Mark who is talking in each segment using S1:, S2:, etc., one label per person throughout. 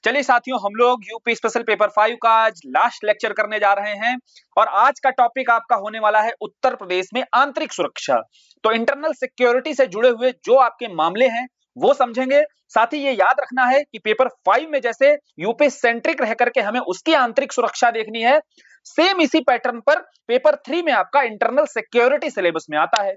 S1: चलिए साथियों, हम लोग यूपी स्पेशल पेपर 5 का आज लास्ट लेक्चर करने जा रहे हैं और आज का टॉपिक आपका होने वाला है उत्तर प्रदेश में आंतरिक सुरक्षा। तो इंटरनल सिक्योरिटी से जुड़े हुए जो आपके मामले हैं वो समझेंगे। साथ ही ये याद रखना है कि पेपर 5 में जैसे यूपी सेंट्रिक रह करके हमें उसकी आंतरिक सुरक्षा देखनी है, सेम इसी पैटर्न पर पेपर 3 में आपका इंटरनल सिक्योरिटी सिलेबस में आता है।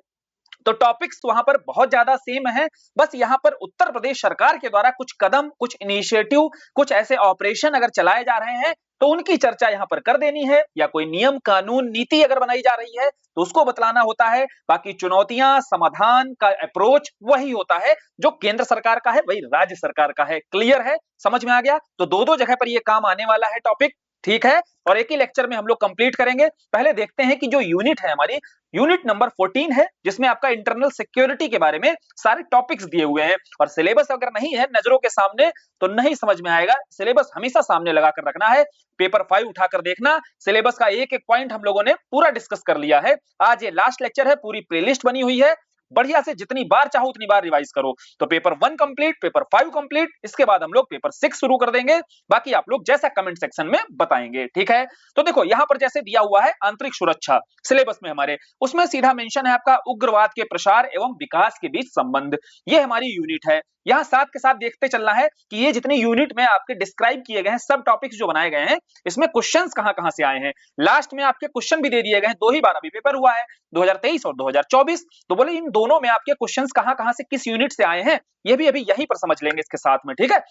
S1: तो टॉपिक्स वहां पर बहुत ज्यादा सेम है, बस यहां पर उत्तर प्रदेश सरकार के द्वारा कुछ कदम, कुछ इनिशिएटिव, कुछ ऐसे ऑपरेशन अगर चलाए जा रहे हैं तो उनकी चर्चा यहां पर कर देनी है, या कोई नियम कानून नीति अगर बनाई जा रही है तो उसको बतलाना होता है। बाकी चुनौतियां, समाधान का अप्रोच वही होता है जो केंद्र सरकार का है, वही राज्य सरकार का है। क्लियर है, समझ में आ गया? तो दो दो जगह पर ये काम आने वाला है टॉपिक, ठीक है, और एक ही लेक्चर में हम लोग कंप्लीट करेंगे। पहले देखते हैं कि जो यूनिट है हमारी, यूनिट नंबर 14 है, जिसमें आपका इंटरनल सिक्योरिटी के बारे में सारे टॉपिक्स दिए हुए हैं। और सिलेबस अगर नहीं है नजरों के सामने तो नहीं समझ में आएगा। सिलेबस हमेशा सामने लगाकर रखना है, पेपर 5 उठाकर देखना। सिलेबस का एक एक पॉइंट हम लोगों ने पूरा डिस्कस कर लिया है। आज ये लास्ट लेक्चर है, पूरी प्लेलिस्ट बनी हुई है, बढ़िया से जितनी बार चाहो उतनी बार रिवाइज करो। तो पेपर 1 कंप्लीट, पेपर 5 कंप्लीट, इसके बाद हम लोग पेपर 6 शुरू कर देंगे। बाकी आप लोग जैसा कमेंट सेक्शन में बताएंगे, ठीक है। तो देखो यहां पर जैसे दिया हुआ है आंतरिक सुरक्षा सिलेबस में हमारे, उसमें सीधा मेंशन है आपका उग्रवाद के प्रसार एवं विकास के बीच संबंध। ये हमारी यूनिट है। यहां साथ के साथ देखते चलना है कि ये जितनी यूनिट में आपके डिस्क्राइब किए गए हैं, सब टॉपिक्स जो बनाए गए हैं, इसमें क्वेश्चंस कहां-कहां से आए हैं। लास्ट में आपके क्वेश्चन भी दे दिए गए हैं, 2 ही बार अभी पेपर हुआ है, 2023 और 2024। तो बोले इन दोनों में आपके क्वेश्चंस कहां-कहां से किस यूनिट से आए हैं, ये भी अभी यहीं पर समझ लेंगे इसके साथ में, ठीक है।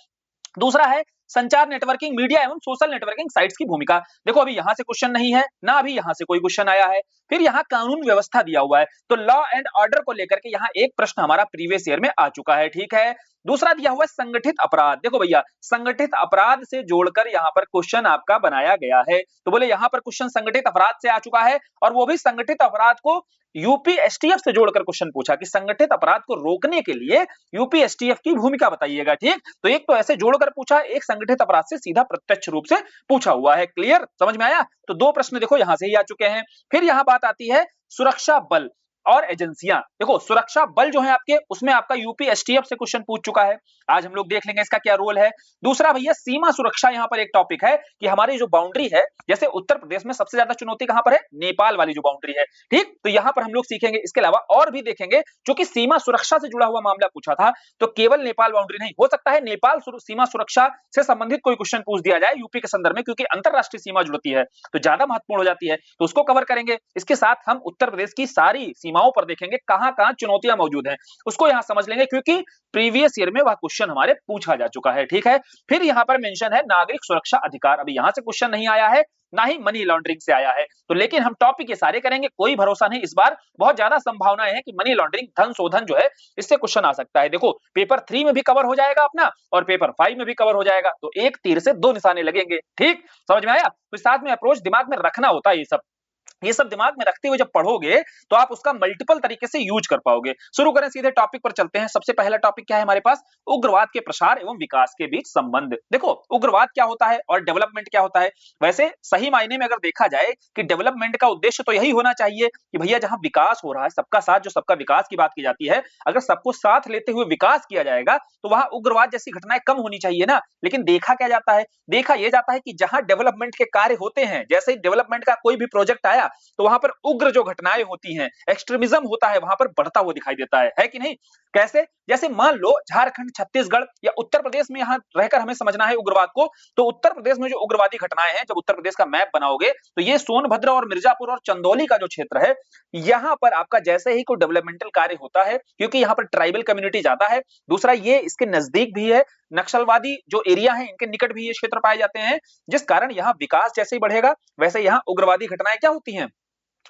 S1: दूसरा है संचार नेटवर्किंग, मीडिया एवं सोशल नेटवर्किंग साइट्स की भूमिका। देखो अभी यहां से क्वेश्चन नहीं है ना, अभी यहां से कोई क्वेश्चन आया है। फिर यहाँ कानून व्यवस्था दिया हुआ है, तो लॉ एंड ऑर्डर को लेकर के यहाँ एक प्रश्न हमारा प्रीवियस ईयर में आ चुका है, ठीक है। दूसरा दिया हुआ है संगठित अपराध। देखो भैया, संगठित अपराध से जोड़कर यहाँ पर क्वेश्चन आपका बनाया गया है। तो बोले यहाँ पर क्वेश्चन संगठित अपराध से आ चुका है, और वो भी संगठित अपराध को यूपी एसटीएफ से जोड़कर क्वेश्चन पूछा कि संगठित अपराध को रोकने के लिए यूपी एसटीएफ की भूमिका बताइएगा, ठीक। तो एक तो ऐसे जोड़कर पूछा, एक संगठित अपराध से सीधा प्रत्यक्ष रूप से पूछा हुआ है। क्लियर, समझ में आया? तो दो प्रश्न देखो यहां से ही आ चुके हैं। फिर यहां बात आती है सुरक्षा बल और एजेंसियां। देखो सुरक्षा बल जो है आपके, उसमें आपका यूपी एसटीएफ से क्वेश्चन पूछ चुका है, आज हम लोग देख लेंगे इसका क्या रोल है। दूसरा भैया सीमा सुरक्षा, यहां पर एक टॉपिक है कि हमारी जो बाउंड्री है, जैसे उत्तर प्रदेश में सबसे ज्यादा चुनौती कहां पर है, नेपाल वाली जो बाउंड्री है, ठीक। तो यहां पर हम लोग सीखेंगे, इसके अलावा और भी देखेंगे। जो कि सीमा सुरक्षा से जुड़ा हुआ मामला पूछा था, तो केवल नेपाल बाउंड्री नहीं, हो सकता है नेपाल सीमा सुरक्षा से संबंधित कोई क्वेश्चन पूछ दिया जाए यूपी के संदर्भ में, क्योंकि अंतरराष्ट्रीय सीमा जुड़ती है तो ज्यादा महत्वपूर्ण हो जाती है, तो उसको कवर करेंगे। इसके साथ हम उत्तर प्रदेश की सारी सीमाओं पर देखेंगे कहां-कहां चुनौतियां मौजूद हैं, उसको यहां समझ लेंगे, क्योंकि प्रीवियस ईयर में वह क्वेश्चन हमारे पूछा जा चुका है, ठीक है। फिर यहां पर मेंशन है नागरिक सुरक्षा अधिकार, अभी यहां से क्वेश्चन नहीं आया है, ना ही मनी लॉन्ड्रिंग से आया है, तो लेकिन हम टॉपिक ये सारे करेंगे, कोई भरोसा नहीं, इस बार बहुत ज्यादा संभावनाएं हैं कि मनी लॉन्ड्रिंग, धन शोधन जो है, इससे क्वेश्चन आ सकता है। देखो पेपर 3 में भी कवर हो जाएगा अपना, और पेपर 5 में भी कवर हो जाएगा, तो एक तीर से दो निशाने लगेंगे, ठीक, समझ में आया? तो साथ में अप्रोच दिमाग में रखना होता है, ये सब दिमाग में रखते हुए जब पढ़ोगे तो आप उसका मल्टीपल तरीके से यूज कर पाओगे। शुरू करें, सीधे टॉपिक पर चलते हैं। सबसे पहला टॉपिक क्या है हमारे पास, उग्रवाद के प्रसार एवं विकास के बीच संबंध। देखो उग्रवाद क्या होता है और डेवलपमेंट क्या होता है। वैसे सही मायने में अगर देखा जाए कि डेवलपमेंट का उद्देश्य तो यही होना चाहिए कि भैया जहां विकास हो रहा है, सबका साथ, जो सबका विकास की बात की जाती है, अगर सबको साथ लेते हुए विकास किया जाएगा तो वहां उग्रवाद जैसी घटनाएं कम होनी चाहिए ना। लेकिन देखा क्या जाता है, देखा यह जाता है कि जहां डेवलपमेंट के कार्य होते हैं, जैसे ही डेवलपमेंट का कोई भी प्रोजेक्ट आया तो वहां पर उग्र जो घटनाएं होती हैं, एक्सट्रीमिज्म होता है, वहां पर बढ़ता हुआ दिखाई देता है कि नहीं। कैसे, जैसे मान लो झारखंड, छत्तीसगढ़ या उत्तर प्रदेश में यहां रहकर हमें समझना है उग्रवाद को, तो उत्तर प्रदेश में जो उग्रवादी घटनाएं हैं, जब उत्तर प्रदेश का मैप बनाओगे तो ये सोनभद्र और मिर्जापुर और चंदौली का जो क्षेत्र है, यहां पर आपका जैसे ही कोई डेवलपमेंटल कार्य होता है, क्योंकि यहां पर ट्राइबल कम्युनिटी ज्यादा है, दूसरा ये इसके नजदीक भी है, नक्सलवादी जो एरिया है इनके निकट भी ये क्षेत्र पाए जाते हैं, जिस कारण यहाँ विकास जैसे ही बढ़ेगा वैसे यहाँ उग्रवादी घटनाएं क्या होती हैं,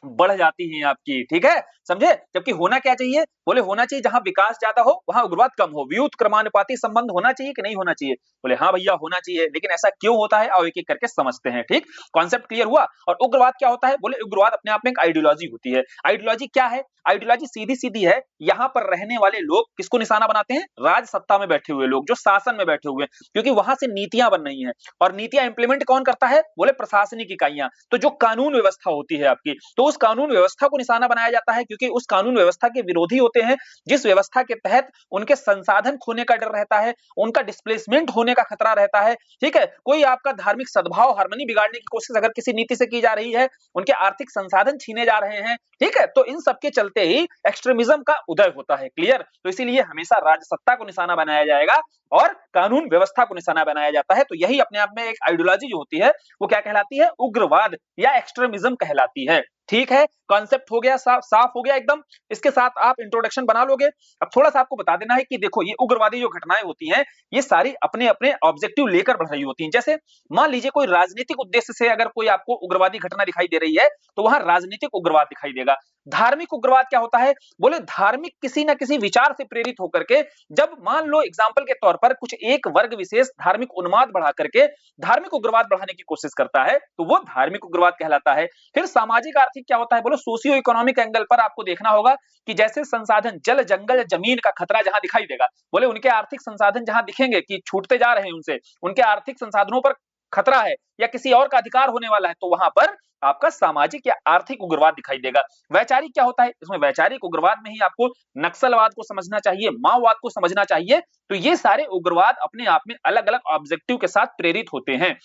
S1: बढ़ जाती हैं आपकी, ठीक है, समझे। जबकि होना क्या चाहिए, बोले होना चाहिए जहां विकास ज्यादा हो वहां उग्रवाद कम हो, व्युत्क्रमानुपाती संबंध होना चाहिए कि नहीं होना चाहिए, बोले हाँ भैया होना चाहिए। लेकिन ऐसा क्यों होता है, आओ एक एक करके समझते हैं, ठीक। कॉन्सेप्ट क्लियर हुआ। और उग्रवाद क्या होता है, बोले उग्रवाद अपने आप में एक आइडियोलॉजी होती है। आइडियोलॉजी क्या है, आइडियोलॉजी सीधी सीधी है, यहाँ पर रहने वाले लोग किसको निशाना बनाते हैं, राज सत्ता में बैठे हुए लोग, जो शासन में बैठे हुए हैं, क्योंकि वहां से नीतियां बन रही हैं, और नीतियां इंप्लीमेंट कौन करता है, बोले प्रशासनिक इकाइयां, तो जो कानून व्यवस्था होती है आपकी, तो उस कानून व्यवस्था को निशाना बनाया जाता है, क्योंकि उस कानून व्यवस्था के विरोधी होते हैं जिस व्यवस्था के तहत उनके संसाधन खोने का डर रहता है, उनका डिस्प्लेसमेंट होने का खतरा रहता है। ठीक है, कोई आपका धार्मिक सद्भाव हार्मनी बिगाड़ने की कोशिश अगर किसी नीति से की जा रही है, उनके आर्थिक संसाधन छीने जा रहे हैं, ठीक है, तो इन सब के चलते ही एक्सट्रीमिज्म का उदय होता है। क्लियर? तो इसीलिए हमेशा राजसत्ता को निशाना बनाया जाएगा और कानून व्यवस्था को निशाना बनाया जाता है। तो यही अपने आप में एक आइडियोलॉजी जो होती है वो क्या कहलाती है? उग्रवाद या एक्सट्रीमिज्म कहलाती है। ठीक है, कॉन्सेप्ट हो गया, साफ हो गया एकदम। इसके साथ आप इंट्रोडक्शन बना लोगे। अब थोड़ा सा आपको बता देना है कि देखो ये उग्रवादी जो घटनाएं होती हैं ये सारी अपने अपने ऑब्जेक्टिव लेकर बढ़ रही होती हैं। जैसे मान लीजिए कोई राजनीतिक उद्देश्य से अगर कोई आपको उग्रवादी घटना दिखाई दे रही है तो वहां राजनीतिक उग्रवाद दिखाई देगा। धार्मिक उग्रवाद क्या होता है? बोले धार्मिक किसी ना किसी विचार से प्रेरित होकर के जब मान लो एग्जाम्पल के तौर पर कुछ एक वर्ग विशेष धार्मिक उन्माद बढ़ा करके धार्मिक उग्रवाद बढ़ाने की कोशिश करता है तो वो धार्मिक उग्रवाद कहलाता है। फिर सामाजिक आर्थिक क्या होता है? बोलो सोशियो इकोनॉमिक एंगल पर आपको देखना होगा कि जैसे संसाधन जल जंगल जमीन का खतरा जहां दिखाई देगा, बोले उनके आर्थिक संसाधन जहां दिखेंगे कि छूटते जा रहे हैं उनसे, उनके आर्थिक संसाधनों पर खतरा है या किसी और का अधिकार होने वाला है, तो वहां पर आपका सामाजिक या आर्थिक उग्रवाद दिखाई देगा। वैचारिक क्या होता है? इसमें वैचारिक उग्रवाद में ही आपको नक्सलवाद को समझना चाहिए, माओवाद को समझना चाहिए। तो ये सारे उग्रवाद अपने आप में अलग अलग ऑब्जेक्टिव के साथ प्रेरित होते हैं।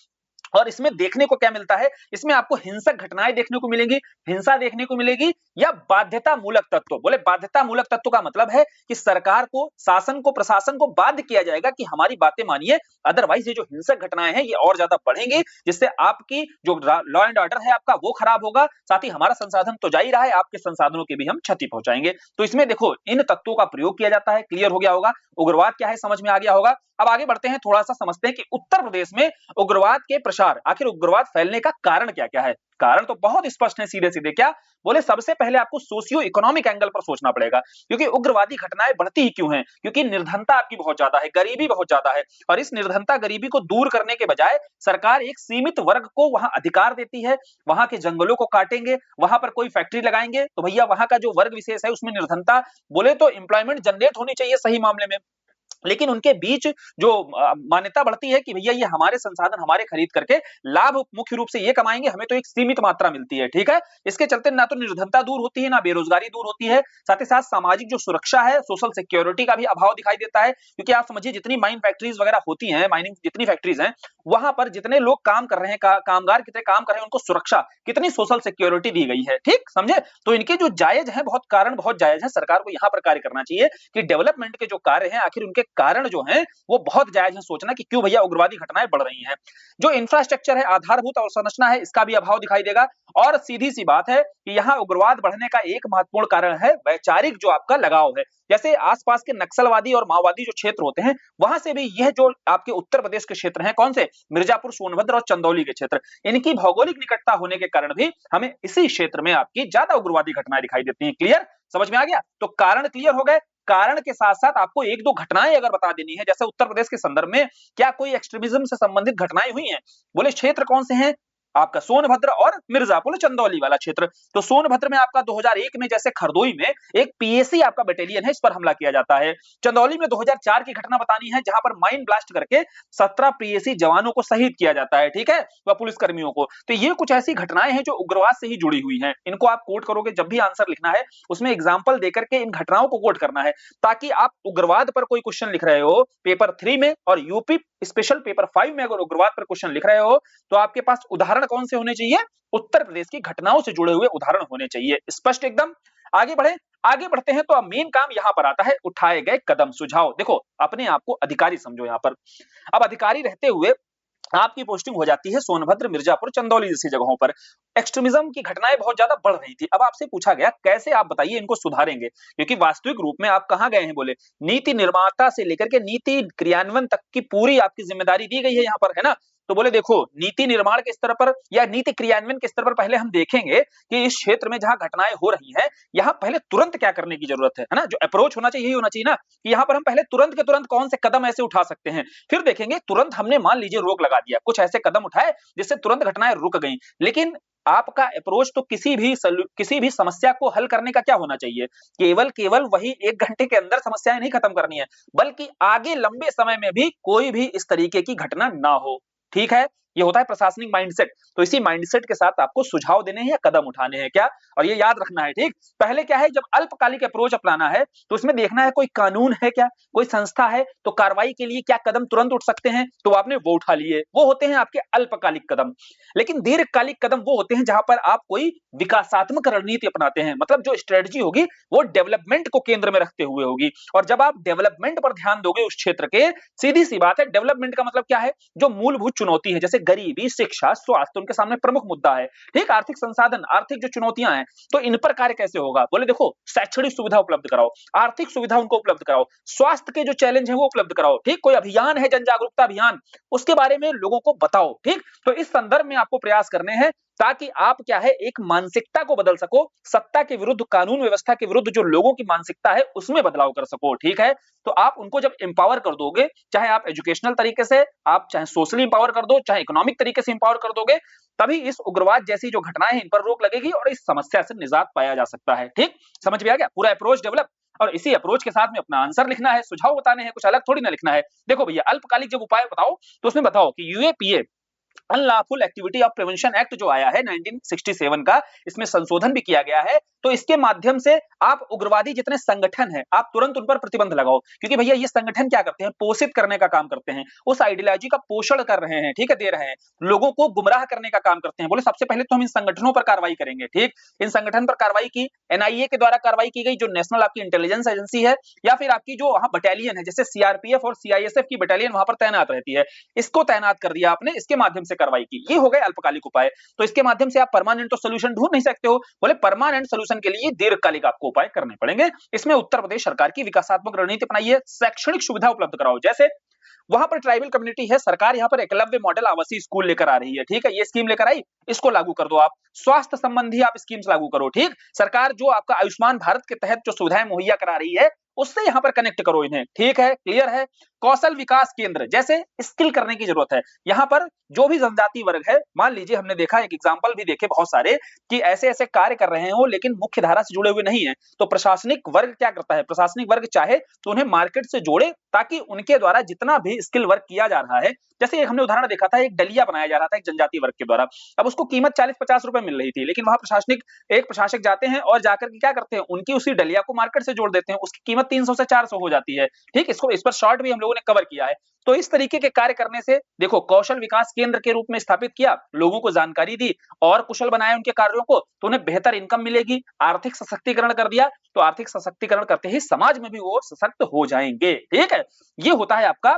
S1: और इसमें देखने को क्या मिलता है? इसमें आपको हिंसक घटनाएं देखने को मिलेंगी, हिंसा देखने को मिलेगी या बाध्यता मूलक तत्व। बोले बाध्यता मूलक तत्व का मतलब है कि सरकार को, शासन को, प्रशासन को बाध्य किया जाएगा कि हमारी बातें मानिए, अदरवाइज ये जो हिंसक घटनाएं हैं ये और ज्यादा बढ़ेंगी, जिससे आपकी जो लॉ एंड ऑर्डर है आपका वो खराब होगा, साथ ही हमारा संसाधन तो जा ही रहा है, आपके संसाधनों की भी हम क्षति पहुंचाएंगे। तो इसमें देखो इन तत्वों का प्रयोग किया जाता है। क्लियर हो गया होगा? उग्रवाद क्या है समझ में आ गया होगा। अब आगे बढ़ते हैं, थोड़ा सा समझते हैं कि उत्तर प्रदेश में उग्रवाद के प्रसार, आखिर उग्रवाद फैलने का कारण क्या क्या है। कारण तो बहुत स्पष्ट है, सीधे सीधे। क्या बोले? सबसे पहले आपको सोशियो इकोनॉमिक एंगल पर सोचना पड़ेगा, क्योंकि उग्रवादी घटनाएं बढ़ती ही क्यों हैं? क्योंकि निर्धनता आपकी बहुत ज्यादा है, गरीबी बहुत ज्यादा है, और इस निर्धनता गरीबी को दूर करने के बजाय सरकार एक सीमित वर्ग को वहां अधिकार देती है, वहां के जंगलों को काटेंगे, वहां पर कोई फैक्ट्री लगाएंगे, तो भैया वहां का जो वर्ग विशेष है उसमें निर्धनता, बोले तो एम्प्लॉयमेंट जनरेट होनी चाहिए सही मामले में, लेकिन उनके बीच जो मान्यता बढ़ती है कि भैया ये हमारे संसाधन हमारे खरीद करके लाभ मुख्य रूप से ये कमाएंगे, हमें तो एक सीमित मात्रा मिलती है। ठीक है, इसके चलते ना तो निर्धनता दूर होती है, ना बेरोजगारी दूर होती है, साथ ही साथ सामाजिक जो सुरक्षा है, सोशल सिक्योरिटी का भी अभाव दिखाई देता है। क्योंकि आप समझिए जितनी माइन फैक्ट्रीज वगैरह होती हैं, माइनिंग जितनी फैक्ट्रीज हैं, वहां पर जितने लोग काम कर रहे हैं, कामगार कितने काम कर रहे हैं, उनको सुरक्षा कितनी सोशल सिक्योरिटी दी गई है। ठीक समझे? तो इनके जो जायज है, बहुत कारण बहुत जायज है, सरकार को यहां पर कार्य करना चाहिए कि डेवलपमेंट के जो कार्य हैं आखिर उनके कारण जो हैं वो बहुत जायज है सोचना कि क्यों भैया उग्रवादी घटनाएं बढ़ रही हैं। जो इंफ्रास्ट्रक्चर है, आधारभूत अवसंरचना है, इसका भी अभाव दिखाई देगा। और सीधी सी बात है कि यहाँ उग्रवाद बढ़ने का एक महत्वपूर्ण कारण है वैचारिक जो आपका लगाव है। जैसे आसपास के नक्सलवादी और माओवादी जो क्षेत्र होते हैं, वहां से भी यह जो आपके उत्तर प्रदेश के क्षेत्र हैं, कौन से? मिर्जापुर, सोनभद्र और चंदौली के क्षेत्र, इनकी भौगोलिक निकटता होने के कारण भी हमें इसी क्षेत्र में आपकी ज्यादा उग्रवादी घटनाएं दिखाई देती हैं। क्लियर? समझ में आ गया? तो कारण क्लियर हो गए। कारण के साथ साथ आपको एक दो घटनाएं अगर बता देनी है, जैसे उत्तर प्रदेश के संदर्भ में क्या कोई एक्सट्रीमिज्म से संबंधित घटनाएं हुई हैं? बोले क्षेत्र कौन से हैं? आपका सोनभद्र और मिर्जापुर चंदौली वाला क्षेत्र। तो सोनभद्र में आपका 2001 में जैसे खरदोई में एक पीएसी आपका बटालियन है, इस पर हमला किया जाता है। चंदौली में 2004 की घटना बतानी है जहां पर माइन ब्लास्ट करके 17 पीएसी जवानों को शहीद किया जाता है। ठीक है, वह पुलिसकर्मियों को। तो ये कुछ ऐसी घटनाएं हैं जो उग्रवाद से ही जुड़ी हुई हैं। इनको आप कोट करोगे, जब भी आंसर लिखना है उसमें एग्जाम्पल देकर के इन घटनाओं को कोट करना है, ताकि आप उग्रवाद पर कोई क्वेश्चन लिख रहे हो पेपर 3 में और यूपी स्पेशल पेपर 5 में अगर उग्रवाद पर क्वेश्चन लिख रहे हो तो आपके पास उदाहरण कौन से होने चाहिए? उत्तर प्रदेश की घटनाओं से जुड़े हुए उदाहरण होने चाहिए। स्पष्ट एकदम? आगे बढ़े, आगे बढ़ते हैं तो अब मेन काम यहां पर आता है उठाए गए कदम, सुझाव। देखो अपने आप को अधिकारी समझो यहां पर। अब अधिकारी रहते हुए आपकी पोस्टिंग हो जाती है सोनभद्र, मिर्जापुर, चंदौली जैसी जगहों पर। एक्सट्रीमिज्म की घटनाएं बहुत ज्यादा बढ़ रही थी। अब आपसे पूछा गया कैसे आप बताइए इनको सुधारेंगे, क्योंकि वास्तविक रूप में आप कहां गए हैं? बोले नीति निर्माता से लेकर के नीति क्रियान्वयन तक की पूरी आपकी जिम्मेदारी दी गई है यहाँ पर, है ना? तो बोले देखो नीति निर्माण के स्तर पर या नीति क्रियान्वयन के स्तर पर पहले हम देखेंगे कि इस क्षेत्र में जहां घटनाएं हो रही हैं, यहाँ पहले तुरंत क्या करने की जरूरत है ना? जो अप्रोच होना चाहिए, यही होना चाहिए ना कि यहाँ पर हम पहले तुरंत के तुरंत कौन से कदम ऐसे उठा सकते हैं। फिर देखेंगे तुरंत हमने मान लीजिए रोक लगा दिया, कुछ ऐसे कदम उठाए जिससे तुरंत घटनाएं रुक गई। लेकिन आपका अप्रोच तो किसी भी समस्या को हल करने का क्या होना चाहिए? केवल वही 1 घंटे के अंदर समस्याएं नहीं खत्म करनी है, बल्कि आगे लंबे समय में भी कोई भी इस तरीके की घटना ना हो। ठीक है, ये होता है प्रशासनिक माइंडसेट। तो इसी माइंडसेट के साथ आपको सुझाव देने हैं या कदम उठाने हैं क्या, और ये याद रखना है, ठीक। पहले क्या है, जब अल्पकालिक अप्रोच अपनाना है तो उसमें देखना है कोई कानून है क्या, कोई संस्था है, तो कार्रवाई के लिए क्या कदम तुरंत उठ सकते हैं, तो आपने वो उठा लिए, वो होते हैं आपके अल्पकालिक कदम। लेकिन दीर्घकालिक कदम वो होते हैं जहां पर आप कोई विकासात्मक रणनीति अपनाते हैं, मतलब जो स्ट्रेटजी होगी वो डेवलपमेंट को केंद्र में रखते हुए होगी। और जब आप डेवलपमेंट पर ध्यान दोगे उस क्षेत्र के, सीधी सी बात है, डेवलपमेंट का मतलब क्या है, जो मूलभूत चुनौती है जैसे गरीबी, शिक्षा, स्वास्थ्य, उनके सामने प्रमुख मुद्दा है, ठीक। आर्थिक संसाधन, आर्थिक जो चुनौतियां हैं, तो इन पर कार्य कैसे होगा, बोले देखो शैक्षणिक सुविधा उपलब्ध कराओ, आर्थिक सुविधा उनको उपलब्ध कराओ, स्वास्थ्य के जो चैलेंज है वो उपलब्ध कराओ, ठीक। कोई अभियान है, जन जागरूकता अभियान, उसके बारे में लोगों को बताओ, ठीक। तो इस संदर्भ में आपको प्रयास करने हैं ताकि आप क्या है, एक मानसिकता को बदल सको, सत्ता के विरुद्ध, कानून व्यवस्था के विरुद्ध जो लोगों की मानसिकता है उसमें बदलाव कर सको, ठीक है। तो आप उनको जब एम्पावर कर दोगे, चाहे आप एजुकेशनल तरीके से, आप चाहे सोशली एम्पावर कर दो, चाहे इकोनॉमिक तरीके से एम्पावर कर दोगे, तभी इस उग्रवाद जैसी जो घटनाएं हैं इन पर रोक लगेगी और इस समस्या से निजात पाया जा सकता है, ठीक। समझ में आ गया पूरा अप्रोच डेवलप। और इसी अप्रोच के साथ में अपना आंसर लिखना है, सुझाव बताने हैं, कुछ अलग थोड़ी ना लिखना है। देखो भैया, अल्पकालिक जब उपाय बताओ तो उसमें बताओ कि UAPA unlawful activity of prevention act जो आया है 1967 का, इसमें संशोधन भी किया गया है। तो इसके माध्यम से आप उग्रवादी जितने संगठन हैं, आप तुरंत उन पर प्रतिबंध लगाओ, क्योंकि भैया ये संगठन क्या करते हैं, पोषित करने का काम करते हैं, उस आइडियोलॉजी का पोषण कर रहे हैं, ठीक है, दे रहे हैं, लोगों को गुमराह करने का काम करते हैं। बोले सबसे पहले तो हम इन संगठनों पर कार्रवाई करेंगे, ठीक। इन संगठन पर कार्रवाई की, एनआईए के द्वारा कार्रवाई की गई, जो नेशनल आपकी इंटेलिजेंस एजेंसी है, या फिर आपकी जो वहां बटालियन है, जैसे सीआरपीएफ और सीआईएसएफ की बटालियन वहां पर तैनात रहती है, इसको तैनात कर दिया आपने, इसके माध्यम से कार्रवाई की। ये हो गए अल्पकालिक उपाय। तो इसके माध्यम से आप परमानेंट तो सोल्यूशन ढूंढ नहीं सकते हो, बोले परमानेंट सोल्यूशन के लिए दीर्घकालिक आपको उपाय करने पड़ेंगे। इसमें उत्तर प्रदेश सरकार की विकासात्मक रणनीति अपनाइए, शैक्षणिक सुविधा उपलब्ध कराओ, जैसे वहां पर ट्राइबल कम्युनिटी है, सरकार यहां पर एकलव्य मॉडल आवासीय स्कूल लेकर आ रही है, ठीक है, ये स्कीम लेकर आई, इसको लागू कर दो आप। स्वास्थ्य संबंधी आप स्कीम्स लागू करो, ठीक। सरकार जो आपका आयुष्मान भारत के तहत जो सुविधाएं मुहैया करा रही है, उससे यहां पर कनेक्ट करो इन्हें, ठीक है, क्लियर है। कौशल विकास केंद्र, जैसे स्किल करने की जरूरत है यहां पर, जो भी जनजाति वर्ग है, मान लीजिए हमने देखा एक एग्जांपल भी देखे बहुत सारे कि ऐसे ऐसे कार्य कर रहे हो लेकिन मुख्य धारा से जुड़े हुए नहीं है, तो प्रशासनिक वर्ग क्या करता है, प्रशासनिक वर्ग चाहे तो उन्हें मार्केट से जोड़े, ताकि उनके द्वारा जितना भी स्किल वर्क किया जा रहा है, जैसे एक हमने उदाहरण देखा था, एक डलिया बनाया जा रहा था एक जनजाति वर्ग के द्वारा, अब उसको कीमत 40-50 रुपए मिल रही थी, लेकिन वहां प्रशासनिक एक प्रशासक जाते हैं और जाकर के क्या करते हैं, उनकी उसी डलिया को मार्केट से जोड़ देते हैं, उसकी कीमत 300 से 400 हो जाती है, ठीक। इसको इस पर शॉर्ट भी हम लोगों ने कवर किया है। तो इस तरीके के कार्य करने से देखो, कौशल विकास केंद्र के रूप में स्थापित किया, लोगों को जानकारी दी और कुशल बनाया उनके कार्यों को, तो उन्हें बेहतर इनकम मिलेगी, आर्थिक सशक्तिकरण कर दिया, तो आर्थिक सशक्तिकरण करते ही समाज में भी वो सशक्त हो जाएंगे, ठीक है। ये होता है आपका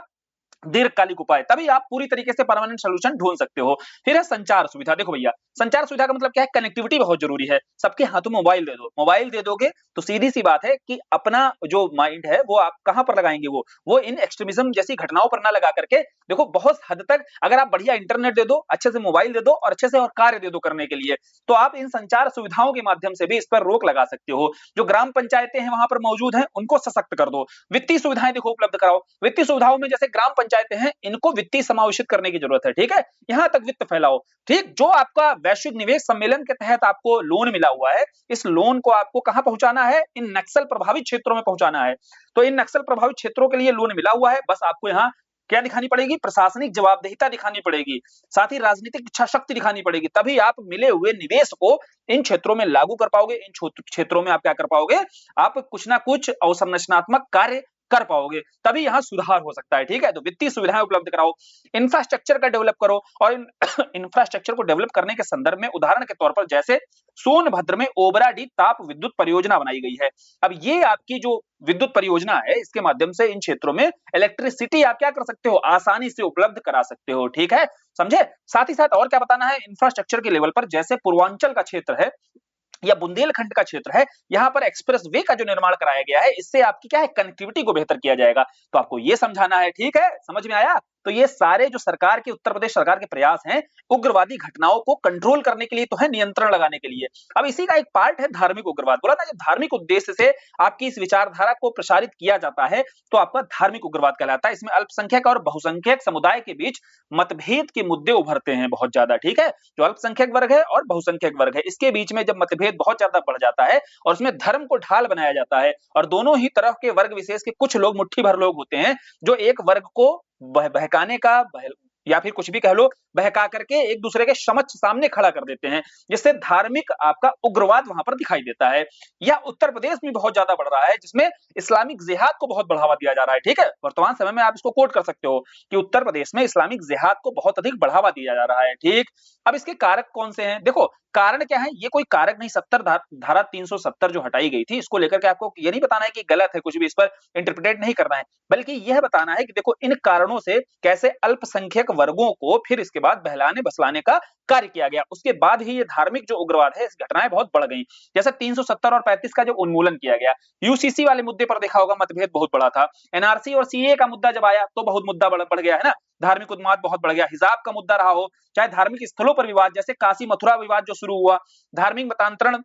S1: दीर्घकालिक उपाय, तभी आप पूरी तरीके से परमानेंट सॉल्यूशन ढूंढ सकते हो। फिर है संचार सुविधा। देखो भैया, संचार सुविधा का मतलब क्या है, कनेक्टिविटी बहुत जरूरी है। सबके हाथों में मोबाइल दे दो, मोबाइल दे दोगे तो सीधी सी बात है कि अपना जो माइंड है वो आप कहां पर लगाएंगे, वो इन एक्सट्रीमिज्म जैसी घटनाओं पर ना लगा करके, देखो बहुत हद तक अगर आप बढ़िया इंटरनेट दे दो, अच्छे से मोबाइल दे दो और अच्छे से और कार्य दे दो करने के लिए, तो आप इन संचार सुविधाओं के माध्यम से भी इस पर रोक लगा सकते हो। जो ग्राम पंचायतें हैं वहां पर मौजूद हैं, उनको सशक्त कर दो। वित्तीय सुविधाएं देखो उपलब्ध कराओ, वित्तीय सुविधाओं में जैसे ग्राम पंचायतें हैं, इनको वित्तीय समावेशित करने की जरूरत है, ठीक है, यहां तक वित्त फैलाओ, ठीक। जो आपका वैश्विक निवेश सम्मेलन के तहत आपको लोन मिला हुआ है, इस लोन को आपको कहां पहुंचाना है, इन नक्सल प्रभावित क्षेत्रों में पहुंचाना है। तो इन नक्सल प्रभावित क्षेत्रों के लिए लोन मिला हुआ है, बस आपको यहां क्या दिखानी पड़ेगी, प्रशासनिक जवाबदेहिता दिखानी पड़ेगी, साथ ही राजनीतिक इच्छा शक्ति दिखानी पड़ेगी, तभी आप मिले हुए निवेश को इन क्षेत्रों में लागू कर पाओगे। इन क्षेत्रों में आप क्या कर पाओगे, आप कुछ ना कुछ अवसंरचनात्मक कार्य कर पाओगे, तभी यहां सुधार हो सकता है, ठीक है। तो वित्तीय सुविधाएं उपलब्ध कराओ, इंफ्रास्ट्रक्चर का डेवलप करो, और इंफ्रास्ट्रक्चर को डेवलप करने के संदर्भ में उदाहरण के तौर पर जैसे सोनभद्र में ओबराडीह ताप विद्युत परियोजना बनाई गई है। अब ये आपकी जो विद्युत परियोजना है, इसके माध्यम से इन क्षेत्रों में इलेक्ट्रिसिटी आप क्या कर सकते हो, आसानी से उपलब्ध करा सकते हो, ठीक है, समझे। साथ ही साथ और क्या बताना है इंफ्रास्ट्रक्चर के लेवल पर, जैसे पूर्वांचल का क्षेत्र है या बुंदेलखंड का क्षेत्र है, यहां पर एक्सप्रेस वे का जो निर्माण कराया गया है, इससे आपकी क्या है, कनेक्टिविटी को बेहतर किया जाएगा। तो आपको ये समझाना है, ठीक है, समझ में आया। तो ये सारे जो सरकार के, उत्तर प्रदेश सरकार के प्रयास हैं उग्रवादी घटनाओं को कंट्रोल करने के लिए तो है, नियंत्रण लगाने के लिए। अब इसी का एक पार्ट है धार्मिक उग्रवाद। बोला ना, जब धार्मिक उद्देश्य से आपकी इस विचारधारा को प्रसारित किया जाता है तो आपका धार्मिक उग्रवाद कहलाता है। इसमें अल्पसंख्यक और बहुसंख्यक समुदाय के बीच मतभेद के मुद्दे उभरते हैं बहुत ज्यादा, ठीक है। जो अल्पसंख्यक वर्ग है और बहुसंख्यक वर्ग है, इसके बीच में जब मतभेद बहुत ज्यादा बढ़ जाता है और उसमें धर्म को ढाल बनाया जाता है, और दोनों ही तरफ के वर्ग विशेष के कुछ लोग, मुट्ठी भर लोग होते हैं, जो एक वर्ग को बहकाने का, या फिर कुछ भी कह लो, बहका करके एक दूसरे के समक्ष सामने खड़ा कर देते हैं, जिससे धार्मिक आपका उग्रवाद वहां पर दिखाई देता है। यह उत्तर प्रदेश में बहुत ज्यादा बढ़ रहा है, जिसमें इस्लामिक जिहाद को बहुत बढ़ावा दिया जा रहा है। ठीक है, वर्तमान समय में आप इसको कोट कर सकते हो कि उत्तर प्रदेश में इस्लामिक जिहाद को बहुत अधिक बढ़ावा दिया जा रहा है। ठीक, अब इसके कारक कौन से हैं? देखो, कारण क्या है? ये कोई कारक नहीं, 70 धारा 370 जो हटाई गई थी, इसको लेकर के आपको ये नहीं बताना है कि गलत है, कुछ भी इस पर इंटरप्रिटेट नहीं करना है, बल्कि यह बताना है कि देखो इन कारणों से कैसे अल्पसंख्यक वर्गों को फिर इसके बाद बहलाने बसलाने का कार्य किया गया। उसके बाद ही ये धार्मिक जो उग्रवाद है, इस घटनाएं बहुत बढ़ गई। जैसे 370 और 35 का जो उन्मूलन किया गया, यूसीसी वाले मुद्दे पर देखा होगा मतभेद बहुत बड़ा था। एनआरसी और सीए का मुद्दा जब आया तो बहुत मुद्दा बढ़ गया है ना, धार्मिक उन्माद बहुत बढ़ गया। हिजाब का मुद्दा रहा हो, चाहे धार्मिक स्थलों पर विवाद, जैसे काशी मथुरा विवाद जो शुरू हुआ, धार्मिक मतांतरण,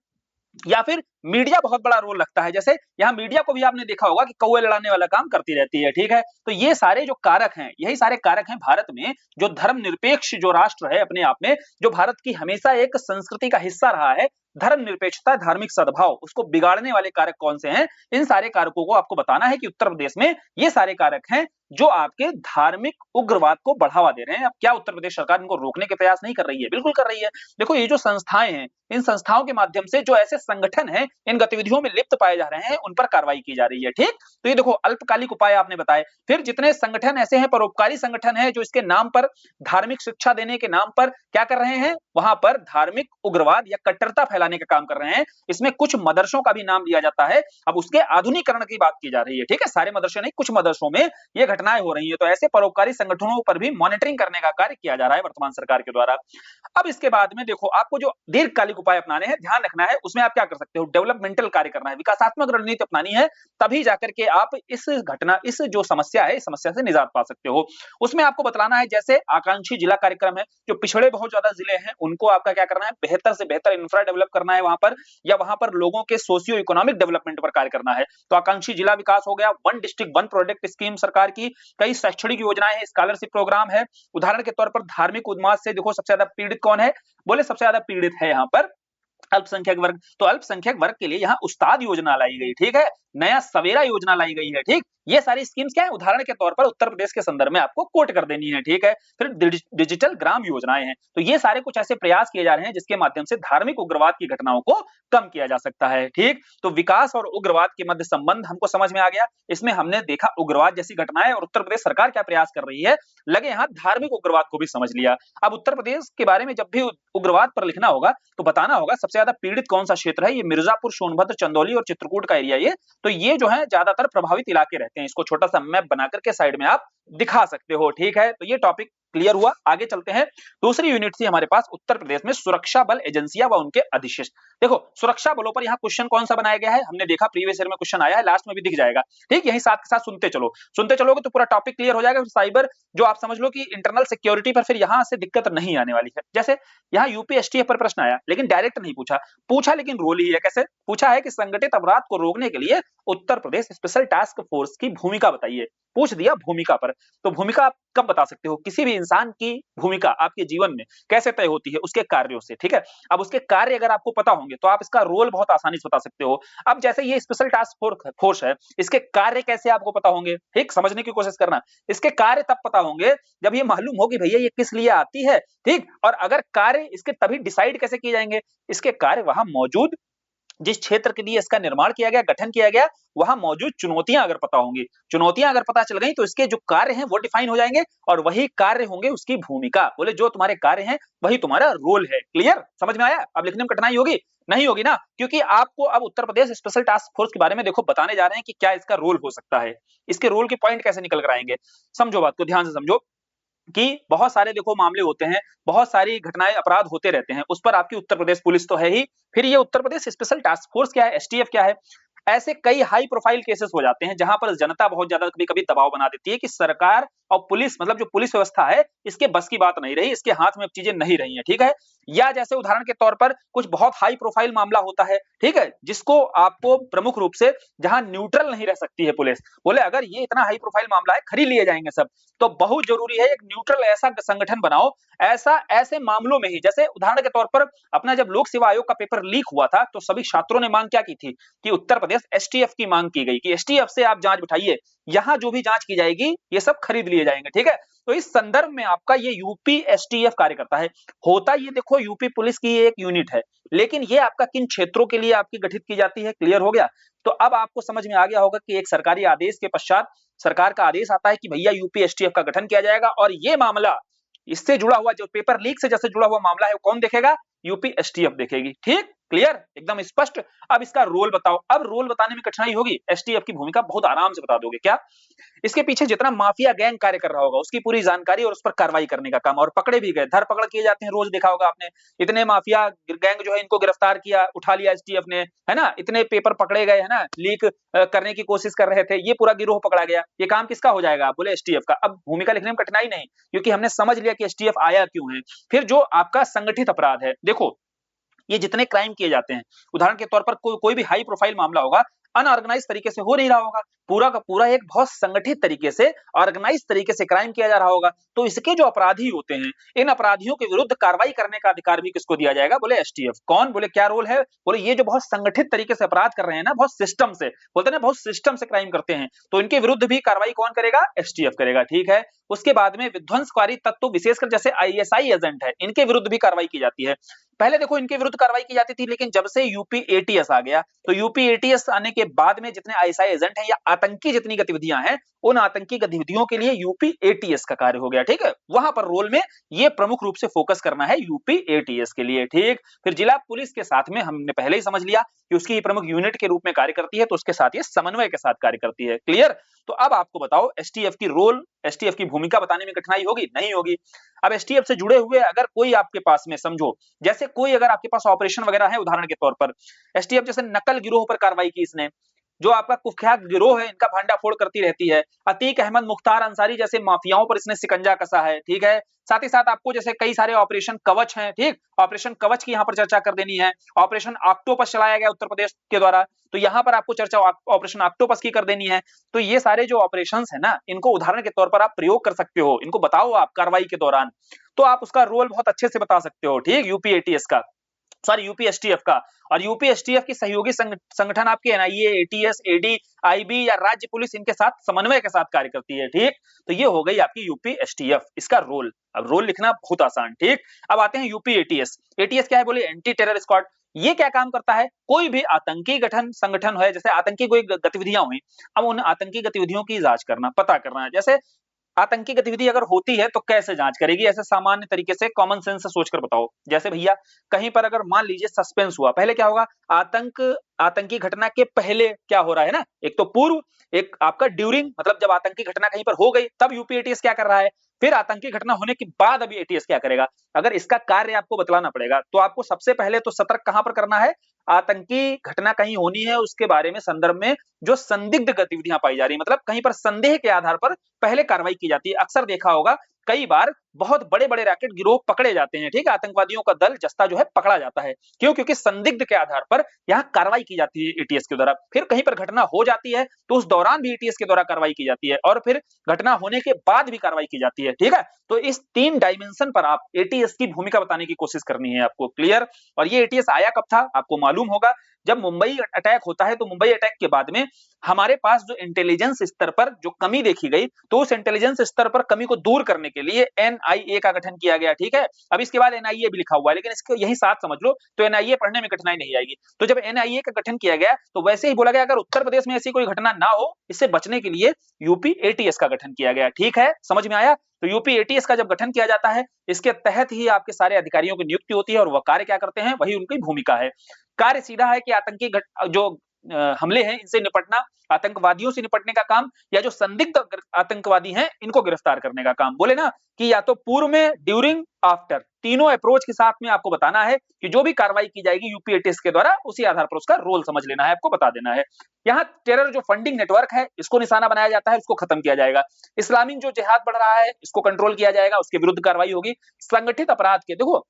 S1: या फिर मीडिया बहुत बड़ा रोल लगता है। जैसे यहाँ मीडिया को भी आपने देखा होगा कि कौवे लड़ाने वाला काम करती रहती है। ठीक है, तो ये सारे जो कारक हैं, यही सारे कारक हैं भारत में जो धर्मनिरपेक्ष जो राष्ट्र है अपने आप में, जो भारत की हमेशा एक संस्कृति का हिस्सा रहा है, धर्मनिरपेक्षता, धार्मिक सद्भाव, उसको बिगाड़ने वाले कारक कौन से हैं? इन सारे कारकों को आपको बताना है कि उत्तर प्रदेश में ये सारे कारक हैं जो आपके धार्मिक उग्रवाद को बढ़ावा दे रहे हैं। अब क्या उत्तर प्रदेश सरकार इनको रोकने के प्रयास नहीं कर रही है? बिल्कुल कर रही है। देखो, ये जो संस्थाएं हैं, इन संस्थाओं के माध्यम से जो ऐसे संगठन हैं इन गतिविधियों में लिप्त पाए जा रहे हैं, उन पर कार्रवाई की जा रही है। ठीक, तो ये देखो अल्पकालिक उपाय आपने बताए। फिर जितने संगठन ऐसे हैं, परोपकारी संगठन हैं, जो इसके नाम पर, धार्मिक शिक्षा देने के नाम पर क्या कर रहे हैं? वहां पर धार्मिक उग्रवाद या कट्टरता फैलाने का काम कर रहे हैं। इसमें कुछ मदरसों का भी नाम लिया जाता है। अब उसके आधुनिकीकरण की बात की जा रही है। ठीक है, सारे मदरसे नहीं, कुछ मदरसों में ये घटनाएं हो रही है। तो ऐसे परोपकारी संगठनों पर भी मॉनिटरिंग करने का कार्य किया जा रहा है वर्तमान सरकार के द्वारा। अब इसके बाद में देखो, आपको जो दीर्घकालिक उपाय अपनाने हैं, ध्यान रखना है, उसमें आप क्या कर सकते हो? डेवलपमेंटल कार्य करना है, विकासात्मक रणनीति अपनानी है, तभी जाकर के आप इस घटना, इस जो समस्या है, इस समस्या से निजात पा सकते हो। उसमें आपको बतलाना है, जैसे आकांक्षी जिला कार्यक्रम है, जो पिछड़े बहुत ज्यादा जिले हैं, उनको आपका क्या करना है? बेहतर से बेहतर इंफ्रा डेवलप करना है वहां पर, या वहां पर लोगों के सोशियो इकोनॉमिक डेवलपमेंट पर कार्य करना है। तो आकांक्षी जिला विकास हो गया, one district one project scheme सरकार की, कई शैक्षणिक योजनाएं हैं, स्कॉलरशिप प्रोग्राम है। उदाहरण के तौर पर धार्मिक उन्माद से देखो सबसे ज्यादा पीड़ित कौन है? बोले सबसे ज्यादा पीड़ित है यहाँ पर अल्पसंख्यक वर्ग। तो अल्पसंख्यक वर्ग के लिए यहाँ उस्ताद योजना लाई गई। ठीक है, नया सवेरा योजना लाई गई है। ठीक, ये सारी स्कीम्स क्या है? उदाहरण के तौर पर उत्तर प्रदेश के संदर्भ में आपको कोट कर देनी है। ठीक है, फिर डिजिटल ग्राम योजनाएं हैं। तो ये सारे कुछ ऐसे प्रयास किए जा रहे हैं जिसके माध्यम से धार्मिक उग्रवाद की घटनाओं को कम किया जा सकता है। ठीक, तो विकास और उग्रवाद के मध्य संबंध हमको समझ में आ गया। इसमें हमने देखा उग्रवाद जैसी घटनाएं और उत्तर प्रदेश सरकार क्या प्रयास कर रही है, लगे यहाँ धार्मिक उग्रवाद को भी समझ लिया। अब उत्तर प्रदेश के बारे में जब भी उग्रवाद पर लिखना होगा तो बताना होगा सबसे ज्यादा पीड़ित कौन सा क्षेत्र है। ये मिर्जापुर, सोनभद्र, चंदौली और चित्रकूट का एरिया, ये तो ये जो है ज्यादातर प्रभावित इलाके रहते हैं। इसको छोटा सा मैप बना करके साइड में आप दिखा सकते हो। ठीक है, तो ये टॉपिक क्लियर हुआ। आगे चलते हैं, दूसरी यूनिट थी हमारे पास उत्तर प्रदेश में सुरक्षा बल एजेंसियां व उनके अधिशेष। देखो, सुरक्षा बलों पर यहाँ क्वेश्चन कौन सा बनाया गया है? हमने देखा प्रीवियस ईयर में क्वेश्चन आया है, लास्ट में भी दिख जाएगा। ठीक, यही साथ के साथ सुनते चलोगे तो पूरा टॉपिक क्लियर हो जाएगा। साइबर जो आप समझ लो कि इंटरनल सिक्योरिटी पर फिर यहाँ से दिक्कत नहीं आने वाली है। जैसे यहाँ यूपीएसटीएफ पर प्रश्न आया, लेकिन डायरेक्ट नहीं पूछा लेकिन रोल ही है। कैसे पूछा है कि संगठित अपराध को रोकने के लिए Uttar Pradesh special task force की भूमिका बताइए। पूछ दिया भूमिका पर, तो भूमिका आप कब बता सकते हो? किसी भी इंसान की भूमिका आपके जीवन में कैसे तय होती है? उसके कार्यों से। ठीक है, अब उसके कार्य अगर आपको पता होंगे तो आप इसका रोल बहुत आसानी से बता सकते हो। अब जैसे ये स्पेशल टास्क फोर्स है, इसके कार्य कैसे आपको पता होंगे? ठीक, समझने की कोशिश करना। इसके कार्य तब पता होंगे जब ये मालूम हो कि भैया ये किस लिए आती है। ठीक, और अगर कार्य इसके तभी डिसाइड कैसे किए जाएंगे? इसके कार्य वहां मौजूद, जिस क्षेत्र के लिए इसका निर्माण किया गया, गठन किया गया, वहां मौजूद चुनौतियां अगर पता होंगी, चुनौतियां अगर पता चल गई तो इसके जो कार्य हैं वो डिफाइन हो जाएंगे और वही कार्य होंगे उसकी भूमिका। बोले जो तुम्हारे कार्य हैं वही तुम्हारा रोल है। क्लियर, समझ में आया? अब लिखने में कठिनाई होगी? नहीं होगी ना, क्योंकि आपको अब Uttar Pradesh special task force के बारे में देखो बताने जा रहे हैं कि क्या इसका रोल हो सकता है, इसके रोल के पॉइंट कैसे निकल कर आएंगे। समझो बात को, ध्यान से समझो कि बहुत सारे देखो मामले होते हैं, बहुत सारी घटनाएं, अपराध होते रहते हैं, उस पर आपकी उत्तर प्रदेश पुलिस तो है ही, फिर ये Uttar Pradesh special task force क्या है, एसटीएफ क्या है। ऐसे कई हाई प्रोफाइल केसेस हो जाते हैं जहां पर जनता बहुत ज्यादा कभी-कभी दबाव बना देती है कि सरकार और पुलिस, मतलब जो पुलिस व्यवस्था है, इसके बस की बात नहीं रही, इसके हाथ में अब चीजें नहीं रही हैं। ठीक है, या जैसे उदाहरण के तौर पर कुछ बहुत हाई प्रोफाइल मामला होता है, ठीक है, जिसको आपको प्रमुख रूप से, जहां न्यूट्रल नहीं रह सकती है पुलिस, बोले अगर ये इतना हाई प्रोफाइल मामला है, खरी लिए जाएंगे सब, तो बहुत जरूरी है एक न्यूट्रल ऐसा संगठन बनाओ। ऐसे मामलों में ही, जैसे उदाहरण के तौर पर अपना जब लोक सेवा आयोग का पेपर लीक हुआ था तो सभी छात्रों ने मांग क्या की थी कि उत्तर प्रदेश एसटीएफ की मांग की गई कि एसटीएफ से आप जांच बिठाइए, यहां जो भी जांच की जाएगी ये सब खरीद लिए जाएंगे, ठीक है। तो इस संदर्भ में आपका ये यूपी एसटीएफ कार्य करता है। होता ये देखो यूपी पुलिस की एक यूनिट है, लेकिन ये आपका किन क्षेत्रों के लिए आपकी गठित की जाती है, क्लियर हो गया। तो अब आपको समझ में आ गया होगा कि एक सरकारी आदेश के पश्चात सरकार का आदेश आता है कि भैया यूपी एसटीएफ का गठन किया जाएगा, और ये मामला इससे जुड़ा हुआ जो पेपर लीक से जैसे जुड़ा हुआ मामला है वो कौन देखेगा, यूपी एसटीएफ देखेगी, ठीक, क्लियर, एकदम स्पष्ट। अब इसका रोल बताओ। अब रोल बताने में कठिनाई होगी, एसटीएफ की भूमिका बहुत आराम से बता दोगे क्या। इसके पीछे जितना माफिया गैंग कार्य कर रहा होगा उसकी पूरी जानकारी और उस पर कार्रवाई करने का काम, और पकड़े भी गए, धरपकड़ किए जाते हैं, रोज देखा होगा आपने, इतने माफिया गैंग जो है इनको गिरफ्तार किया, उठा लिया एसटीएफ ने, है ना, इतने पेपर पकड़े गए, है ना, लीक करने की कोशिश कर रहे थे, ये पूरा गिरोह पकड़ा गया। ये काम किसका हो जाएगा, बोले एसटीएफ का। अब भूमिका लिखने में कठिनाई नहीं, क्योंकि हमने समझ लिया कि एसटीएफ आया क्यों है। फिर जो आपका संगठित अपराध है, देखो ये जितने क्राइम किए जाते हैं, उदाहरण के तौर पर कोई भी हाई प्रोफाइल मामला होगा, अनऑर्गेनाइज तरीके से हो नहीं रहा होगा, पूरा का पूरा एक बहुत संगठित तरीके से, ऑर्गेनाइज तरीके से क्राइम किया जा रहा होगा। तो इसके जो अपराधी होते हैं, इन अपराधियों के विरुद्ध कार्रवाई करने का अधिकार भी किसको दिया जाएगा, बोले एसटीएफ। कौन, बोले क्या रोल है, बोले ये जो बहुत संगठित तरीके से अपराध कर रहे हैं ना, बहुत सिस्टम से, बोलते हैं ना, बहुत सिस्टम से क्राइम करते हैं, तो इनके विरुद्ध भी कार्रवाई कौन करेगा, एसटीएफ करेगा, ठीक है। उसके बाद में विध्वंसकारी तत्व, विशेषकर जैसे आईएसआई एजेंट है, इनके विरुद्ध भी कार्रवाई की जाती है। पहले देखो इनके विरुद्ध कार्रवाई की जाती थी, लेकिन जब से यूपी एटीएस आ गया, तो यूपी एटीएस आने के बाद में जितने आईएसआई एजेंट हैं या आतंकी जितनी गतिविधियां हैं, उन आतंकी गतिविधियों के लिए यूपी एटीएस का कार्य हो गया, ठीक है। वहां पर रोल में ये प्रमुख रूप से फोकस करना है यूपी एटीएस के लिए, ठीक। फिर जिला पुलिस के साथ में हमने पहले ही समझ लिया कि उसकी प्रमुख यूनिट के रूप में कार्य करती है, तो उसके साथ ये समन्वय के साथ कार्य करती है, क्लियर। तो अब आपको बताओ एसटीएफ की रोल, एसटीएफ की भूमिका बताने में कठिनाई होगी, नहीं होगी। अब एसटीएफ से जुड़े हुए अगर कोई आपके पास में, समझो जैसे कोई अगर आपके पास ऑपरेशन वगैरह है, उदाहरण के तौर पर एसटीएफ जैसे नकल गिरोह पर कार्रवाई की इसने, जो आपका कुख्यात गिरोह है इनका भांडाफोड़ करती रहती है, अतीक अहमद, मुख्तार अंसारी जैसे माफियाओं पर इसने शिकंजा कसा है, ठीक है। साथ ही साथ आपको जैसे कई सारे ऑपरेशन कवच हैं, ठीक, ऑपरेशन कवच की यहाँ पर चर्चा कर देनी है। ऑपरेशन ऑक्टोपस चलाया गया उत्तर प्रदेश के द्वारा, तो यहाँ पर आपको चर्चा ऑपरेशन ऑक्टोपस की कर देनी है। तो ये सारे जो ऑपरेशन है ना, इनको उदाहरण के तौर पर आप प्रयोग कर सकते हो, इनको बताओ आप कार्रवाई के दौरान, तो आप उसका रोल बहुत अच्छे से बता सकते हो, ठीक, यूपी एटीएस का, सॉरी यूपी एसटीएफ का। और यूपी एसटीएफ की सहयोगी संगठन आपके एनआईए, एटीएस, एडी, आईबी या राज्य पुलिस इनके साथ समन्वय के साथ कार्य करती है, ठीक। तो ये हो गई आपकी यूपी एसटीएफ, इसका रोल। अब रोल लिखना बहुत आसान, ठीक। अब आते हैं यूपी एटीएस। एटीएस क्या है, बोले एंटी टेरर स्क्वाड। ये क्या काम करता है, कोई भी आतंकी संगठन है, जैसे आतंकी कोई गतिविधियां हुई, अब उन आतंकी गतिविधियों की जांच करना, पता करना है। जैसे आतंकी गतिविधि अगर होती है तो कैसे जांच करेगी, ऐसे सामान्य तरीके से कॉमन सेंस से सोचकर बताओ। जैसे भैया कहीं पर अगर मान लीजिए सस्पेंस हुआ, पहले क्या होगा, आतंकी घटना के पहले क्या हो रहा है ना, एक तो पूर्व, एक आपका ड्यूरिंग, मतलब जब आतंकी घटना कहीं पर हो गई तब यूपी एटीएस क्या कर रहा है, फिर आतंकी घटना होने के बाद अभी एटीएस क्या करेगा। अगर इसका कार्य आपको बतलाना पड़ेगा तो आपको सबसे पहले तो सतर्क कहां पर करना है, आतंकी घटना कहीं होनी है उसके बारे में संदर्भ में जो संदिग्ध गतिविधियां पाई जा रही, मतलब कहीं पर संदेह के आधार पर पहले कार्रवाई की जाती है। अक्सर देखा होगा कई बार बहुत बड़े बड़े रैकेट गिरोह पकड़े जाते हैं, ठीक है, आतंकवादियों का दल जस्ता जो है पकड़ा जाता है, क्यों, क्योंकि संदिग्ध के आधार पर यहाँ कार्रवाई की जाती है एटीएस के द्वारा। फिर कहीं पर घटना हो जाती है तो उस दौरान भी एटीएस के द्वारा कार्रवाई की जाती है, और फिर घटना होने के बाद भी कार्रवाई की जाती है, ठीक है। तो इस 3 डायमेंशन पर आप एटीएस की भूमिका बताने की कोशिश करनी है आपको, क्लियर। और ये एटीएस आया कब था, आपको मालूम होगा, जब मुंबई अटैक होता है, तो मुंबई अटैक के बाद में हमारे पास जो इंटेलिजेंस स्तर पर जो कमी देखी गई, तो उस इंटेलिजेंस स्तर पर कमी को दूर करने के लिए एनआईए का गठन किया गया, ठीक है। अब इसके बाद एनआईए भी लिखा हुआ है, लेकिन इसको यही साथ समझ लो तो एनआईए पढ़ने में कठिनाई नहीं आएगी। तो जब एनआईए का गठन किया गया तो वैसे ही बोला गया अगर उत्तर प्रदेश में ऐसी कोई घटना ना हो, इससे बचने के लिए यूपी एटीएस का गठन किया गया, ठीक है, समझ में आया। तो यूपी एटीएस का जब गठन किया जाता है, इसके तहत ही आपके सारे अधिकारियों की नियुक्ति होती है, और वह कार्य क्या करते हैं, वही उनकी भूमिका है। कार्य सीधा है कि आतंकी जो हमले हैं इनसे निपटना, आतंकवादियों से निपटने का काम, या जो संदिग्ध आतंकवादी हैं इनको गिरफ्तार करने का काम। बोले ना कि या तो पूर्व में, ड्यूरिंग, आफ्टर, तीनों अप्रोच के साथ में आपको बताना है कि जो भी कार्रवाई की जाएगी यूपी एटीएस के द्वारा, उसी आधार पर उसका रोल समझ लेना है, आपको बता देना है। यहाँ टेरर जो फंडिंग नेटवर्क है इसको निशाना बनाया जाता है, उसको खत्म किया जाएगा। इस्लामिक जो जिहाद बढ़ रहा है इसको कंट्रोल किया जाएगा, उसके विरुद्ध कार्रवाई होगी। संगठित अपराध के देखो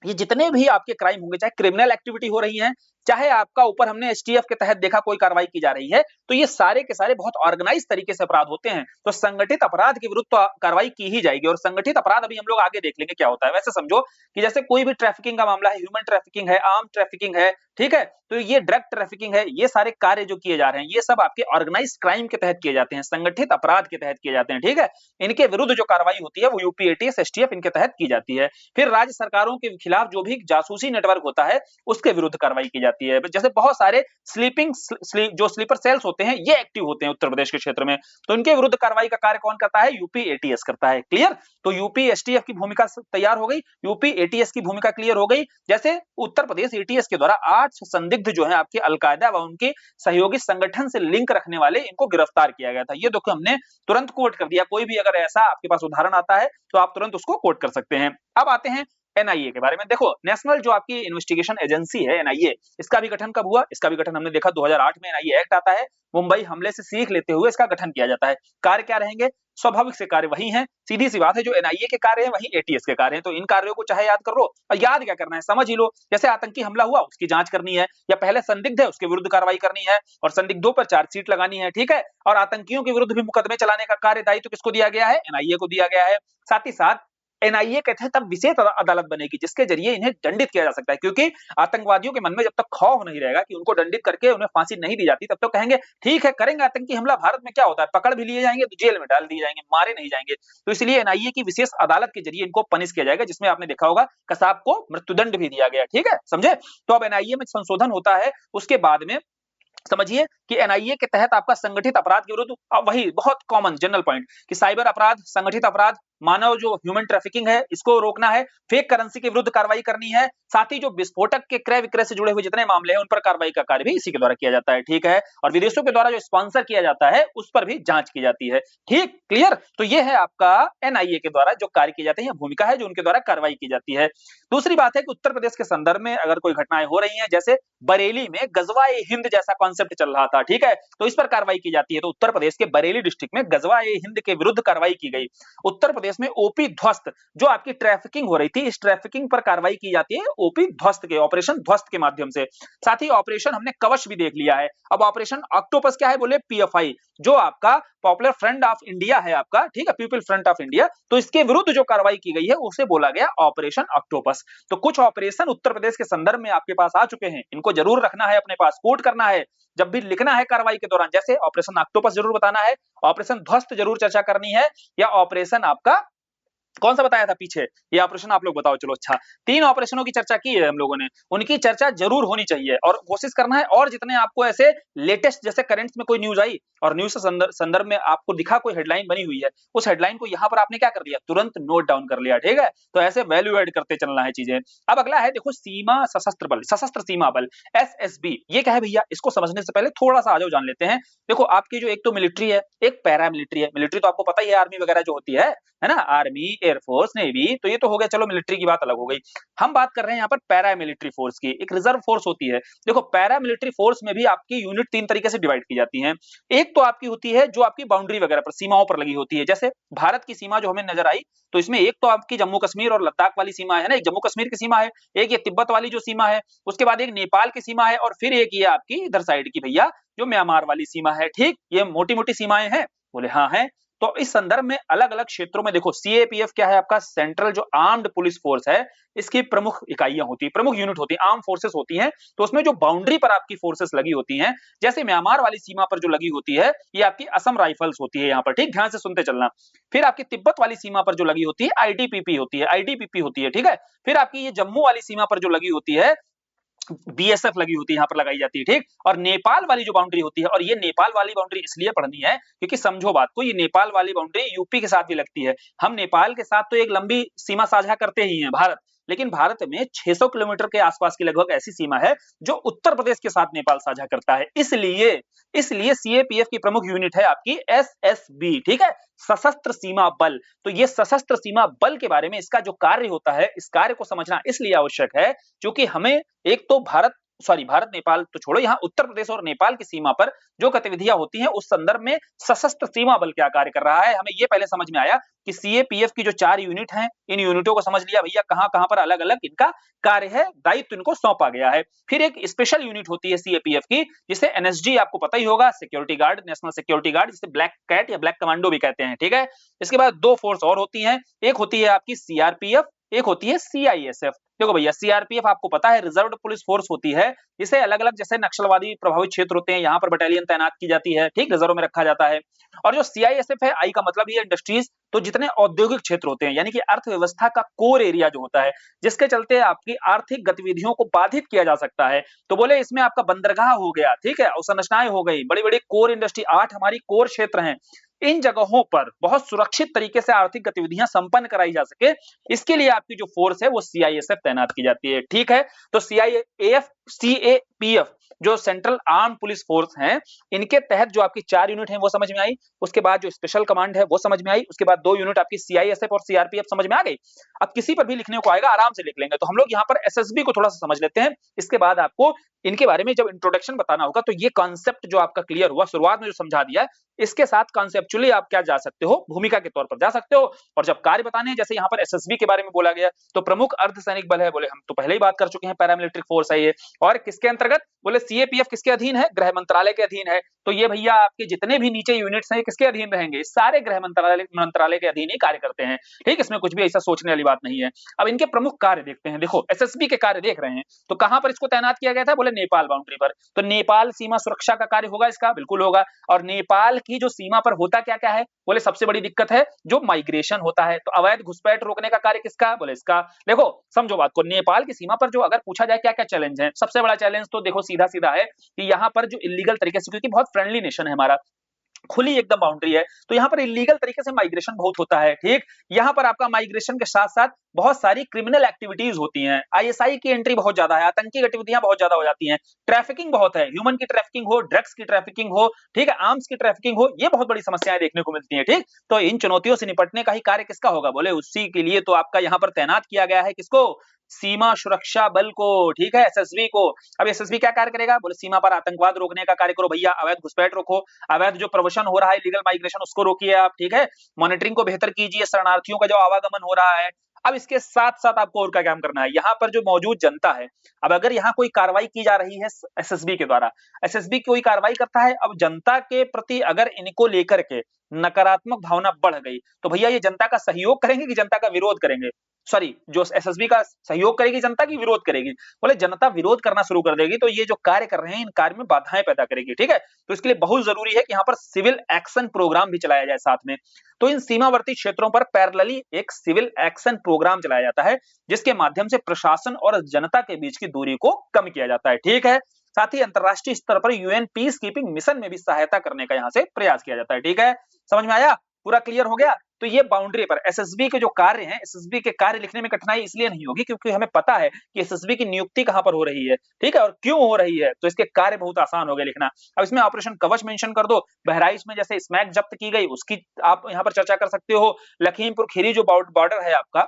S1: ये जितने भी आपके क्राइम होंगे, चाहे क्रिमिनल एक्टिविटी हो रही है, चाहे आपका ऊपर हमने एसटीएफ के तहत देखा कोई कार्रवाई की जा रही है, तो ये सारे के सारे बहुत ऑर्गेनाइज तरीके से अपराध होते हैं। तो संगठित अपराध के विरुद्ध तो कार्रवाई की ही जाएगी। और संगठित अपराध अभी हम लोग आगे देख लेंगे क्या होता है। वैसे समझो कि जैसे कोई भी ट्रैफिकिंग का मामला है, ह्यूमन ट्रैफिकिंग है, आर्म ट्रैफिकिंग है, ठीक है, तो ये ड्रग ट्रैफिकिंग है, ये सारे कार्य जो किए जा रहे हैं, ये सब आपके ऑर्गेनाइज क्राइम के तहत किए जाते हैं, संगठित अपराध के तहत किए जाते हैं, ठीक है। इनके विरुद्ध जो कार्रवाई होती है वो यूपी, एटीएस, एसटीएफ इनके तहत की जाती है। फिर राज्य सरकारों के खिलाफ जो भी जासूसी नेटवर्क होता है उसके विरुद्ध कार्रवाई की जाती है। जैसे बहुत सारे जो स्लीपर सेल्स होते हैं ये एक्टिव होते हैं उत्तर प्रदेश के क्षेत्र में, तो इनके विरुद्ध कार्रवाई का कार्य कौन करता है? यूपी एटीएस करता है। क्लियर? तो यूपी एसटीएफ की भूमिका तैयार हो गई, यूपी एटीएस की भूमिका क्लियर हो गई। जैसे उत्तर प्रदेश एटीएस के द्वारा 8 संदिग्ध जो है आपके अलकायदा व उनके सहयोगी संगठन से लिंक रखने वाले, इनको गिरफ्तार किया गया था। ये देखो हमने तुरंत कोट कर दिया। कोई भी अगर ऐसा आपके पास उदाहरण आता है तो आप तुरंत उसको कोट कर सकते हैं। अब आते हैं एनआईए के बारे में। देखो नेशनल जो आपकी इन्वेस्टिगेशन एजेंसी है एनआईए, इसका भी गठन कब हुआ? इसका भी गठन हमने देखा 2008 में एनआईए एक्ट आता है। मुंबई हमले से सीख लेते हुए इसका गठन किया जाता है। कार्य क्या रहेंगे? स्वाभाविक से कार्य वही हैं। सीधी सी बात है, जो एनआईए के कार्य हैं वही एटीएस के कार्य हैं। तो इन कार्यों को चाहे याद कर लो, और याद क्या करना है समझ ही लो। जैसे आतंकी हमला हुआ उसकी जांच करनी है, या पहले संदिग्ध है उसके विरुद्ध कार्रवाई करनी है, और संदिग्धों पर चार्जशीट लगानी है, ठीक है। और आतंकियों के विरुद्ध भी मुकदमे चलाने का कार्य दायित्व किसको दिया गया है? एनआईए को दिया गया है। साथ ही साथ एनआईए के तहत तब विशेष अदालत बनेगी जिसके जरिए इन्हें दंडित किया जा सकता है, क्योंकि आतंकवादियों के मन में जब तक खौफ नहीं रहेगा कि उनको दंडित करके उन्हें फांसी नहीं दी जाती, तब तो कहेंगे ठीक है करेंगे आतंकी हमला। भारत में क्या होता है, पकड़ भी लिए जाएंगे तो जेल में डाल दिए जाएंगे, मारे नहीं जाएंगे। तो इसलिए एनआईए की विशेष अदालत के जरिए इनको पनिश किया जाएगा, जिसमें आपने देखा होगा कसाब को मृत्युदंड भी दिया गया, ठीक है, समझे। तो अब एनआईए में संशोधन होता है, उसके बाद में समझिए कि एनआईए के तहत आपका संगठित अपराध के विरुद्ध वही बहुत कॉमन जनरल पॉइंट कि साइबर अपराध, संगठित अपराध, मानव जो ह्यूमन ट्रैफिकिंग है इसको रोकना है, फेक करेंसी के विरुद्ध कार्रवाई करनी है, साथ ही जो विस्फोटक के क्रय विक्रय से जुड़े हुए जितने मामले हैं उन पर कार्रवाई का कार्य भी इसी के द्वारा किया जाता है, ठीक है। और विदेशों के द्वारा जो स्पॉन्सर किया जाता है उस पर भी जांच की जाती है, ठीक, क्लियर। तो ये है आपका एनआईए के द्वारा जो कार्य किए जाते हैं, भूमिका है जो उनके द्वारा कार्रवाई की जाती है। दूसरी बात है कि उत्तर प्रदेश के संदर्भ में अगर कोई घटनाएं हो रही हैं, जैसे बरेली में गजवा ए हिंद जैसा कॉन्सेप्ट चल रहा था, ठीक है, तो इस पर कार्रवाई की जाती है। तो उत्तर प्रदेश के बरेली डिस्ट्रिक्ट में गजवा ए हिंद के विरुद्ध कार्रवाई की गई। उत्तर प्रदेश में ओपी ध्वस्त जो आपकी ट्रैफिकिंग हो रही थी, इस ट्रैफिकिंग पर कार्रवाई की जाती है ओपी ध्वस्त के, ऑपरेशन ध्वस्त के माध्यम से। साथ ही ऑपरेशन हमने कवच भी देख लिया है। अब ऑपरेशन ऑक्टोपस क्या है? बोले पीएफआई, जो आपका पॉपुलर फ्रंट ऑफ इंडिया है आपका, ठीक है, पीपल फ्रंट ऑफ इंडिया, तो इसके विरुद्ध जो कार्रवाई की गई है उसे बोला गया ऑपरेशन ऑक्टोपस। तो कुछ ऑपरेशन उत्तर प्रदेश के संदर्भ में आपके पास आ चुके हैं, इनको जरूर रखना है अपने पास, कोट करना है जब भी लिखना है कार्रवाई के दौरान। जैसे ऑपरेशन ऑक्टोपस जरूर बताना है, ऑपरेशन ध्वस्त जरूर चर्चा करनी है, या ऑपरेशन आपका कौन सा बताया था पीछे, ये ऑपरेशन आप लोग बताओ। चलो अच्छा, 3 ऑपरेशनों की चर्चा की है हम लोगों ने, उनकी चर्चा जरूर होनी चाहिए और कोशिश करना है। और जितने आपको ऐसे लेटेस्ट जैसे करंट्स में कोई न्यूज आई और न्यूज से संदर्भ में आपको दिखा कोई हेडलाइन बनी हुई है, उस हेडलाइन को यहाँ पर आपने क्या कर लिया, तुरंत नोट डाउन कर लिया, ठीक है। तो ऐसे वैल्यू एड करते चलना है चीजें। अब अगला है देखो सीमा सशस्त्र बल, सशस्त्र सीमा बल, एसएसबी, ये क्या है भैया, इसको समझने से पहले थोड़ा सा आ जाओ जान लेते हैं। देखो आपकी जो एक तो मिलिट्री है, एक पैरा मिलिट्री है। मिलिट्री तो आपको पता ही है, आर्मी वगैरह जो होती है ना, आर्मी, एयरफोर्स, नेवी, तो ये तो हो गया, चलो मिलिट्री की बात अलग हो गई। हम बात कर रहे हैं यहाँ पर पैरा मिलिट्री फोर्स की। एक रिजर्व फोर्स होती है। देखो पैरा मिलिट्री फोर्स में भी आपकी यूनिट 3 तरीके से डिवाइड की जाती है। एक तो आपकी होती है जो आपकी बाउंड्री वगैरह पर, सीमाओं पर लगी होती है। जैसे भारत की सीमा जो हमें नजर आई, तो इसमें एक तो आपकी जम्मू कश्मीर और लद्दाख वाली सीमा है ना, एक जम्मू कश्मीर की सीमा है, एक ये तिब्बत वाली जो सीमा है, उसके बाद एक नेपाल की सीमा है, और फिर एक ये आपकी इधर साइड की भैया जो म्यांमार वाली सीमा है, ठीक। ये मोटी मोटी सीमाएं हैं, बोले हाँ है। तो इस संदर्भ में अलग अलग क्षेत्रों में देखो सीएपीएफ क्या है आपका, सेंट्रल जो आर्म्ड पुलिस फोर्स है, इसकी प्रमुख इकाइयां होती है, प्रमुख यूनिट होती है, आर्म फोर्सेस होती हैं। तो उसमें जो बाउंड्री पर आपकी फोर्सेस लगी होती हैं, जैसे म्यांमार वाली सीमा पर जो लगी होती है, ये आपकी असम राइफल्स होती है यहाँ पर, ठीक, ध्यान से सुनते चलना। फिर आपकी तिब्बत वाली सीमा पर जो लगी होती है आईटीपीपी होती है, आईटीपीपी होती है, ठीक है। फिर आपकी ये जम्मू वाली सीमा पर जो लगी होती है बीएसएफ लगी होती है, यहाँ पर लगाई जाती है, ठीक। और नेपाल वाली जो बाउंड्री होती है, और ये नेपाल वाली बाउंड्री इसलिए पढ़नी है क्योंकि समझो बात को, ये नेपाल वाली बाउंड्री यूपी के साथ भी लगती है। हम नेपाल के साथ तो एक लंबी सीमा साझा करते ही हैं भारत, लेकिन भारत में 600 किलोमीटर के आसपास की लगभग ऐसी सीमा है जो उत्तर प्रदेश के साथ नेपाल साझा करता है। इसलिए इसलिए सीएपीएफ की प्रमुख यूनिट है आपकी एसएसबी, ठीक है, सशस्त्र सीमा बल। तो ये सशस्त्र सीमा बल के बारे में इसका जो कार्य होता है, इस कार्य को समझना इसलिए आवश्यक है क्योंकि हमें एक तो भारत सॉरी भारत नेपाल तो छोड़ो, यहाँ उत्तर प्रदेश और नेपाल की सीमा पर जो गतिविधियां होती हैं उस संदर्भ में सशस्त्र सीमा बल क्या कार्य कर रहा है, हमें ये पहले समझ में आया कि सीएपीएफ की जो 4 यूनिट हैं, इन यूनिटों को समझ लिया भैया कहां कहां पर अलग अलग इनका कार्य है, दायित्व इनको सौंपा गया है। फिर एक स्पेशल यूनिट होती है सीएपीएफ की, जिसे एनएसजी आपको पता ही होगा, security guard, national security guard, जिसे ब्लैक कैट या ब्लैक कमांडो भी कहते हैं, ठीक है। इसके बाद दो फोर्स और होती हैं, एक होती है आपकी सीआरपीएफ, एक होती है सीआईएसएफ। देखो भैया सीआरपीएफ आपको पता है रिजर्व पुलिस फोर्स होती है, जिसे अलग अलग जैसे नक्सलवादी प्रभावित क्षेत्र होते हैं यहाँ पर बटालियन तैनात की जाती है, ठीक, रिजर्व में रखा जाता है। और जो सीआईएसएफ है, आई का मतलब ही है इंडस्ट्रीज, तो जितने औद्योगिक क्षेत्र होते हैं यानी कि अर्थव्यवस्था का कोर एरिया जो होता है, जिसके चलते आपकी आर्थिक गतिविधियों को बाधित किया जा सकता है, तो बोले इसमें आपका बंदरगाह हो गया, ठीक है, अवसंरचनाएं हो गई, बड़ी बड़ी कोर इंडस्ट्री, 8 हमारी कोर क्षेत्र हैं, इन जगहों पर बहुत सुरक्षित तरीके से आर्थिक गतिविधियां संपन्न कराई जा सके, इसके लिए आपकी जो फोर्स है वो सीआईएसएफ तैनात की जाती है, ठीक है। तो सीएपीएफ जो सेंट्रल आर्म पुलिस फोर्स है, इनके तहत जो आपकी 4 यूनिट है वो समझ में आई, उसके बाद जो स्पेशल कमांड है वो समझ में आई, उसके बाद 2 यूनिट आपकी सीआईएसएफ और सीआरपीएफ समझ में आ गई। अब किसी पर भी लिखने को आएगा आराम से लिख लेंगे, तो हम लोग यहाँ पर एसएसबी को थोड़ा सा समझ लेते हैं, इसके बाद आपको इनके बारे में जब इंट्रोडक्शन बताना होगा तो ये कॉन्सेप्ट जो आपका क्लियर हुआ, शुरुआत में जो समझा दिया है, इसके साथ कॉन्सेप्चुअली आप क्या जा सकते हो, भूमिका के तौर पर जा सकते हो। और जब कार्य बताने हैं, जैसे यहाँ पर एसएसबी के बारे में बोला गया, तो प्रमुख अर्धसैनिक बल है, बोले हम तो पहले ही बात कर चुके हैं, पैरामिलिट्री फोर्स है ये, और किसके अंतर्गत, बोले सीएपीएफ किसके अधीन है, गृह मंत्रालय के अधीन है। तो ये भैया आपके जितने भी नीचे यूनिट्स हैं किसके अधीन रहेंगे, सारे गृह मंत्रालय के अधीन ही कार्य करते हैं, ठीक, इसमें कुछ भी ऐसा सोचने वाली बात नहीं है। अब इनके प्रमुख कार्य देखते हैं, देखो एसएसबी के कार्य देख रहे हैं, तो कहां पर इसको तैनात किया गया था, बोले नेपाल बाउंड्री पर, तो नेपाल सीमा सुरक्षा का कार्य होगा इसका, बिल्कुल होगा। और नेपाल की जो सीमा पर होता क्या क्या है, बोले सबसे बड़ी दिक्कत है जो माइग्रेशन होता है, तो अवैध घुसपैठ रोकने का कार्य किसका, बोले इसका। देखो समझो बात को, नेपाल की सीमा पर जो अगर पूछा जाए क्या क्या चैलेंज है, सबसे बड़ा चैलेंज तो देखो सीधा सीधा है कि यहाँ पर जो इलीगल तरीके से, क्योंकि बहुत फ्रेंडली नेशन है हमारा, खुली एकदम बाउंड्री है, तो यहाँ पर इलीगल तरीके से माइग्रेशन बहुत होता है, ठीक। यहाँ पर आपका माइग्रेशन के साथ साथ बहुत सारी क्रिमिनल एक्टिविटीज होती हैं, आईएसआई की एंट्री बहुत ज्यादा है, आतंकी गतिविधियां बहुत ज्यादा हो जाती हैं, ट्रैफिकिंग बहुत है, ह्यूमन की ट्रैफिकिंग हो, ड्रग्स की ट्रैफिकिंग हो, ठीक है, आर्म्स की ट्रैफिकिंग हो, ये बहुत बड़ी समस्याएं देखने को मिलती हैं, ठीक। तो इन चुनौतियों से निपटने का ही कार्य किसका होगा, बोले उसी के लिए तो आपका यहाँ पर तैनात किया गया है, किसको, सीमा सुरक्षा बल को, ठीक है, एसएसबी को। अब एसएसबी क्या कार्य करेगा, बोले सीमा पर आतंकवाद रोकने का कार्य करो भैया, अवैध घुसपैठ रोको, अवैध जो प्रवसन हो रहा है, लीगल माइग्रेशन, उसको रोकिए आप, ठीक है, मॉनिटरिंग को बेहतर कीजिए, शरणार्थियों का जो आवागमन हो रहा है। अब इसके साथ साथ आपको और क्या काम करना है, यहाँ पर जो मौजूद जनता है, अब अगर यहाँ कोई कार्रवाई की जा रही है एसएसबी के द्वारा, एसएसबी कोई कार्रवाई करता है, अब जनता के प्रति अगर इनको लेकर के नकारात्मक भावना बढ़ गई, तो भैया ये जनता का सहयोग करेंगे कि जनता का विरोध करेंगे, सॉरी जो एसएसबी का सहयोग करेगी जनता की विरोध करेगी, बोले जनता विरोध करना शुरू कर देगी, तो ये जो कार्य कर रहे हैं इन कार्य में बाधाएं पैदा करेगी, ठीक है। तो इसके लिए बहुत जरूरी है कि यहाँ पर सिविल एक्शन प्रोग्राम भी चलाया जाए साथ में। तो इन सीमावर्ती क्षेत्रों पर पैरेलली एक सिविल एक्शन प्रोग्राम चलाया जाता है, जिसके माध्यम से प्रशासन और जनता के बीच की दूरी को कम किया जाता है, ठीक है। साथ ही अंतरराष्ट्रीय स्तर पर यूएन पीस कीपिंग मिशन में भी सहायता करने का यहाँ से प्रयास किया जाता है, ठीक है। समझ में आया, पूरा क्लियर हो गया। तो ये बाउंड्री पर एसएसबी के जो कार्य हैं, एसएसबी के कार्य लिखने में कठिनाई इसलिए नहीं होगी क्योंकि हमें पता है कि एसएसबी की नियुक्ति कहां पर हो रही है, ठीक है, और क्यों हो रही है, तो इसके कार्य बहुत आसान हो गए लिखना। अब इसमें ऑपरेशन कवच मेंशन कर दो, बहराइच में जैसे स्मैक जब्त की गई उसकी आप यहाँ पर चर्चा कर सकते हो, लखीमपुर खीरी जो बॉर्डर है आपका,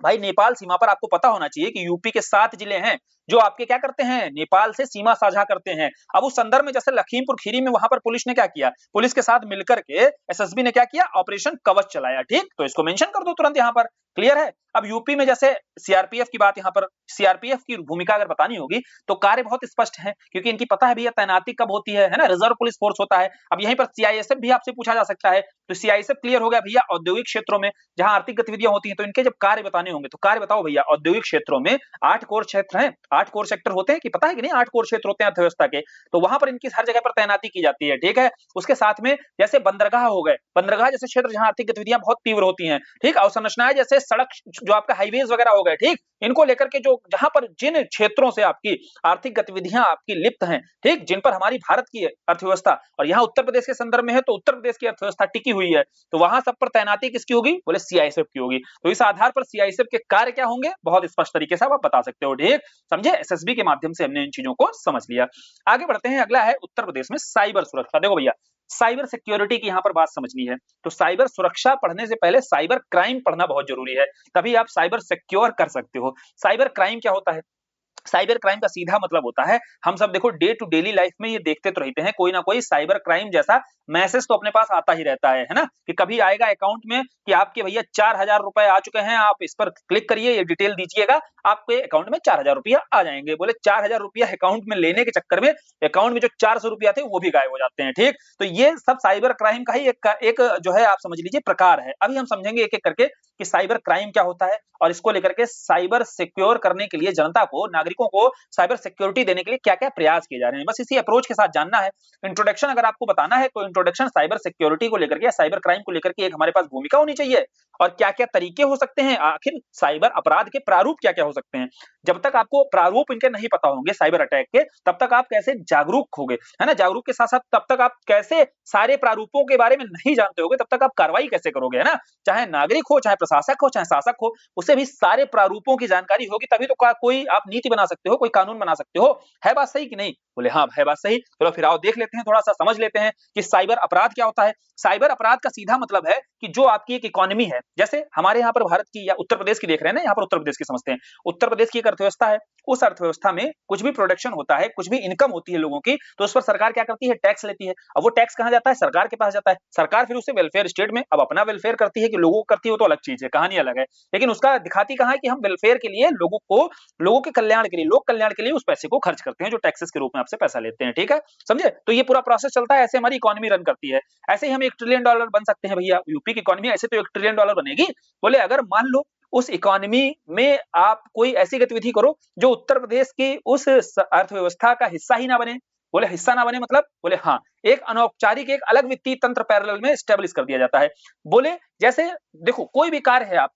S1: भाई नेपाल सीमा पर आपको पता होना चाहिए कि यूपी के 7 जिले हैं जो आपके क्या करते हैं, नेपाल से सीमा साझा करते हैं। अब उस संदर्भ में जैसे लखीमपुर खीरी में वहां पर पुलिस ने क्या किया, पुलिस के साथ मिलकर के एसएसबी ने क्या किया, ऑपरेशन कवच चलाया, ठीक, तो इसको मेंशन कर दो तुरंत यहाँ पर, क्लियर है। अब यूपी में जैसे सीआरपीएफ की बात, यहाँ पर सीआरपीएफ की भूमिका अगर बतानी होगी तो कार्य बहुत स्पष्ट है, क्योंकि इनकी पता है भैया तैनाती कब होती है ना, रिजर्व पुलिस फोर्स होता है। अब यहीं पर सीआईएसएफ भी आपसे पूछा जा सकता है, तो सीआईएसएफ क्लियर हो गया भैया, औद्योगिक क्षेत्रों में जहां आर्थिक गतिविधियां होती हैं, तो इनके जब कार्य बताने होंगे तो कार्य बताओ भैया। औद्योगिक क्षेत्रों में 8 कोर क्षेत्र हैं, 8 कोर सेक्टर होते हैं, कि पता है कि नहीं, 8 कोर क्षेत्र होते हैं अर्थव्यवस्था के, तो वहां पर इनकी हर जगह पर तैनाती की जाती है, ठीक है। उसके साथ में जैसे बंदरगाह हो गए, बंदरगाह जैसे क्षेत्र जहां आर्थिक गतिविधियां बहुत तीव्र होती हैं, ठीक, अवसंरचनाएं जैसे सड़क जो आपका हाईवेज वगैरह हो गए, ठीक, इनको लेकर के जो जहां पर जिन क्षेत्रों से आपकी आर्थिक गतिविधियां आपकी लिप्त हैं, ठीक, जिन पर हमारी भारत की अर्थव्यवस्था, और यहाँ उत्तर प्रदेश के संदर्भ में है तो उत्तर प्रदेश की अर्थव्यवस्था टिकी हुई है, तो वहां सब पर तैनाती किसकी होगी, बोले सीआईएसएफ की होगी। तो इस आधार पर सीआईएसएफ के कार्य क्या होंगे, बहुत स्पष्ट तरीके से आप बता सकते हो, ठीक, समझे। एसएसबी के माध्यम से हमने इन चीजों को समझ लिया। आगे बढ़ते हैं, अगला है उत्तर प्रदेश में साइबर सुरक्षा। देखो भैया साइबर सिक्योरिटी की यहाँ पर बात समझनी है, तो साइबर सुरक्षा पढ़ने से पहले साइबर क्राइम पढ़ना बहुत जरूरी है, तभी आप साइबर सिक्योर कर सकते हो। साइबर क्राइम क्या होता है, साइबर क्राइम का सीधा मतलब होता है, हम सब देखो डे टू डेली लाइफ में ये देखते तो रहते हैं, कोई ना कोई साइबर क्राइम जैसा मैसेज तो अपने पास आता ही रहता है ना? कि कभी आएगा अकाउंट में कि आपके भैया 4000 रुपए आ चुके हैं, आप इस पर क्लिक करिए, ये डिटेल दीजिएगा, आपके अकाउंट में 4000 रुपया आ जाएंगे। बोले 4000 रुपया अकाउंट में लेने के चक्कर में अकाउंट में जो 400 रुपया थे वो भी गायब हो जाते हैं, ठीक? तो ये सब साइबर क्राइम का ही एक जो है आप समझ लीजिए प्रकार है। अभी हम समझेंगे एक-एक करके कि साइबर क्राइम क्या होता है और इसको लेकर के साइबर सिक्योर करने के लिए जनता को, नागरिकों को साइबर सिक्योरिटी देने के लिए क्या-क्या प्रयास किए जा रहे हैं। बस इसी अप्रोच के साथ जानना है। इंट्रोडक्शन अगर आपको बताना है तो इंट्रोडक्शन साइबर सिक्योरिटी को लेकर के या साइबर क्राइम को लेकर के एक हमारे पास भूमिका होनी चाहिए और क्या-क्या तरीके हो सकते हैं, आखिर साइबर अपराध के प्रारूप क्या-क्या हो सकते हैं। जब तक आपको प्रारूप इनके नहीं पता होंगे साइबर अटैक के, तब तक आप कैसे जागरूक होगे, है ना? जागरूक के साथ-साथ तब तक आप कैसे सारे प्रारूपों के बारे में नहीं जानते होगे, तब तक आप कार्रवाई कैसे करोगे, है ना? चाहे नागरिक हो, चाहे प्रशासक हो, चाहे शासक हो, उसे भी सारे प्रारूपों की जानकारी होगी तभी तो कोई आप नीति बना सकते हो, कोई कानून बना सकते हो। है बात सही कि नहीं? बोले हाँ, है बात सही। चलो फिर आओ देख लेते हैं, थोड़ा-सा समझ लेते हैं कि साइबर अपराध क्या होता है। साइबर अपराध का सीधा मतलब है कि जो आपकी एक इकोनॉमी है, जैसे हमारे यहाँ पर भारत की या उत्तर प्रदेश की देख रहे हैं ना, यहाँ पर उत्तर प्रदेश की समझते हैं। उत्तर प्रदेश की एक अर्थव्यवस्था है, उस अर्थव्यवस्था में कुछ भी प्रोडक्शन होता है, कुछ भी इनकम होती है लोगों की, तो उस पर सरकार क्या करती है? टैक्स लेती है। अब वो टैक्स कहाँ जाता है? सरकार के पास जाता है। सरकार फिर उसे वेलफेयर स्टेट में, अब अपना वेलफेयर करती है कि लोगों को करती है वो तो अलग चीज़ है, कहानी अलग है। लेकिन उसका दिखाती कहाँ है कि हम वेलफेयर के लिए लोगों के कल्याण के लिए, लोक कल्याण के लिए उस पैसे को खर्च करते हैं जो टैक्सेस के रूप में आपसे पैसा लेते हैं, ठीक है? समझे? तो ये पूरा प्रोसेस चलता है, ऐसे हमारी इकोनॉमी रन करती है। ऐसे ही हम $1 ट्रिलियन बन सकते हैं भैया, यूपी की इकोनॉमी ऐसे तो $1 ट्रिलियन बनेगी। बोले अगर मान लो उस इकोनॉमी में आप कोई ऐसी गतिविधि करो जो उत्तर प्रदेश की उस अर्थव्यवस्था का हिस्सा ही ना बने। बोले हिस्सा ना बने मतलब? बोले हाँ, एक अनौपचारिक एक अलग वित्तीय तंत्र पैरेलल में एस्टेब्लिश कर दिया जाता है। बोले जैसे देखो कोई भी कार्य है, आप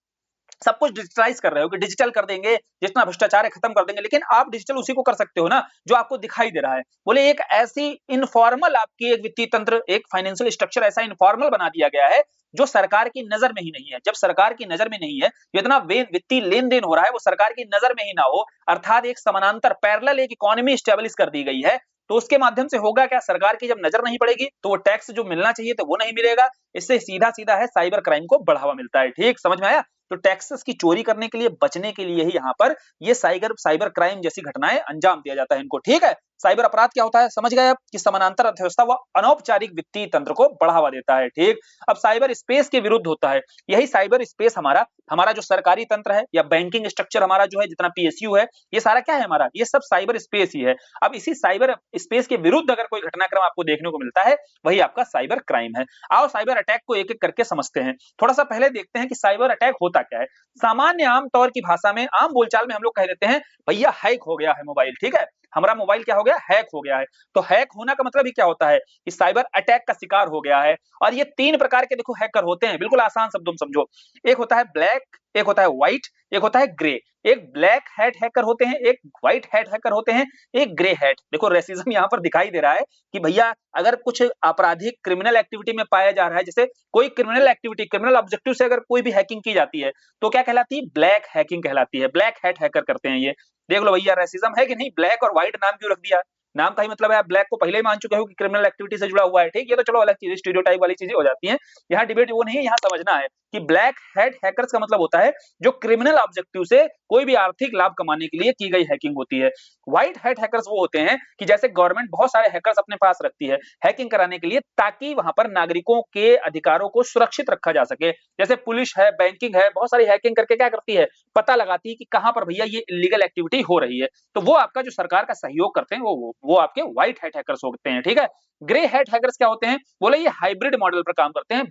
S1: सब कुछ डिजिटलाइज कर रहे हो कि डिजिटल कर देंगे, जितना भ्रष्टाचार है खत्म कर देंगे, लेकिन आप डिजिटल उसी को कर सकते हो ना जो आपको दिखाई दे रहा है। बोले एक ऐसी इनफॉर्मल आपकी एक वित्तीय तंत्र, एक फाइनेंशियल स्ट्रक्चर ऐसा इनफॉर्मल बना दिया गया है जो सरकार की नजर में ही नहीं है। जब सरकार की नजर में नहीं है, जितना वित्तीय लेन देन हो रहा है वो सरकार की नजर में ही ना हो, अर्थात एक समानांतर पैरेलल एक इकोनॉमी स्टेब्लिश कर दी गई है, तो उसके माध्यम से होगा क्या? सरकार की जब नजर नहीं पड़ेगी तो वो टैक्स जो मिलना चाहिए तो वो नहीं मिलेगा। इससे सीधा सीधा है साइबर क्राइम को बढ़ावा मिलता है। ठीक समझ में आया? तो टैक्सेस की चोरी करने के लिए, बचने के लिए ही यहाँ पर ये साइबर साइबर क्राइम जैसी घटनाएं अंजाम दिया जाता है इनको। ठीक है? साइबर अपराध क्या होता है समझ गए आप कि समानांतर अर्थव्यवस्था व अनौपचारिक वित्तीय तंत्र को बढ़ावा देता है। ठीक, अब साइबर स्पेस के विरुद्ध होता है। यही साइबर स्पेस हमारा हमारा जो सरकारी तंत्र है या बैंकिंग स्ट्रक्चर हमारा जो है, जितना पीएसयू है, ये सारा क्या है हमारा? ये सब साइबर स्पेस ही है। अब इसी साइबर स्पेस के विरुद्ध अगर कोई घटनाक्रम आपको देखने को मिलता है, वही आपका साइबर क्राइम है। आओ साइबर अटैक को एक एक करके समझते हैं। थोड़ा सा पहले देखते हैं कि साइबर अटैक होता क्या है। सामान्य आम तौर की भाषा में, आम बोलचाल में हम लोग कह देते हैं भैया हैक हो गया है मोबाइल। ठीक है, हमारा मोबाइल क्या हो गया? हैक हो गया है। तो हैक होना का मतलब ही क्या होता है कि साइबर अटैक का शिकार हो गया है। और ये तीन प्रकार के देखो हैकर होते हैं, बिल्कुल आसान शब्दों में समझो। एक होता है ब्लैक, एक होता है व्हाइट, एक होता है ग्रे। एक ब्लैक हैट हैकर होते हैं, एक व्हाइट हैट हैकर होते हैं, एक ग्रे हैट। देखो रेसिज्म यहाँ पर दिखाई दे रहा है कि भैया अगर कुछ आपराधिक क्रिमिनल एक्टिविटी में पाया जा रहा है, जैसे कोई क्रिमिनल एक्टिविटी, क्रिमिनल ऑब्जेक्टिव से अगर कोई भी हैकिंग की जाती है, तो क्या कहलाती है? ब्लैक हैकिंग कहलाती है। ब्लैक हैट हैकर करते हैं ये। देख लो भैया रेसिज्म है कि नहीं? ब्लैक और व्हाइट नाम क्यों रख दिया? नाम का ही मतलब है आप ब्लैक को पहले ही मान चुके हो कि क्रिमिनल एक्टिविटी से जुड़ा हुआ है। ठीक, ये तो चलो अलग चीज, स्टीरियोटाइप वाली चीजें हो जाती हैं। यहाँ डिबेट वो नहीं है, यहाँ समझना है कि ब्लैक हैट हैकर्स का मतलब होता है जो क्रिमिनल ऑब्जेक्टिव से कोई भी आर्थिक लाभ कमाने के लिए की गई हैकिंग होती है। व्हाइट हैट हैकर्स वो होते हैं कि जैसे गवर्नमेंट बहुत सारे हैकर्स अपने पास रखती है हैकिंग कराने के लिए, ताकि वहां पर नागरिकों के अधिकारों को सुरक्षित रखा जा सके। जैसे पुलिस है, बैंकिंग है, बहुत सारी हैकिंग करके क्या करती है? पता लगाती है कि कहां पर भैया ये इलीगल एक्टिविटी हो रही है। तो वो आपका जो सरकार का सहयोग करते हैं, वो आपके व्हाइट हैट हैकर्स होते हैं। ठीक है, ग्रे हैट हैकर्स क्या होते हैं? बोले ये हाइब्रिड मॉडल पर काम करते हैं,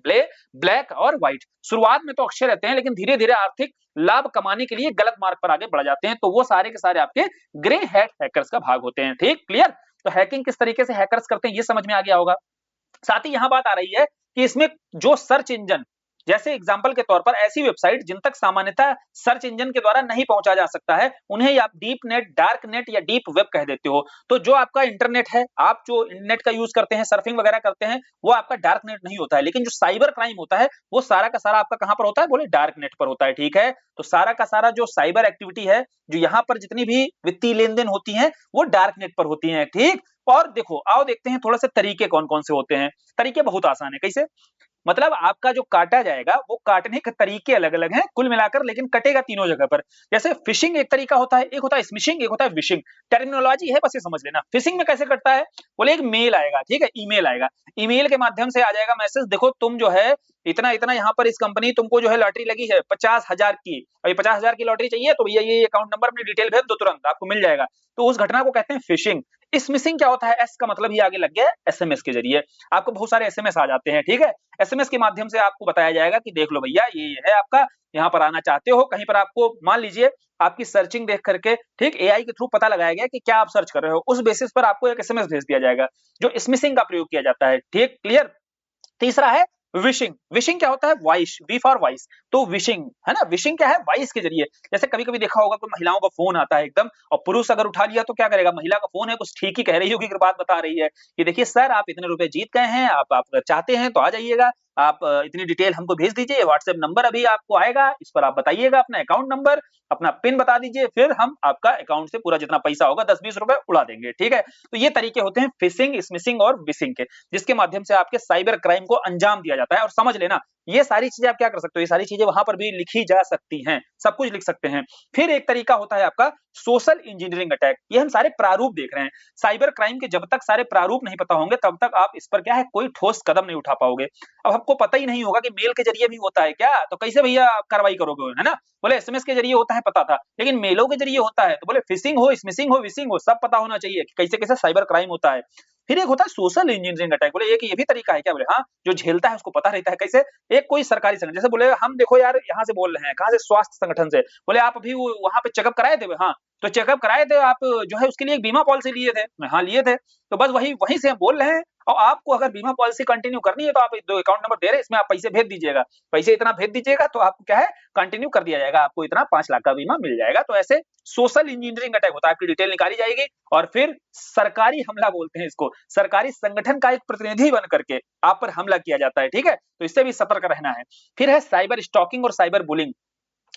S1: ब्लैक और व्हाइट। शुरुआत में तो अच्छे रहते हैं, लेकिन धीरे धीरे आर्थिक लाभ कमाने के लिए गलत मार्ग पर आगे बढ़ जाते हैं। तो वो सारे के सारे आपके ग्रे हैट हैकर्स का भाग होते हैं। ठीक, क्लियर? तो हैकिंग किस तरीके से हैकर्स करते हैं ये समझ में आ गया होगा। साथ ही यहां बात आ रही है कि इसमें जो सर्च इंजन, जैसे एग्जांपल के तौर पर ऐसी वेबसाइट जिन तक सामान्यतः सर्च इंजन के द्वारा नहीं पहुंचा जा सकता है, उन्हें आप डीप नेट, डार्क नेट या डीप वेब कह देते हो। तो जो आपका इंटरनेट है, आप जो इंटरनेट का यूज करते हैं, सर्फिंग वगैरह करते हैं, वो आपका डार्क नेट नहीं होता है। लेकिन जो साइबर क्राइम होता है वो सारा का सारा आपका कहां पर होता है? बोले डार्क नेट पर होता है। ठीक है, तो सारा का सारा जो साइबर एक्टिविटी है, जो यहाँ पर जितनी भी वित्तीय लेन देन होती है, वो डार्क नेट पर होती है। ठीक, और देखो आओ देखते हैं थोड़ा से तरीके कौन कौन से होते हैं। तरीके बहुत आसान है। कैसे? मतलब आपका जो काटा जाएगा वो काटने के तरीके अलग अलग हैं कुल मिलाकर, लेकिन कटेगा तीनों जगह पर। जैसे फिशिंग एक तरीका होता है, एक होता है स्मिशिंग, एक होता है विशिंग। टर्मिनोलॉजी है, बस ये समझ लेना। फिशिंग में कैसे कटता है, बोले एक मेल आएगा, ठीक है, ईमेल आएगा, ईमेल के माध्यम से आ जाएगा मैसेज, देखो तुम जो है इतना इतना यहाँ पर इस कंपनी तुमको जो है लॉटरी लगी है 50,000 की, अभी 50,000 की लॉटरी चाहिए तो भैया ये अकाउंट नंबर अपनी डिटेल भेज दो, तुरंत आपको मिल जाएगा। तो उस घटना को कहते हैं फिशिंग। स्मिशिंग क्या होता है, एस का मतलब ही आगे लग गया है, एसएमएस के जरिए आपको बहुत सारे एसएमएस आ जाते हैं, ठीक है। एसएमएस के माध्यम से आपको बताया जाएगा कि देख लो भैया ये है आपका, यहाँ पर आना चाहते हो, कहीं पर आपको मान लीजिए आपकी सर्चिंग देख करके, ठीक, एआई के थ्रू पता लगाया गया कि क्या आप सर्च कर रहे हो, उस बेसिस पर आपको एक एसएमएस भेज दिया जाएगा, जो स्मिशिंग का प्रयोग किया जाता है, ठीक, क्लियर। तीसरा है विशिंग। विशिंग क्या होता है, वॉइस, वी फॉर वॉइस, तो विशिंग है ना, विशिंग क्या है, वॉइस के जरिए। जैसे कभी कभी देखा होगा कोई महिलाओं का फोन आता है एकदम, और पुरुष अगर उठा लिया तो क्या करेगा, महिला का फोन है, कुछ ठीक ही कह रही होगी, बात बता रही है कि देखिए सर आप इतने रुपए जीत गए हैं, आप चाहते हैं तो आ जाइएगा, आप इतनी डिटेल हमको भेज दीजिए, व्हाट्सएप नंबर अभी आपको आएगा, इस पर आप बताइएगा अपना अकाउंट नंबर, अपना पिन बता दीजिए, फिर हम आपका अकाउंट से पूरा जितना पैसा होगा 10-20 रुपए उड़ा देंगे, ठीक है। तो ये तरीके होते हैं फिशिंग, स्मिशिंग और विशिंग के, जिसके माध्यम से आपके साइबर क्राइम को अंजाम दिया जाता है। और समझ लेना ये सारी चीजें आप क्या कर सकते हो, ये सारी चीजें वहां पर भी लिखी जा सकती हैं, सब कुछ लिख सकते हैं। फिर एक तरीका होता है आपका सोशल इंजीनियरिंग अटैक। ये हम सारे प्रारूप देख रहे हैं। साइबर क्राइम के जब तक सारे प्रारूप नहीं पता होंगे तब तक आप इस पर क्या है कोई ठोस कदम नहीं उठा पाओगे। अब हमको पता ही नहीं होगा कि मेल के जरिए भी होता है क्या, तो कैसे भैया आप कार्रवाई करोगे, है ना। बोले एसएमएस के जरिए होता है, पता था, लेकिन मेलों के जरिए होता है, तो बोले फिशिंग हो, स्मिशिंग हो, विशिंग हो, सब पता होना चाहिए कि कैसे कैसे साइबर क्राइम होता है। फिर एक होता है सोशल इंजीनियरिंग अटैक। बोले एक ये भी तरीका है क्या, बोले हाँ, जो झेलता है उसको पता रहता है कैसे। एक कोई सरकारी संगठन, जैसे बोले हम देखो यार यहाँ से बोल रहे हैं, कहाँ से, स्वास्थ्य संगठन से, बोले आप अभी वहां पे चेकअप कराए थे, हाँ तो चेकअप कराए थे आप, जो है उसके लिए एक बीमा पॉलिसी लिए थे, हाँ लिए थे, तो बस वही वहीं से हम बोल रहे हैं। और आपको अगर बीमा पॉलिसी कंटिन्यू करनी है तो आप दो अकाउंट नंबर दे रहे हैं, इसमें आप पैसे भेज दीजिएगा, पैसे इतना भेज दीजिएगा तो आपको क्या है कंटिन्यू कर दिया जाएगा, आपको इतना 5 लाख का बीमा मिल जाएगा। तो ऐसे सोशल इंजीनियरिंग अटैक होता है, आपकी डिटेल निकाली जाएगी और फिर सरकारी हमला बोलते हैं इसको, सरकारी संगठन का एक प्रतिनिधि बन करके आप पर हमला किया जाता है, ठीक है। तो इससे भी सतर्क रहना है। फिर है साइबर स्टॉकिंग और साइबर बुलिंग।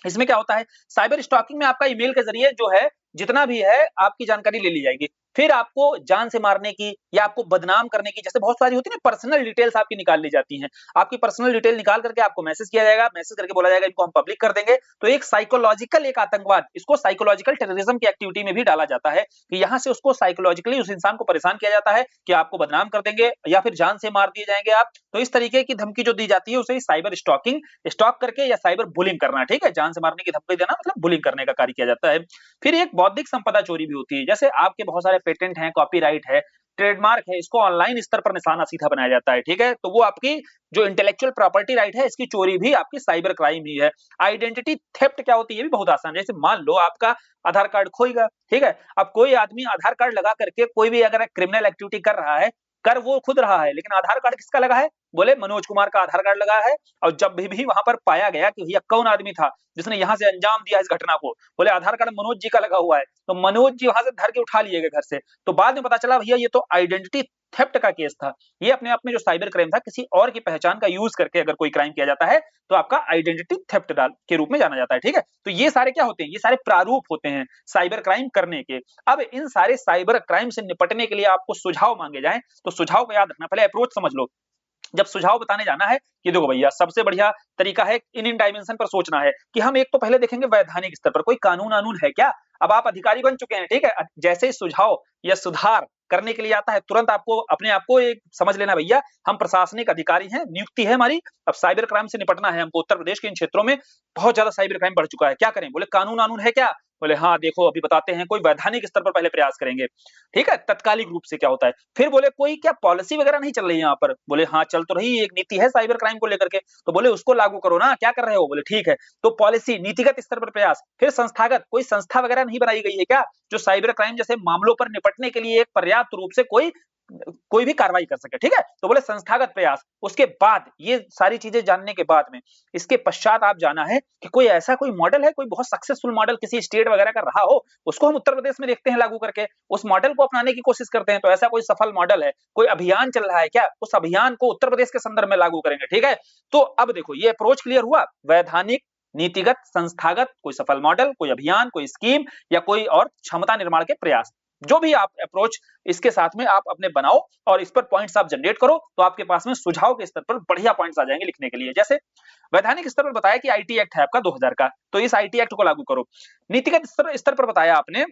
S1: इसमें क्या होता है, साइबर स्टॉकिंग में आपका ईमेल के जरिए जो है जितना भी है आपकी जानकारी ले ली जाएगी, फिर आपको जान से मारने की या आपको बदनाम करने की, जैसे बहुत सारी होती है ना पर्सनल डिटेल्स आपकी निकाल ली जाती हैं, आपकी पर्सनल डिटेल निकाल करके आपको मैसेज किया जाएगा, मैसेज करके बोला जाएगा इनको हम पब्लिक कर देंगे। तो एक साइकोलॉजिकल, एक आतंकवाद, इसको साइकोलॉजिकल टेररिज्म की एक्टिविटी में भी डाला जाता है कि यहाँ से उसको साइकोलॉजिकली उस इंसान को परेशान किया जाता है कि आपको बदनाम कर देंगे या फिर जान से मार दिए जाएंगे आप। तो इस तरीके की धमकी जो दी जाती है उसे साइबर स्टॉकिंग, स्टॉक करके या साइबर बुलिंग करना, ठीक है, जान से मारने की धमकी देना मतलब बुलिंग करने का कार्य किया जाता है। फिर एक बौद्धिक संपदा चोरी भी होती है, जैसे आपके बहुत सारे पेटेंट हैं, कॉपीराइट है, ट्रेडमार्क है, इसको ऑनलाइन स्तर पर निशाना सीधा बनाया जाता है, ठीक है। तो वो आपकी जो इंटेलेक्चुअल प्रॉपर्टी राइट है, इसकी चोरी भी आपकी साइबर क्राइम ही है। आइडेंटिटी थेफ्ट क्या होती है, ये भी बहुत आसान है। जैसे मान लो आपका आधार कार्ड खोएगा, ठीक है, अब कोई आदमी आधार कार्ड लगा करके कोई भी अगर क्रिमिनल एक्टिविटी कर रहा है, कर वो खुद रहा है, लेकिन आधार कार्ड किसका लगा है, बोले मनोज कुमार का आधार कार्ड लगा है। और जब भी वहां पर पाया गया कि भैया कौन आदमी था जिसने यहाँ से अंजाम दिया इस घटना को, बोले आधार कार्ड मनोज जी का लगा हुआ है, तो मनोज जी वहां से धर के उठा लिए गए घर से। तो बाद में पता चला भैया ये तो आइडेंटिटी थेफ्ट का केस था। ये अपने आप में जो साइबर क्राइम था, किसी और की पहचान का यूज करके अगर कोई क्राइम किया जाता है तो आपका आइडेंटिटी थेफ्ट के रूप में जाना जाता है, ठीक है। तो ये सारे क्या होते हैं, ये सारे प्रारूप होते हैं साइबर क्राइम करने के। अब इन सारे साइबर क्राइम से निपटने के लिए आपको सुझाव मांगे जाएं, तो सुझाव को याद रखना, पहले अप्रोच समझ लो। जब सुझाव बताने जाना है कि देखो भैया सबसे बढ़िया तरीका है इन डायमेंशन पर सोचना है कि हम एक तो पहले देखेंगे वैधानिक स्तर पर कोई कानून कानून है क्या। अब आप अधिकारी बन चुके हैं, ठीक है, जैसे ही सुझाव या सुधार करने के लिए आता है तुरंत आपको अपने आप को एक समझ लेना भैया हम प्रशासनिक अधिकारी हैं, नियुक्ति है हमारी, अब साइबर क्राइम से निपटना है हमको। उत्तर प्रदेश के इन क्षेत्रों में बहुत ज्यादा साइबर क्राइम बढ़ चुका है, क्या करें, बोले कानून कानून है क्या, बोले हाँ देखो अभी बताते हैं, कोई वैधानिक स्तर पर पहले प्रयास करेंगे, ठीक है, तत्कालिक रूप से क्या होता है। फिर बोले कोई क्या पॉलिसी वगैरह नहीं चल रही है यहाँ पर, बोले हाँ चल तो रही, एक नीति है साइबर क्राइम को लेकर के, तो बोले उसको लागू करो ना, क्या कर रहे हो, बोले ठीक है। तो पॉलिसी नीतिगत स्तर पर प्रयास। फिर संस्थागत, कोई संस्था वगैरह नहीं बनाई गई है क्या जो साइबर क्राइम जैसे मामलों पर निपटने के लिए एक पर्याप्त रूप से कोई भी कार्रवाई कर सके, ठीक है। तो बोले संस्थागत प्रयास। उसके बाद ये सारी चीजें जानने के बाद में इसके पश्चात आप जाना है कि कोई ऐसा कोई मॉडल है, कोई बहुत सक्सेसफुल मॉडल किसी स्टेट वगैरह का रहा हो, उसको हम उत्तर प्रदेश में देखते हैं लागू करके, उस मॉडल को अपनाने की कोशिश करते हैं। तो ऐसा कोई सफल मॉडल है, कोई अभियान चल रहा है क्या, उस अभियान को उत्तर प्रदेश के संदर्भ में लागू करेंगे, ठीक है। तो अब देखो ये अप्रोच क्लियर हुआ, वैधानिक, नीतिगत, संस्थागत, कोई सफल मॉडल, कोई अभियान, कोई स्कीम या कोई और क्षमता निर्माण के प्रयास। जो भी आप अप्रोच इसके साथ में आप अपने बनाओ और इस पर पॉइंट्स आप जनरेट करो, तो आपके पास में सुझाव के स्तर पर बढ़िया पॉइंट्स आ जाएंगे लिखने के लिए। जैसे वैधानिक स्तर पर बताया कि आईटी एक्ट है आपका 2000 का, तो इस आईटी एक्ट को लागू करो। नीतिगत स्तर पर बताया आपने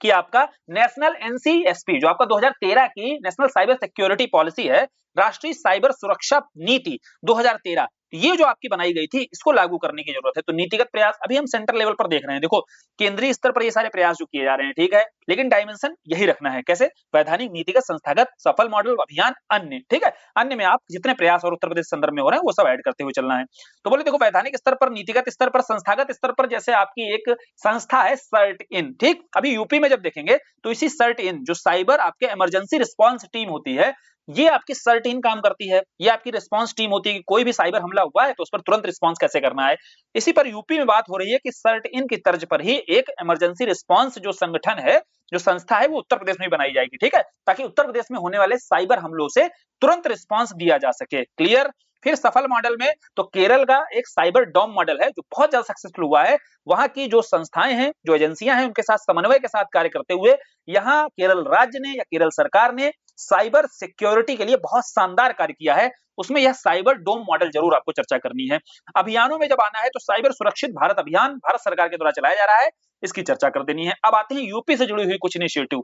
S1: कि आपका नेशनल एनसीएसपी जो आपका 2013 की नेशनल साइबर सिक्योरिटी पॉलिसी है, राष्ट्रीय साइबर सुरक्षा नीति 2013, ये जो आपकी बनाई गई थी, इसको लागू करने की जरूरत है। तो नीतिगत प्रयास अभी हम सेंटर लेवल पर देख रहे हैं। देखो केंद्रीय स्तर पर ये सारे प्रयास जो किए जा रहे हैं, ठीक है, लेकिन डायमेंशन यही रखना है। कैसे? वैधानिक, नीतिगत, संस्थागत, सफल मॉडल, अभियान, अन्य, ठीक है। अन्य में आप जितने प्रयास और उत्तर प्रदेश संदर्भ में हो रहे हैं वो सब ऐड करते हुए चलना है। तो बोले देखो वैधानिक स्तर पर, नीतिगत स्तर पर, संस्थागत स्तर पर, जैसे आपकी एक संस्था है सर्ट इन, ठीक। अभी यूपी में जब देखेंगे तो इसी सर्ट इन जो साइबर आपके इमरजेंसी रिस्पांस टीम होती है, ये आपकी सर्ट इन काम करती है। ये आपकी रिस्पांस टीम होती है कि कोई भी साइबर हमला हुआ है तो उस पर तुरंत रिस्पांस कैसे करना है। इसी पर यूपी में बात हो रही है कि सर्ट इन की तर्ज पर ही एक इमरजेंसी रिस्पांस जो संगठन है, जो संस्था है, वो उत्तर प्रदेश में बनाई जाएगी, ठीक है, ताकि उत्तर प्रदेश में होने वाले साइबर हमलों से तुरंत रिस्पांस दिया जा सके। क्लियर? फिर सफल मॉडल में तो केरल का एक साइबर डॉम मॉडल है जो बहुत ज्यादा सक्सेसफुल हुआ है। वहां की जो संस्थाएं हैं, जो एजेंसियां हैं, उनके साथ समन्वय के साथ कार्य करते हुए यहाँ केरल राज्य ने या केरल सरकार ने साइबर सिक्योरिटी के लिए बहुत शानदार कार्य किया है। उसमें यह साइबर डोम मॉडल जरूर आपको चर्चा करनी है। अभियानों में जब आना है तो साइबर सुरक्षित भारत अभियान भारत सरकार के द्वारा चलाया जा रहा है, इसकी चर्चा कर देनी है। अब आते हैं यूपी से जुड़ी हुई कुछ इनिशिएटिव।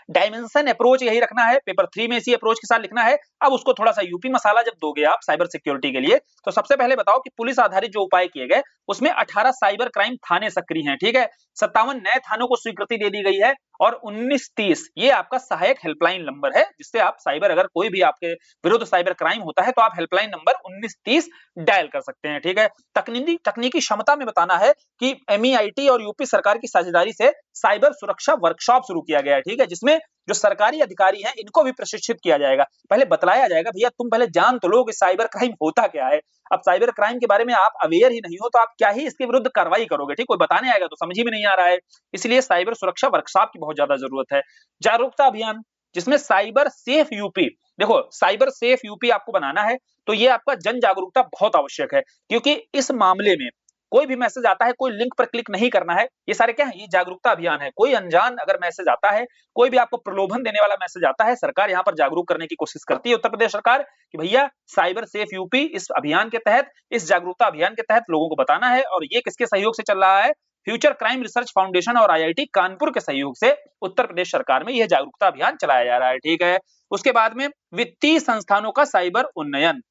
S1: डायमेंशन अप्रोच यही रखना है, पेपर 3 में इसी अप्रोच के साथ लिखना है। अब उसको थोड़ा सा यूपी मसाला जब दोगे आप साइबर सिक्योरिटी के लिए, तो सबसे पहले बताओ कि पुलिस आधारित जो उपाय किए गए उसमें 18 साइबर क्राइम थाने सक्रिय हैं, ठीक है। 57 नए थानों को स्वीकृति दे दी गई है और 1930 ये आपका सहायक हेल्पलाइन नंबर है, जिससे आप साइबर, अगर कोई भी आपके विरुद्ध साइबर क्राइम होता है तो आप हेल्पलाइन नंबर 1930 डायल कर सकते हैं, ठीक है। तकनीकी क्षमता में बताना है कि एमईआईटी और यूपी सरकार की साझेदारी से साइबर सुरक्षा वर्कशॉप शुरू किया गया है, ठीक है, जिसमें जो सरकारी अधिकारी हैं इनको भी प्रशिक्षित किया जाएगा। पहले बतलाया जाएगा भैया तुम पहले जान तो लो कि साइबर क्राइम होता क्या है। अब साइबर क्राइम के बारे में आप अवेयर ही नहीं हो तो आप क्या ही इसके विरुद्ध कार्रवाई करोगे, ठीक। कोई बताने आएगा तो समझ ही में नहीं आ रहा है। इसलिए साइबर सुरक्षा वर्कशॉप की बहुत ज्यादा जरूरत है। जागरूकता अभियान जिसमें साइबर सेफ यूपी, देखो साइबर सेफ यूपी आपको बनाना है तो ये आपका जन जागरूकता बहुत आवश्यक है, क्योंकि इस मामले में कोई भी मैसेज आता है, कोई लिंक पर क्लिक नहीं करना है। ये सारे क्या है? ये जागरूकता अभियान है। कोई अनजान अगर मैसेज आता है, कोई भी आपको प्रलोभन देने वाला मैसेज आता है, सरकार यहाँ पर जागरूक करने की कोशिश करती है, उत्तर प्रदेश सरकार, कि भैया साइबर सेफ यूपी इस अभियान के तहत, इस जागरूकता अभियान के तहत लोगों को बताना है। और ये किसके सहयोग से चल रहा है? फ्यूचर क्राइम रिसर्च फाउंडेशन और आईआईटी कानपुर के सहयोग से उत्तर प्रदेश सरकार में यह जागरूकता अभियान चलाया जा रहा है, ठीक है। उसके बाद में वित्तीय संस्थानों का साइबर उन्नयन।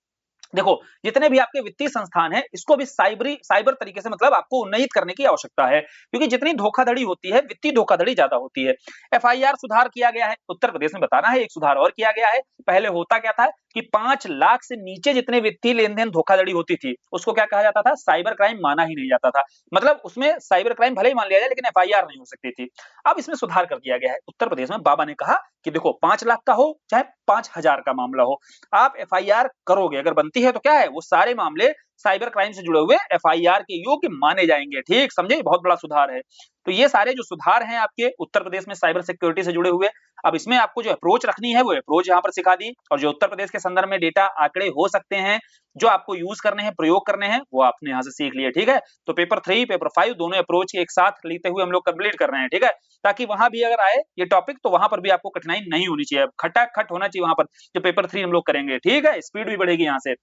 S1: देखो जितने भी आपके वित्तीय संस्थान हैं इसको भी साइबर तरीके से मतलब आपको उन्नयित करने की आवश्यकता है, क्योंकि जितनी धोखाधड़ी होती है, वित्तीय धोखाधड़ी ज्यादा होती है। एफआईआर सुधार किया गया है उत्तर प्रदेश में, बताना है एक सुधार और किया गया है। पहले होता क्या था कि 5 लाख से नीचे जितने वित्तीय लेन देन धोखाधड़ी होती थी उसको क्या कहा जाता था? साइबर क्राइम माना ही नहीं जाता था। मतलब उसमें साइबर क्राइम भले ही मान लिया जाए लेकिन एफआईआर नहीं हो सकती थी। अब इसमें सुधार कर दिया गया है उत्तर प्रदेश में। बाबा ने कहा कि देखो 5 लाख का हो चाहे 5,000 का मामला हो, आप एफआईआर करोगे, अगर बनती है तो क्या है, वो सारे मामले साइबर क्राइम से जुड़े हुए एफआईआर के योग्य माने जाएंगे, ठीक समझे। बहुत बड़ा सुधार है। तो ये सारे जो सुधार हैं आपके उत्तर प्रदेश में साइबर सिक्योरिटी से जुड़े हुए। अब इसमें आपको जो अप्रोच रखनी है वो अप्रोच यहाँ पर सिखा दी, और जो उत्तर प्रदेश के संदर्भ में डेटा आंकड़े हो सकते हैं जो आपको यूज करने हैं, प्रयोग करने हैं, वो आपने यहाँ से सीख लिए, ठीक है। तो पेपर 3 पेपर 5 दोनों अप्रोच एक साथ लेते हुए हम लोग कंप्लीट कर रहे हैं, ठीक है, ताकि वहां भी अगर आए ये टॉपिक तो वहां पर भी आपको कठिनाई नहीं होनी चाहिए, खटाखट होना चाहिए वहां पर। जो पेपर 3 हम लोग करेंगे, ठीक है, स्पीड भी बढ़ेगी यहाँ से।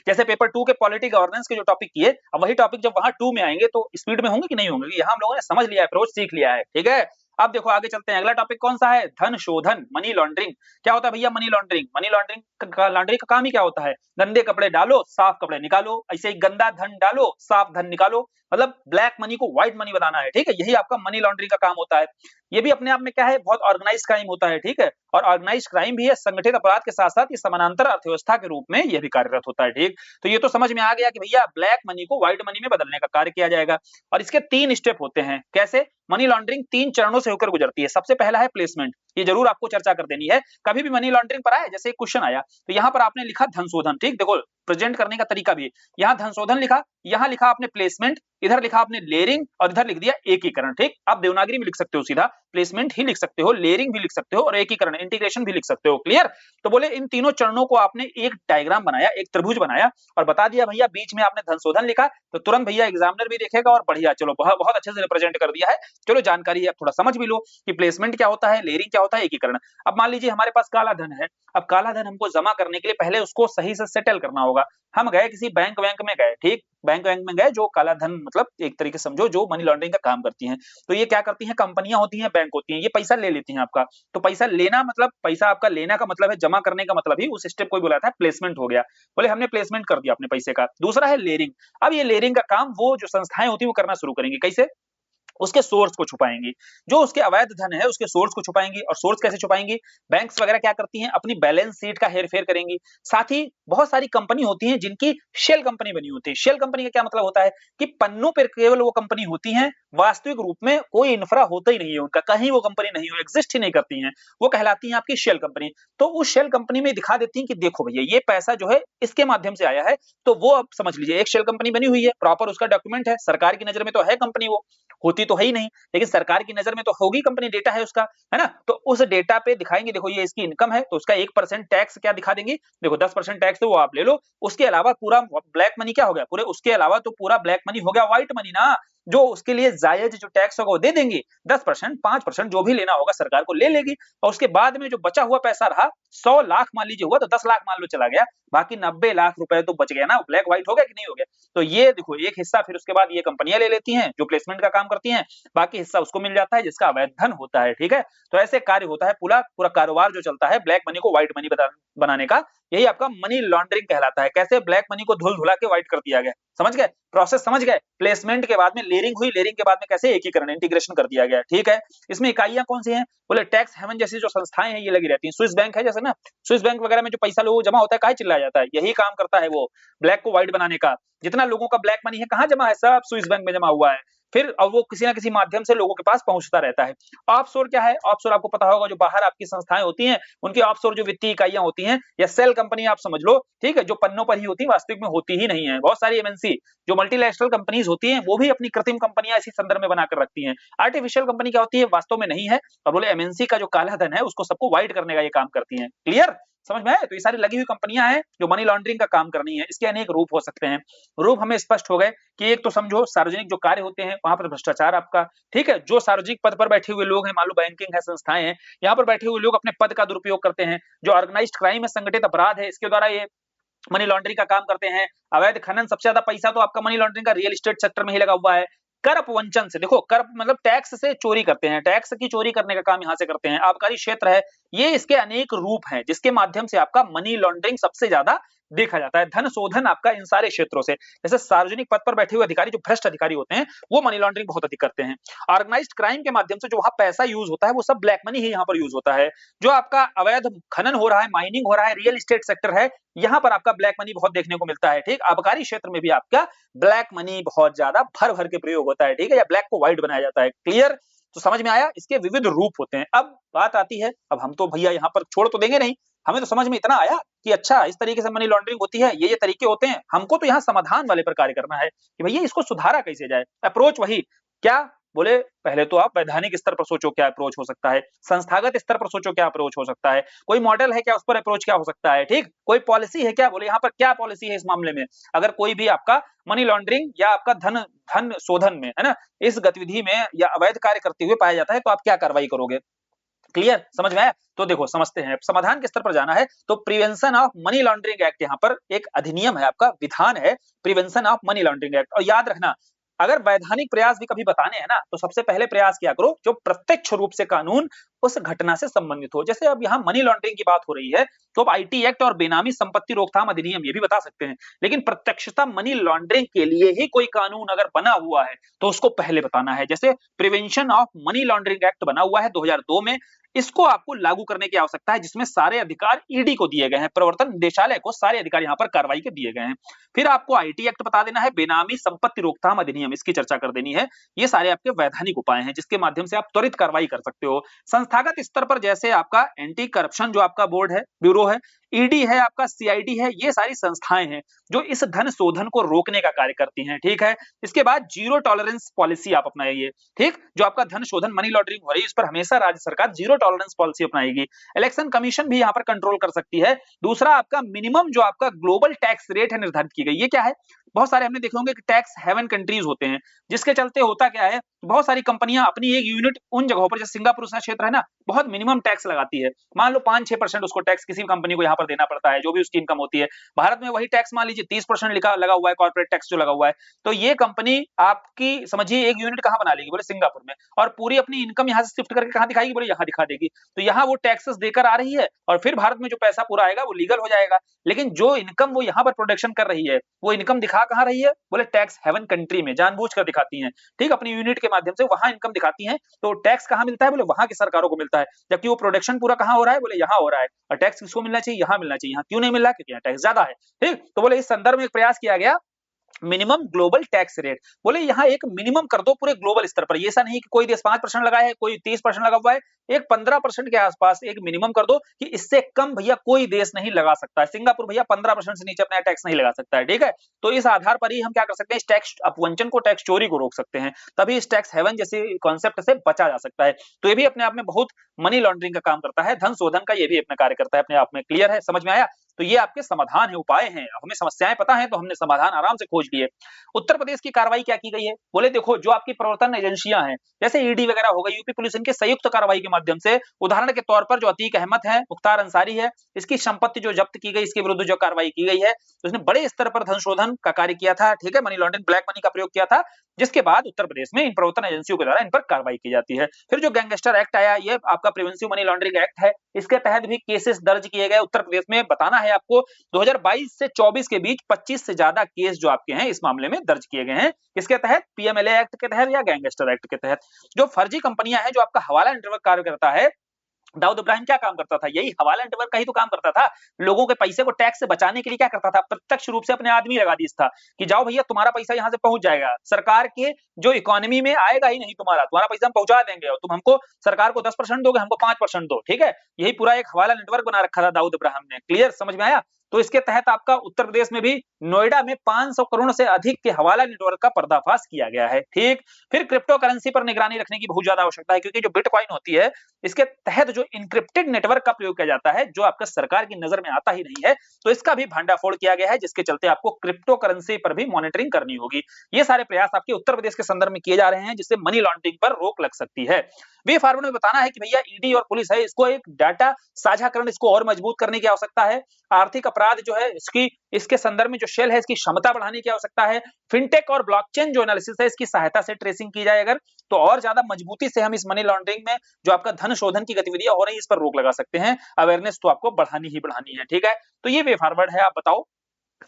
S1: जैसे पेपर 2 के पॉलिटी गवर्नेंस के जो टॉपिक किए, अब वही टॉपिक जब वहां 2 में आएंगे तो स्पीड में होंगे कि नहीं होंगे? यहाँ हम लोगों ने समझ लिया, अप्रोच सीख लिया है, ठीक है। अब देखो आगे चलते हैं। अगला टॉपिक कौन सा है? धन शोधन, मनी लॉन्ड्रिंग। क्या होता है भैया मनी लॉन्ड्रिंग? मनी लॉन्ड्रिंग का काम ही क्या होता है? गंदे कपड़े डालो, साफ कपड़े निकालो। ऐसे ही गंदा धन डालो, साफ धन निकालो। मतलब ब्लैक मनी को व्हाइट मनी बनाना है, ठीक है। यही आपका मनी लॉन्ड्रिंग का काम होता है। ये भी अपने आप में क्या है? बहुत ऑर्गेनाइज क्राइम होता है, ठीक है। और ऑर्गेनाइज क्राइम भी है, संगठित अपराध के साथ साथ ये समानांतर अर्थव्यवस्था के रूप में यह भी कार्यरत होता है, ठीक। तो ये तो समझ में आ गया कि भैया ब्लैक मनी को व्हाइट मनी में बदलने का कार्य किया जाएगा। और इसके 3 स्टेप होते हैं। कैसे? मनी लॉन्ड्रिंग 3 चरणों से होकर गुजरती है। सबसे पहला है प्लेसमेंट, ये जरूर आपको चर्चा कर देनी है। कभी भी मनी लॉन्ड्रिंग पर आए, जैसे एक क्वेश्चन आया तो यहाँ पर आपने लिखा धन शोधन, ठीक। देखो प्रेजेंट करने का तरीका भी, यहाँ धन शोधन लिखा, यहाँ लिखा आपने प्लेसमेंट, इधर लिखा आपने लेयरिंग और इधर लिख दिया एकीकरण, ठीक। आप देवनागरी में लिख सकते हो सीधा प्लेसमेंट ही लिख सकते हो, लेयरिंग भी लिख सकते हो और एकीकरण इंटीग्रेशन भी लिख सकते हो। क्लियर? तो बोले इन तीनों चरणों को आपने एक डायग्राम बनाया, एक त्रिभुज बनाया और बता दिया भैया बीच में आपने धन शोधन लिखा, तो तुरंत भैया एग्जामिनर भी देखेगा और बढ़िया, चलो बहुत बहुत अच्छे से रिप्रेजेंट कर दिया है। चलो जानकारी अब थोड़ा समझ भी लो कि प्लेसमेंट क्या होता है, लेयरिंग क्या होता है, एकीकरण। अब मान लीजिए हमारे पास काला धन है, अब काला धन हमको जमा करने के लिए पहले उसको सही से सेटल करना होगा। हम गए किसी बैंक वैंक में गए, ठीक, बैंक वैंक में गए, जो काला धन मतलब एक तरीके से समझो जो मनी लॉन्ड्रिंग का काम करती हैं। तो ये क्या करती हैं, कंपनियां होती हैं, बैंक होती हैं, ये पैसा ले लेती हैं आपका। तो पैसा लेना मतलब, पैसा आपका लेना का मतलब है, जमा करने का मतलब ही उस स्टेप को बोला था प्लेसमेंट हो गया। बोले हमने प्लेसमेंट कर दिया अपने पैसे का। दूसरा है लेयरिंग। अब ये लेयरिंग का काम वो जो संस्थाएं होती है वो करना शुरू करेंगी। कैसे? उसके सोर्स को छुपाएंगी, जो उसके अवैध धन है उसके सोर्स को छुपाएंगी। और सोर्स कैसे छुपाएंगी? बैंक्स वगैरह क्या करती हैं, अपनी बैलेंस शीट का हेर फेर करेंगी। साथ ही बहुत सारी कंपनी होती हैं जिनकी शेल कंपनी बनी होती है। शेल कंपनी का क्या मतलब होता है कि पन्नों पर केवल वो कंपनी होती है, वास्तविक रूप में कोई इंफ्रा होता ही नहीं है उनका, कहीं वो कंपनी नहीं हो, एग्जिस्ट ही नहीं करती हैं, वो कहलाती हैं आपकी शेल कंपनी। तो उस शेल कंपनी में दिखा देती हैं कि देखो भैया ये पैसा जो है इसके माध्यम से आया है। तो वो अब समझ लीजिए एक शेल कंपनी बनी हुई है, प्रॉपर उसका डॉक्यूमेंट है, सरकार की नजर में तो है कंपनी, वो होती तो है ही नहीं, लेकिन सरकार की नजर में तो होगी कंपनी, डेटा है उसका, है ना। तो उस डेटा पे दिखाएंगे देखो ये इसकी इनकम है, तो उसका 1% टैक्स क्या दिखा देंगे, देखो 10% टैक्स तो वो आप ले लो। उसके अलावा पूरा ब्लैक मनी क्या हो गया, पूरे उसके अलावा तो पूरा ब्लैक मनी हो गया व्हाइट मनी ना, जो उसके लिए जायज जो टैक्स होगा वो दे देंगे। 10% 5% जो भी लेना होगा सरकार को ले लेगी। और उसके बाद में जो बचा हुआ पैसा रहा, 100 लाख मान लीजिए हुआ तो 10 लाख मान लो चला गया, बाकी 90 लाख रुपए तो बच गया ना, ब्लैक व्हाइट हो गया कि नहीं हो गया। तो ये देखो एक हिस्सा फिर उसके बाद ये कंपनियां ले लेती हैं जो प्लेसमेंट का काम करती हैं, बाकी हिस्सा उसको मिल जाता है जिसका अवैध धन होता है। ठीक है, तो ऐसे कार्य होता है, पूरा पूरा कारोबार जो चलता है ब्लैक मनी को व्हाइट मनी बनाने का, यही आपका मनी लॉन्ड्रिंग कहलाता है। कैसे ब्लैक मनी को धुल धुला के व्हाइट कर दिया गया, समझ गए प्रोसेस, समझ गए। प्लेसमेंट के बाद में लेयरिंग हुई, लेयरिंग के बाद में कैसे एकीकरण इंटीग्रेशन कर दिया गया। ठीक है, इसमें इकाइयां कौन सी हैं, बोले टैक्स हेवन जैसी जो संस्थाएं हैं ये लगी रहती हैं। स्विस बैंक है जैसे ना, स्विस बैंक वगैरह में जो पैसा लोगों को जमा होता है काहे चिल्लाया जाता है, यही काम करता है वो, ब्लैक को व्हाइट बनाने का। जितना लोगों का ब्लैक मनी है कहाँ जमा है, सब स्विस बैंक में जमा हुआ है। फिर अब वो किसी ना किसी माध्यम से लोगों के पास पहुंचता रहता है। ऑफशोर क्या है, ऑफशोर आपको पता होगा, जो बाहर आपकी संस्थाएं होती हैं उनकी ऑफशोर जो वित्तीय इकाइयां होती हैं, या सेल कंपनी आप समझ लो, ठीक है, जो पन्नों पर ही होती है, वास्तविक में होती ही नहीं है। बहुत सारी एमएनसी जो मल्टीनेशनल कंपनीज होती हैं वो भी अपनी कृत्रिम कंपनियां इसी संदर्भ में बनाकर रखती हैं। आर्टिफिशियल कंपनी क्या होती है, वास्तव में नहीं है, और बोले एमएनसी का जो काला धन है उसको सबको व्हाइट करने का ये काम करती हैं। क्लियर, समझ में आया? तो ये सारी लगी हुई कंपनियां हैं जो मनी लॉन्ड्रिंग का काम करनी है। इसके अनेक रूप हो सकते हैं। रूप हमें स्पष्ट हो गए कि एक तो समझो सार्वजनिक जो कार्य होते हैं वहां पर भ्रष्टाचार आपका, ठीक है, जो सार्वजनिक पद पर बैठे हुए लोग हैं, मान लो बैंकिंग है, संस्थाएं हैं, यहाँ पर बैठे हुए लोग अपने पद का दुरुपयोग करते हैं। जो ऑर्गेनाइज्ड क्राइम है, संगठित अपराध है, इसके द्वारा ये मनी लॉन्ड्रिंग का काम करते हैं। अवैध खनन, सबसे ज्यादा पैसा तो आपका मनी लॉन्ड्रिंग का रियल एस्टेट सेक्टर में ही लगा हुआ है। कर अपवंचन से, देखो कर मतलब टैक्स से चोरी करते हैं, टैक्स की चोरी करने का काम यहां से करते हैं। आबकारी क्षेत्र है, ये इसके अनेक रूप हैं जिसके माध्यम से आपका मनी लॉन्ड्रिंग सबसे ज्यादा देखा जाता है। धन शोधन आपका इन सारे क्षेत्रों से, जैसे सार्वजनिक पद पर बैठे हुए अधिकारी जो भ्रष्ट अधिकारी होते हैं वो मनी लॉन्ड्रिंग बहुत अधिक करते हैं। ऑर्गेनाइज्ड क्राइम के माध्यम से जो वहां पैसा यूज होता है वो सब ब्लैक मनी ही यहाँ पर यूज होता है। जो आपका अवैध खनन हो रहा है, माइनिंग हो रहा है, रियल एस्टेट सेक्टर है, यहाँ पर आपका ब्लैक मनी बहुत देखने को मिलता है। ठीक, आबकारी क्षेत्र में भी आपका ब्लैक मनी बहुत ज्यादा भर भर के प्रयोग होता है। ठीक है, या ब्लैक को व्हाइट बनाया जाता है। क्लियर, तो समझ में आया, इसके विविध रूप होते हैं। अब बात आती है, अब हम तो भैया यहाँ पर छोड़ तो देंगे नहीं, हमें तो समझ में इतना आया कि अच्छा इस तरीके से मनी लॉन्ड्रिंग होती है, ये तरीके होते हैं। हमको तो यहाँ समाधान वाले पर कार्य करना है कि भैया इसको सुधारा कैसे जाए। अप्रोच वही क्या, बोले पहले तो आप वैधानिक स्तर पर सोचो क्या अप्रोच हो सकता है, संस्थागत स्तर पर सोचो क्या अप्रोच हो सकता है, कोई मॉडल है क्या उस पर अप्रोच क्या हो सकता है, ठीक, कोई पॉलिसी है क्या, बोले यहाँ पर क्या पॉलिसी है इस मामले में। अगर कोई भी आपका मनी लॉन्ड्रिंग या आपका धन धन शोधन में, है ना, इस गतिविधि में या अवैध कार्य करते हुए पाया जाता है तो आप क्या कार्रवाई करोगे। क्लियर, समझ में आया? तो देखो समझते हैं, समाधान के स्तर पर जाना है तो prevention of money laundering act, यहाँ पर एक अधिनियम है, आपका विधान है, prevention of money laundering act. और याद रखना, अगर वैधानिक प्रयास भी कभी बताने हैं ना तो सबसे पहले प्रयास क्या करो जो प्रत्यक्ष रूप से कानून उस घटना से संबंधित हो। जैसे अब यहाँ मनी लॉन्ड्रिंग की बात हो रही है तो अब आईटी एक्ट और बेनामी संपत्ति रोकथाम अधिनियम ये भी बता सकते हैं, लेकिन प्रत्यक्षता मनी लॉन्ड्रिंग के लिए ही कोई कानून अगर बना हुआ है तो उसको पहले बताना है। जैसे prevention of money laundering act बना हुआ है 2002 में, इसको आपको लागू करने की आवश्यकता है, जिसमें सारे अधिकार ईडी को दिए गए हैं, प्रवर्तन निदेशालय को सारे अधिकार यहाँ पर कार्रवाई के दिए गए हैं। फिर आपको आईटी एक्ट बता देना है, बेनामी संपत्ति रोकथाम अधिनियम इसकी चर्चा कर देनी है। ये सारे आपके वैधानिक उपाय हैं जिसके माध्यम से आप त्वरित कार्रवाई कर सकते हो। संस्था संस्थागत स्तर पर जैसे आपका एंटी करप्शन जो आपका बोर्ड है, ब्यूरो है, ईडी है, आपका सीआईडी है, ये सारी संस्थाएं हैं जो इस धन शोधन को रोकने का कार्य करती हैं, ठीक है। इसके बाद जीरो टॉलरेंस पॉलिसी आप अपनाइए, ठीक, जो आपका धन शोधन मनी लॉन्ड्रिंग हो रही है इस पर हमेशा राज्य सरकार zero tolerance policy अपनाएगी। Election commission भी यहाँ पर कंट्रोल कर सकती है। दूसरा आपका मिनिमम जो आपका ग्लोबल टैक्स रेट है निर्धारित की गई, ये क्या है? बहुत सारे हमने देखे होंगे कि टैक्स हेवन कंट्रीज होते हैं, जिसके चलते होता क्या है, बहुत सारी कंपनियां अपनी एक यूनिट उन जगहों पर, जैसे सिंगापुर सा क्षेत्र है ना, बहुत मिनिमम टैक्स लगाती है। मान लो 5-6% उसको टैक्स किसी कंपनी को यहाँ पर देना पड़ता है, जो भी उसकी इनकम होती है। भारत में वही टैक्स मान लीजिए 30% लिखा लगा हुआ है, कॉर्पोरेट टैक्स जो लगा हुआ है। तो ये कंपनी आपकी समझिए एक यूनिट कहाँ बना लेगी, बोले सिंगापुर में, और पूरी अपनी इनकम यहाँ से शिफ्ट करके कहाँ दिखाएगी, बोले यहाँ दिखा देगी। तो यहाँ वो टैक्सेस देकर आ रही है और फिर भारत में जो पैसा पूरा आएगा वो लीगल हो जाएगा। लेकिन जो इनकम वो यहाँ पर प्रोडक्शन कर रही है, वो इनकम दिखा कहाँ रही है, बोले टैक्स हेवन कंट्री में जानबूझकर दिखाती हैं, ठीक, अपनी यूनिट के माध्यम से वहां इनकम दिखाती हैं। तो टैक्स कहाँ मिलता है, बोले वहां की सरकारों को मिलता है, जबकि वो प्रोडक्शन पूरा कहाँ हो रहा है, बोले यहाँ हो रहा है। और टैक्स किसको मिलना चाहिए, यहाँ मिलना चाहिए। यहाँ क्यों नहीं मिल रहा, क्योंकि यहाँ टैक्स ज्यादा है, ठीक। तो बोले इस संदर्भ में एक प्रयास किया गया मिनिमम ग्लोबल टैक्स रेट, बोले यहाँ एक मिनिमम कर दो पूरे ग्लोबल स्तर पर। ऐसा नहीं कि कोई देश 5% लगाए है, कोई 30% लगा हुआ है, एक 15% के आसपास एक मिनिमम कर दो कि इससे कम भैया कोई देश नहीं लगा सकता है। सिंगापुर भैया 15% से नीचे अपना टैक्स नहीं लगा सकता है, ठीक है। तो इस आधार पर ही हम क्या कर सकते हैं, इस टैक्स अपवंचन को, टैक्स चोरी को रोक सकते हैं। तभी इस टैक्स हेवन जैसे कॉन्सेप्ट से बचा जा सकता है। तो ये भी अपने आप में बहुत मनी लॉन्ड्रिंग का काम करता है, धन शोधन का ये भी अपना कार्य करता है अपने आप में। क्लियर है, समझ में आया? तो ये आपके समाधान है, उपाय हैं। हमें समस्याएं पता है तो हमने समाधान आराम से खोज लिए। उत्तर प्रदेश की कार्रवाई क्या की गई है, बोले देखो जो आपकी प्रवर्तन एजेंसियां हैं, जैसे ईडी वगैरह हो गई, यूपी पुलिस, इनके संयुक्त कार्रवाई के माध्यम से, उदाहरण के तौर पर जो अतीक अहमद है, मुख्तार अंसारी है, इसकी संपत्ति जो जब्त की गई, इसके विरुद्ध जो कार्रवाई की गई है, तो इसने बड़े स्तर पर धन शोधन का कार्य किया था, ठीक है, मनी लॉन्ड्रिंग, ब्लैक मनी का प्रयोग किया था, जिसके बाद उत्तर प्रदेश में इन प्रवर्तन एजेंसियों के द्वारा इन पर कार्रवाई की जाती है। फिर जो गैंगस्टर एक्ट आया, ये आपका प्रिवेंसिव मनी लॉन्ड्रिंग एक्ट है, इसके तहत भी केसेस दर्ज किए गए उत्तर प्रदेश में। बताना है आपको 2022 से 24 के बीच 25 से ज्यादा केस जो आपके हैं इस मामले में दर्ज किए गए हैं। किसके तहत, पीएमएलए एक्ट के तहत या गैंगस्टर एक्ट के तहत। जो फर्जी कंपनियां हैं, जो आपका हवाला नेटवर्क कार्य करता है, दाऊद इब्राहिम क्या काम करता था, यही हवाला नेटवर्क का ही तो काम करता था। लोगों के पैसे को टैक्स से बचाने के लिए क्या करता था, प्रत्यक्ष रूप से अपने आदमी लगा दी था कि जाओ भैया तुम्हारा पैसा यहां से पहुंच जाएगा, सरकार के जो इकोनॉमी में आएगा ही नहीं, तुम्हारा पैसा हम पहुंचा देंगे और तुम हमको, सरकार को 10% दोगे, हमको 5% दो, ठीक है। यही पूरा एक हवाला नेटवर्क बना रखा था दाऊद इब्राहिम ने। क्लियर, समझ में आया? तो इसके तहत आपका उत्तर प्रदेश में भी नोएडा में 500 करोड़ से अधिक के हवाला नेटवर्क का पर्दाफाश किया गया है, ठीक। फिर क्रिप्टो करेंसी पर निगरानी रखने की बहुत ज्यादा आवश्यकता है, क्योंकि जो बिटकॉइन होती है, इसके तहत जो इंक्रिप्टेड नेटवर्क का प्रयोग किया जाता है, जो आपका सरकार की नजर में आता ही नहीं है, तो इसका भी भांडाफोड़ किया गया है, जिसके चलते आपको क्रिप्टो करेंसी पर भी मॉनिटरिंग करनी होगी। ये सारे प्रयास आपके उत्तर प्रदेश के संदर्भ में किए जा रहे हैं, जिससे मनी लॉन्ड्रिंग पर रोक लग सकती है। वे फॉरवर्ड में बताना है कि भैया ईडी और पुलिस है, इसको एक डाटा साझाकरण, इसको और मजबूत करने की आवश्यकता है। आर्थिक अपराध जो है इसके संदर्भ में जो शेल है, इसकी क्षमता बढ़ाने की आवश्यकता है। फिनटेक और ब्लॉकचेन जो एनालिसिस है, इसकी सहायता से ट्रेसिंग की जाए अगर, तो और ज्यादा मजबूती से हम इस मनी लॉन्ड्रिंग में जो आपका धन शोधन की गतिविधियां हो रही है, इस पर रोक लगा सकते हैं। अवेयरनेस तो आपको बढ़ानी ही बढ़ानी है, ठीक है। तो ये वे फॉरवर्ड है, आप बताओ।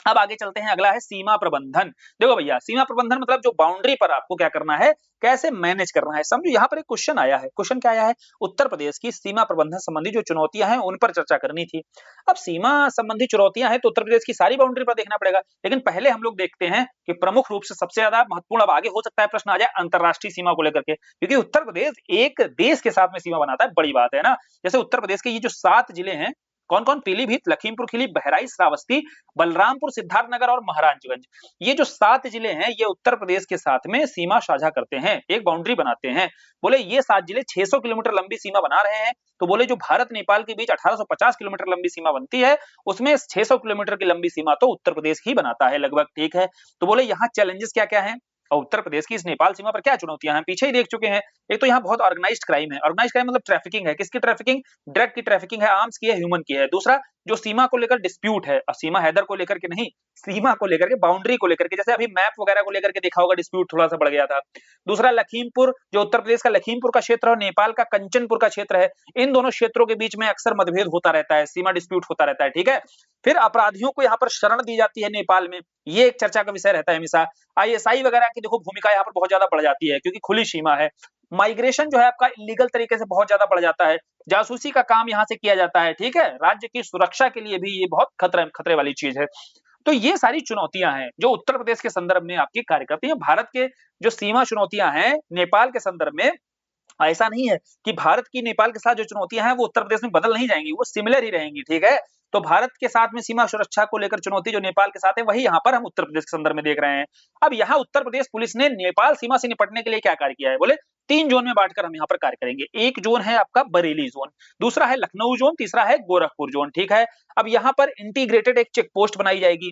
S1: अब आगे चलते हैं, अगला है सीमा प्रबंधन। देखो भैया, सीमा प्रबंधन मतलब जो बाउंड्री पर आपको क्या करना है, कैसे मैनेज करना है। समझो यहाँ पर एक क्वेश्चन आया है, क्वेश्चन क्या आया है, उत्तर प्रदेश की सीमा प्रबंधन संबंधी जो चुनौतियां हैं उन पर चर्चा करनी थी। अब सीमा संबंधी चुनौतियां हैं तो उत्तर प्रदेश की सारी बाउंड्री पर देखना पड़ेगा, लेकिन पहले हम लोग देखते हैं कि प्रमुख रूप से सबसे ज्यादा महत्वपूर्ण, अब आगे हो सकता है प्रश्न आ जाए अंतरराष्ट्रीय सीमा को लेकर के, क्योंकि उत्तर प्रदेश एक देश के साथ में सीमा बनाता है, बड़ी बात है ना। जैसे उत्तर प्रदेश के ये जो 7 जिले हैं, कौन कौन, पीलीभीत, लखीमपुर खीरी, बहराइच, श्रावस्ती, बलरामपुर, सिद्धार्थनगर और महाराजगंज, ये जो 7 जिले हैं, ये उत्तर प्रदेश के साथ में सीमा साझा करते हैं, एक बाउंड्री बनाते हैं। बोले ये 7 जिले 600 किलोमीटर लंबी सीमा बना रहे हैं। तो बोले जो भारत नेपाल के बीच 1850 किलोमीटर लंबी सीमा बनती है, उसमें 600 किलोमीटर की लंबी सीमा तो उत्तर प्रदेश ही बनाता है लगभग, ठीक है। तो बोले यहाँ चैलेंजेस क्या क्या हैं, और उत्तर प्रदेश की इस नेपाल सीमा पर क्या चुनौतियां हैं, पीछे ही देख चुके हैं। एक तो यहाँ बहुत ऑर्गेनाइज्ड क्राइम है, ऑर्गेनाइज्ड क्राइम मतलब ट्रैफिकिंग है, किसकी ट्रैफिकिंग, ड्रग की ट्रैफिकिंग है, आर्म्स की है, ह्यूमन की है। दूसरा जो सीमा को लेकर डिस्प्यूट है, और सीमा हैदर को लेकर के नहीं, सीमा को लेकर के, बाउंड्री को लेकर के, जैसे अभी मैप वगैरह को लेकर के देखा होगा, डिस्प्यूट थोड़ा सा बढ़ गया था। दूसरा लखीमपुर, जो उत्तर प्रदेश का लखीमपुर का क्षेत्र और नेपाल का कंचनपुर का क्षेत्र है, इन दोनों क्षेत्रों के बीच में अक्सर मतभेद होता रहता है, सीमा डिस्प्यूट होता रहता है, ठीक है। फिर अपराधियों को यहाँ पर शरण दी जाती है नेपाल में, ये एक चर्चा का विषय रहता है हमेशा। आईएसआई वगैरह की देखो भूमिका यहाँ पर बहुत ज्यादा बढ़ जाती है, क्योंकि खुली सीमा है। माइग्रेशन जो है आपका इलीगल तरीके से बहुत ज्यादा बढ़ जाता है, जासूसी का काम यहाँ से किया जाता है, ठीक है। राज्य की सुरक्षा के लिए भी ये बहुत खतरे वाली चीज है। तो ये सारी चुनौतियां हैं जो उत्तर प्रदेश के संदर्भ में आपकी कार्य करती हैं। भारत के जो सीमा चुनौतियां हैं नेपाल के संदर्भ में, ऐसा नहीं है कि भारत की नेपाल के साथ जो चुनौतियां हैं वो उत्तर प्रदेश में बदल नहीं जाएंगी, वो सिमिलर ही रहेंगी, ठीक है। तो भारत के साथ में सीमा सुरक्षा को लेकर चुनौती जो नेपाल के साथ है, वही यहाँ पर हम उत्तर प्रदेश के संदर्भ में देख रहे हैं। अब यहाँ उत्तर प्रदेश पुलिस ने नेपाल सीमा से निपटने के लिए क्या कार्य किया है, बोले 3 जोन में बांटकर हम यहाँ पर कार्य करेंगे। एक जोन है आपका बरेली जोन, दूसरा है लखनऊ जोन, तीसरा है गोरखपुर जोन, ठीक है। अब यहाँ पर इंटीग्रेटेड एक चेक पोस्ट बनाई जाएगी,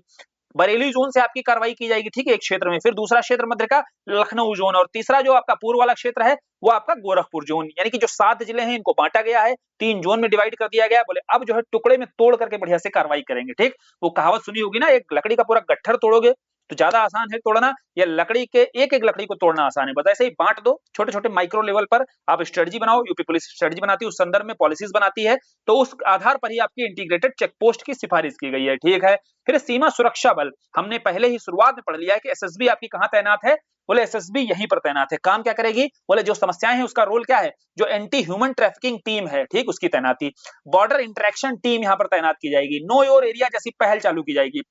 S1: बरेली जोन से आपकी कार्रवाई की जाएगी, ठीक है, एक क्षेत्र में, फिर दूसरा क्षेत्र मध्य का लखनऊ जोन, और तीसरा जो आपका पूर्व वाला क्षेत्र है वो आपका गोरखपुर जोन। यानी कि जो 7 जिले हैं इनको बांटा गया है, 3 जोन में डिवाइड कर दिया गया है। बोले अब जो है टुकड़े में तोड़ करके बढ़िया से कार्रवाई करेंगे, ठीक। वो कहावत सुनी होगी ना, एक लकड़ी का पूरा गट्ठर तोड़ोगे तो ज्यादा आसान है तोड़ना, या लकड़ी के एक एक लकड़ी को तोड़ना आसान है, बता ऐसे ही बांट दो छोटे छोटे माइक्रो लेवल पर। आप स्ट्रेटजी बनाओ, यूपी पुलिस स्ट्रेटजी बनाती है, उस संदर्भ में पॉलिसीज बनाती है, तो उस आधार पर ही आपकी इंटीग्रेटेड चेक पोस्ट की सिफारिश की गई है, ठीक है। फिर सीमा सुरक्षा बल, हमने पहले ही शुरुआत में पढ़ लिया है कि एसएसबी आपकी कहां तैनात है, बोले एसएसबी यहीं पर तैनात है। काम क्या करेगी, बोले जो समस्याएं हैं उसका रोल क्या है, जो एंटी ह्यूमन ट्रैफिकिंग टीम है, ठीक, उसकी तैनाती। बॉर्डर इंटरेक्शन टीम यहां पर तैनात की जाएगी, नो योर एरिया जैसी पहल चालू की जाएगी।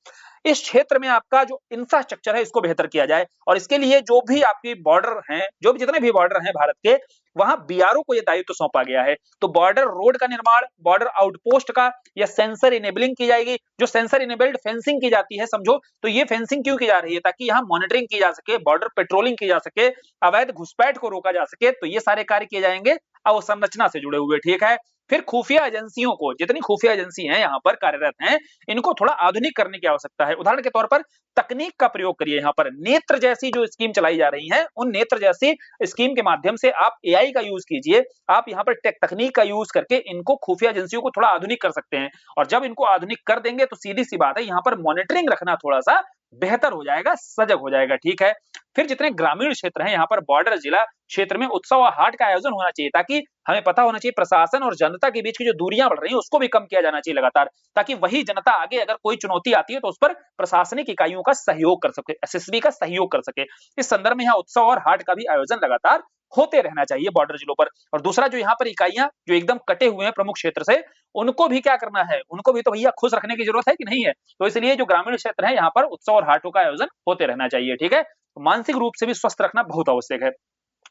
S1: इस क्षेत्र में आपका जो इंफ्रास्ट्रक्चर है इसको बेहतर किया जाए, और इसके लिए जो भी आपकी बॉर्डर हैं, जो भी जितने भी बॉर्डर हैं भारत के, वहां बीआरओ को यह दायित्व तो सौंपा गया है। तो बॉर्डर रोड का निर्माण, बॉर्डर आउटपोस्ट का या सेंसर इनेबलिंग की जाएगी। जो सेंसर इनेबल्ड फेंसिंग की जाती है, समझो तो ये फेंसिंग क्यों की जा रही है, ताकि यहाँ मॉनिटरिंग की जा सके, बॉर्डर पेट्रोलिंग की जा सके, अवैध घुसपैठ को रोका जा सके, तो ये सारे कार्य किए जाएंगे अवसंरचना से जुड़े हुए, ठीक है। फिर खुफिया एजेंसियों को, जितनी खुफिया एजेंसी हैं यहाँ पर कार्यरत हैं, इनको थोड़ा आधुनिक करने की आवश्यकता है। उदाहरण के तौर पर तकनीक का प्रयोग करिए। यहाँ पर नेत्र जैसी जो स्कीम चलाई जा रही है, उन नेत्र जैसी स्कीम के माध्यम से आप एआई का यूज कीजिए, आप यहाँ पर तकनीक का यूज करके इनको खुफिया एजेंसियों को थोड़ा आधुनिक कर सकते हैं। और जब इनको आधुनिक कर देंगे तो सीधी सी बात है, यहाँ पर मॉनिटरिंग रखना थोड़ा सा बेहतर हो जाएगा, सजग हो जाएगा, ठीक है। फिर जितने ग्रामीण क्षेत्र हैं यहाँ पर बॉर्डर जिला क्षेत्र में उत्सव और हाट का आयोजन होना चाहिए, ताकि हमें पता होना चाहिए प्रशासन और जनता के बीच की जो दूरियां बढ़ रही हैं उसको भी कम किया जाना चाहिए लगातार, ताकि वही जनता आगे अगर कोई चुनौती आती है तो उस पर प्रशासनिक इकाइयों का सहयोग कर सके, एसएसबी का सहयोग कर सके। इस संदर्भ में यहाँ उत्सव और हाट का भी आयोजन लगातार होते रहना चाहिए बॉर्डर जिलों पर। और दूसरा जो यहाँ पर इकाइयां जो एकदम कटे हुए हैं प्रमुख क्षेत्र से, उनको भी क्या करना है, उनको भी तो भैया खुश रखने की जरूरत है कि नहीं है। तो इसलिए जो ग्रामीण क्षेत्र है यहाँ पर उत्सव और हाटों का आयोजन होते रहना चाहिए, ठीक है। मानसिक रूप से भी स्वस्थ रखना बहुत आवश्यक है।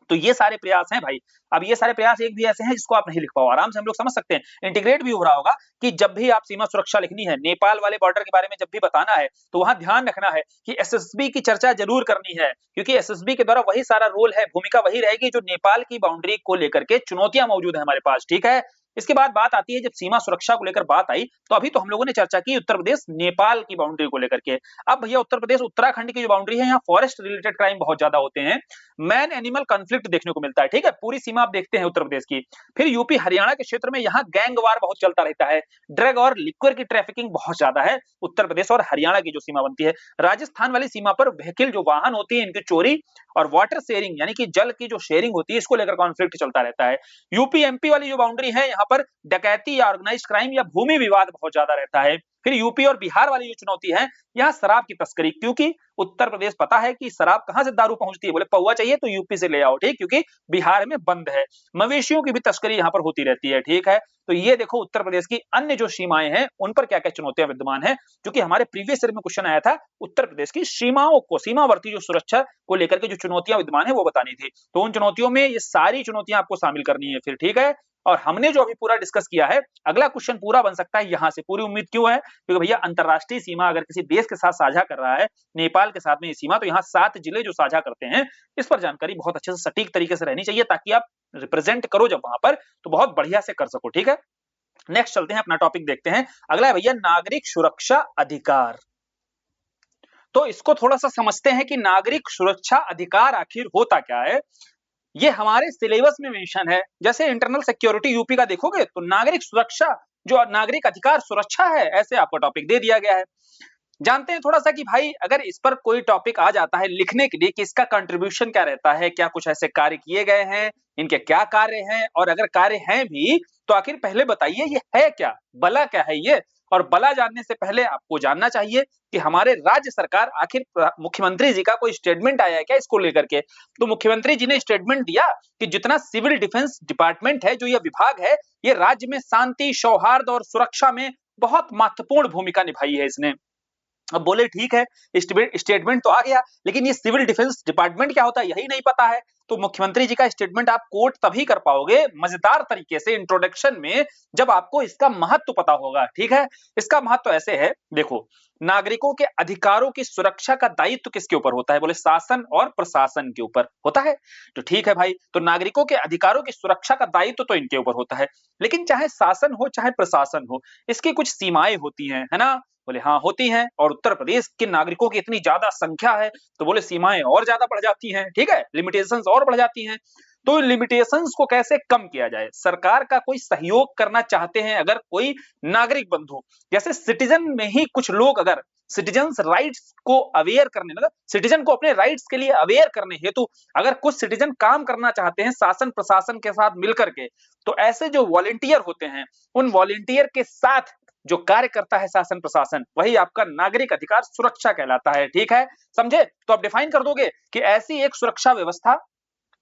S1: तो ये सारे प्रयास हैं भाई। अब ये सारे प्रयास एक भी ऐसे हैं जिसको आप नहीं लिख पाओ, आराम से हम लोग समझ सकते हैं। इंटीग्रेट भी हो रहा होगा कि जब भी आप सीमा सुरक्षा लिखनी है, नेपाल वाले बॉर्डर के बारे में जब भी बताना है, तो वहां ध्यान रखना है कि एसएसबी की चर्चा जरूर करनी है, क्योंकि एसएसबी के द्वारा वही सारा रोल है, भूमिका वही रहेगी जो नेपाल की बाउंड्री को लेकर के चुनौतियां मौजूद है हमारे पास, ठीक है। इसके बाद बात आती है, जब सीमा सुरक्षा को लेकर बात आई तो अभी तो हम लोगों ने चर्चा की उत्तर प्रदेश नेपाल की बाउंड्री को लेकर के। अब भैया उत्तर प्रदेश उत्तराखंड की जो बाउंड्री है, यहाँ फॉरेस्ट रिलेटेड क्राइम बहुत ज्यादा होते हैं, मैन एनिमल कॉन्फ्लिक्ट देखने को मिलता है, ठीक है। पूरी सीमा आप देखते हैं उत्तर प्रदेश की। फिर यूपी हरियाणा के क्षेत्र में यहाँ गैंग वार बहुत चलता रहता है, ड्रग और लिक्वर की ट्रैफिकिंग बहुत ज्यादा है उत्तर प्रदेश और हरियाणा की जो सीमा बनती है। राजस्थान वाली सीमा पर व्हीकल जो वाहन होती है इनकी चोरी और वाटर शेयरिंग यानी कि जल की जो शेयरिंग होती है, इसको लेकर कॉन्फ्लिक्ट चलता रहता है। यूपी एमपी वाली जो बाउंड्री है, यहाँ पर डकैती या ऑर्गेनाइज्ड क्राइम या भूमि विवाद बहुत ज्यादा रहता है। फिर यूपी और बिहार वाली जो चुनौती है, यहाँ शराब की तस्करी, क्योंकि उत्तर प्रदेश पता है कि शराब कहां से दारू पहुंचती है, बोले पौवा चाहिए तो यूपी से ले आओ, ठीक, क्योंकि बिहार में बंद है। मवेशियों की भी तस्करी यहाँ पर होती रहती है, ठीक है। तो ये देखो उत्तर प्रदेश की अन्य जो सीमाएं हैं उन पर क्या क्या चुनौतियां विद्यमान है, जो कि हमारे प्रीवियस ईयर में क्वेश्चन आया था, उत्तर प्रदेश की सीमाओं को, सीमावर्ती जो सुरक्षा को लेकर के जो चुनौतियां विद्यमान है वो बतानी थी। तो उन चुनौतियों में ये सारी चुनौतियां आपको शामिल करनी है फिर, ठीक है। और हमने जो अभी पूरा डिस्कस किया है, अगला क्वेश्चन पूरा बन सकता है यहां से। पूरी उम्मीद क्यों है, क्योंकि भैया अंतरराष्ट्रीय सीमा अगर किसी देश के साथ साझा कर रहा है, नेपाल के साथ में ये सीमा, तो यहाँ 7 जिले जो साझा करते हैं, इस पर जानकारी बहुत अच्छे से सटीक तरीके से रहनी चाहिए, ताकि आप रिप्रेजेंट करो जब वहां पर तो बहुत बढ़िया से कर सको, ठीक है। नेक्स्ट चलते हैं, अपना टॉपिक देखते हैं। अगला है भैया नागरिक सुरक्षा अधिकार। तो इसको थोड़ा सा समझते हैं कि नागरिक सुरक्षा अधिकार आखिर होता क्या है। ये हमारे सिलेबस में मेंशन है। जैसे इंटरनल सिक्योरिटी यूपी का देखोगे तो नागरिक सुरक्षा जो नागरिक अधिकार सुरक्षा है, ऐसे आपको टॉपिक दे दिया गया है। जानते हैं थोड़ा सा कि भाई अगर इस पर कोई टॉपिक आ जाता है लिखने के लिए कि इसका कंट्रीब्यूशन क्या रहता है, क्या कुछ ऐसे कार्य किए गए हैं, इनके क्या कार्य हैं, और अगर कार्य हैं भी तो आखिर पहले बताइए ये है क्या, बला क्या है ये। और बला जानने से पहले आपको जानना चाहिए कि हमारे राज्य सरकार आखिर मुख्यमंत्री जी का कोई स्टेटमेंट आया है क्या इसको लेकर के। तो मुख्यमंत्री जी ने स्टेटमेंट दिया कि जितना सिविल डिफेंस डिपार्टमेंट है, जो यह विभाग है, ये राज्य में शांति, सौहार्द और सुरक्षा में बहुत महत्वपूर्ण भूमिका निभाई है इसने। अब बोले ठीक है, स्टेटमेंट तो आ गया, लेकिन ये सिविल डिफेंस डिपार्टमेंट क्या होता है यही नहीं पता है। तो मुख्यमंत्री जी का स्टेटमेंट आप कोट तभी कर पाओगे मजेदार तरीके से इंट्रोडक्शन में, जब आपको इसका महत्व पता होगा। ठीक है, इसका महत्व ऐसे है, देखो, नागरिकों के अधिकारों की सुरक्षा का दायित्व किसके ऊपर होता है? बोले शासन और प्रशासन के ऊपर होता है। तो ठीक है भाई, तो नागरिकों के अधिकारों की सुरक्षा का दायित्व तो इनके ऊपर होता है, लेकिन चाहे शासन हो चाहे प्रशासन हो, इसकी कुछ सीमाएं होती हैं, है ना? बोले हाँ होती हैं, और उत्तर प्रदेश के नागरिकों की इतनी ज्यादा संख्या है तो बोले सीमाएं और ज्यादा बढ़ जाती हैं। ठीक है, लिमिटेशंस और बढ़ जाती हैं। तो लिमिटेशंस को कैसे कम किया जाए? सरकार का कोई सहयोग करना चाहते हैं अगर कोई नागरिक बंधु, जैसे सिटीजन में ही कुछ लोग अगर सिटीजन्स राइट्स को अवेयर करने, मतलब सिटीजन को अपने राइट्स के लिए अवेयर करने हेतु अगर कुछ सिटीजन काम करना चाहते हैं शासन प्रशासन के साथ मिलकर के, तो ऐसे जो वॉलंटियर होते हैं, उन वॉलंटियर के साथ जो कार्य करता है शासन प्रशासन, वही आपका नागरिक अधिकार सुरक्षा कहलाता है। ठीक है, समझे? तो आप डिफाइन कर दोगे कि ऐसी एक सुरक्षा व्यवस्था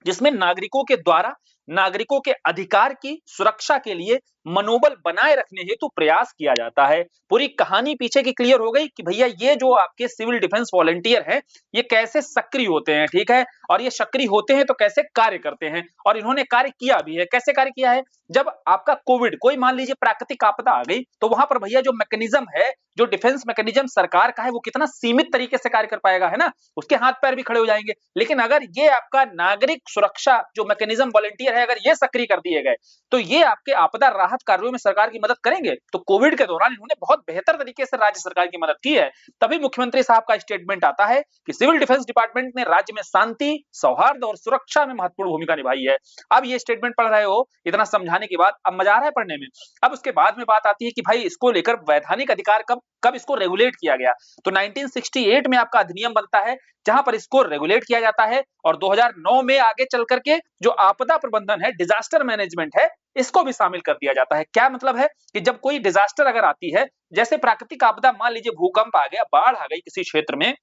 S1: जिसमें नागरिकों के द्वारा नागरिकों के अधिकार की सुरक्षा के लिए मनोबल बनाए रखने हेतु प्रयास किया जाता है। पूरी कहानी पीछे की क्लियर हो गई कि भैया ये जो आपके सिविल डिफेंस वॉलंटियर हैं, ये कैसे सक्रिय होते हैं। ठीक है, और ये सक्रिय होते हैं तो कैसे कार्य करते हैं, और इन्होंने कार्य किया भी है। कैसे कार्य किया है? जब आपका कोविड, कोई मान लीजिए प्राकृतिक आपदा आ गई, तो वहां पर भैया जो मैकेनिज्म है, जो डिफेंस मैकेनिज्म सरकार का है, वो कितना सीमित तरीके से कार्य कर पाएगा, है ना? उसके हाथ पैर भी खड़े हो जाएंगे। लेकिन अगर ये आपका नागरिक सुरक्षा जो मैकेनिज्म वॉलंटियर है, अगर ये सक्रिय कर दिए गए, तो ये आपके आपदा राहत कार्यों में सरकार की मदद करेंगे। तो कोविड के दौरान इन्होंने बहुत बेहतर तरीके से राज्य सरकार की मदद की है। तभी मुख्यमंत्री साहब का स्टेटमेंट आता है कि सिविल डिफेंस डिपार्टमेंट ने राज्य में शांति, सौहार्द और सुरक्षा में महत्वपूर्ण भूमिका निभाई है। अब ये स्टेटमेंट पढ़ रहे हो, इतना समझाने के बाद अब मजा आ रहा है पढ़ने में। अब उसके बाद में बात आती है कि भाई इसको लेकर वैधानिक अधिकार कब कब इसको रेगुलेट किया गया? तो 1968 में आपका अधिनियम बनता है, जहां पर इसको रेगुलेट किया जाता है, और 2009 में आगे चल करके जो आपदा प्रबंधन है, डिजास्टर मैनेजमेंट है, इसको भी शामिल कर दिया जाता है। क्या मतलब है कि जब कोई डिजास्टर अगर आती है, जैसे प्राकृतिक आपदा, मान लीजिए भूकंप आ गया, बाढ़ आ गई किसी क्षेत्र में,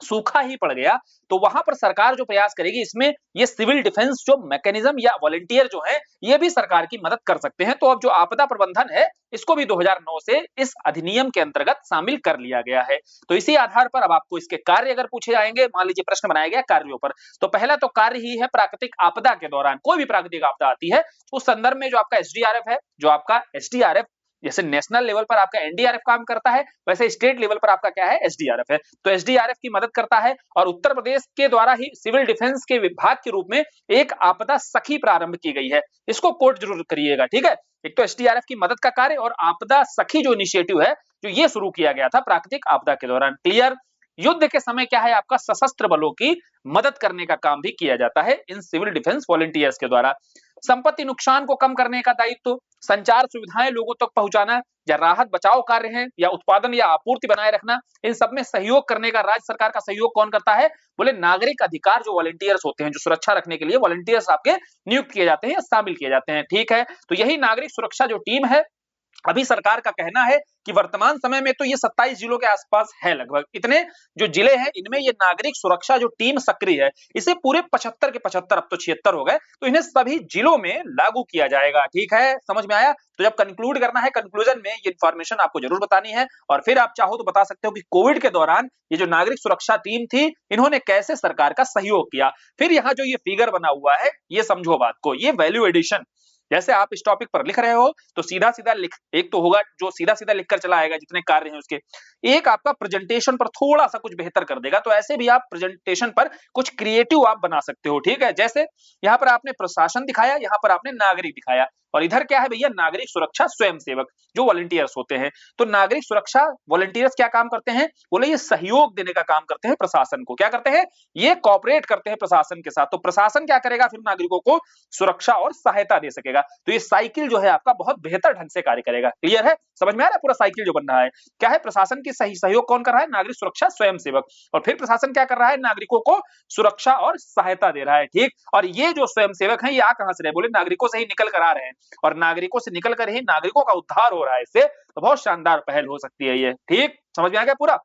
S1: सूखा ही पड़ गया, तो वहां पर सरकार जो प्रयास करेगी, इसमें ये सिविल डिफेंस जो मैकेनिज्म या वॉलंटियर जो है, ये भी सरकार की मदद कर सकते हैं। तो अब जो आपदा प्रबंधन है, इसको भी 2009 से इस अधिनियम के अंतर्गत शामिल कर लिया गया है। तो इसी आधार पर अब आपको इसके कार्य अगर पूछे जाएंगे, मान लीजिए प्रश्न बनाया गया कार्यों पर, तो पहला तो कार्य ही है प्राकृतिक आपदा के दौरान, कोई भी प्राकृतिक आपदा आती है, उस संदर्भ में जो आपका एसडीआरएफ है, जो आपका एसडीआरएफ, जैसे नेशनल लेवल पर आपका एनडीआरएफ काम करता है, वैसे स्टेट लेवल पर आपका क्या है? एसडीआरएफ है। तो एसडीआरएफ की मदद करता है, और उत्तर प्रदेश के द्वारा ही सिविल डिफेंस के विभाग के रूप में एक आपदा सखी प्रारंभ की गई है। इसको कोट जरूर करिएगा। ठीक है, एक तो एसडीआरएफ की मदद का कार्य, और आपदा सखी जो इनिशिएटिव है, जो ये शुरू किया गया था प्राकृतिक आपदा के दौरान। क्लियर? युद्ध के समय क्या है? आपका सशस्त्र बलों की मदद करने का काम भी किया जाता है इन सिविल डिफेंस वॉलंटियर्स के द्वारा। संपत्ति नुकसान को कम करने का दायित्व, संचार सुविधाएं लोगों तक पहुंचाना, या राहत बचाव कार्य है, या उत्पादन या आपूर्ति बनाए रखना, इन सब में सहयोग करने का राज्य सरकार का सहयोग कौन करता है? बोले नागरिक अधिकार जो वॉलंटियर्स होते हैं, जो सुरक्षा रखने के लिए वॉलंटियर्स आपके नियुक्त किए जाते हैं या शामिल किए जाते हैं। ठीक है, तो यही नागरिक सुरक्षा जो टीम है, अभी सरकार का कहना है कि वर्तमान समय में तो ये 27 जिलों के आसपास है, लगभग इतने जो जिले हैं, इनमें ये नागरिक सुरक्षा जो टीम सक्रिय है, इसे पूरे 75 के 75, अब तो 76 हो गए, तो इन्हें सभी जिलों में लागू किया जाएगा। ठीक है, समझ में आया? तो जब कंक्लूड करना है, कंक्लूजन में ये इंफॉर्मेशन आपको जरूर बतानी है, और फिर आप चाहो तो बता सकते हो कि कोविड के दौरान ये जो नागरिक सुरक्षा टीम थी, इन्होंने कैसे सरकार का सहयोग किया। फिर यहाँ जो ये फिगर बना हुआ है, ये समझो बात को, ये वैल्यू एडिशन। जैसे आप इस टॉपिक पर लिख रहे हो, तो सीधा सीधा लिख, एक तो होगा जो सीधा सीधा लिखकर चला आएगा जितने कार्य हैं उसके, एक आपका प्रेजेंटेशन पर थोड़ा सा कुछ बेहतर कर देगा। तो ऐसे भी आप प्रेजेंटेशन पर कुछ क्रिएटिव आप बना सकते हो। ठीक है, जैसे यहाँ पर आपने प्रशासन दिखाया, यहाँ पर आपने नागरिक दिखाया, और इधर क्या है भैया? नागरिक सुरक्षा स्वयंसेवक जो वॉलंटियर्स होते हैं। तो नागरिक सुरक्षा वॉलंटियर्स क्या काम करते हैं? बोले ये सहयोग देने का काम करते हैं प्रशासन को। क्या करते हैं? ये कॉपरेट करते हैं प्रशासन के साथ। तो प्रशासन क्या करेगा? फिर नागरिकों को सुरक्षा और सहायता दे सकेगा। तो ये साइकिल जो है आपका बहुत बेहतर ढंग से कार्य करेगा। क्लियर है? समझ में आ रहा है पूरा साइकिल जो बन रहा है? क्या है? प्रशासन की सही सहयोग कौन कर रहा है? नागरिक सुरक्षा स्वयंसेवक। और फिर प्रशासन क्या कर रहा है? नागरिकों को सुरक्षा और सहायता दे रहा है। ठीक, और ये जो स्वयंसेवक हैं, ये आ कहां से रहे? बोले नागरिकों से ही निकल कर आ रहे हैं, और नागरिकों से निकल कर ही नागरिकों का उद्धार हो रहा है इससे। तो बहुत शानदार पहल हो सकती है ये। ठीक, समझ में आ गया पूरा?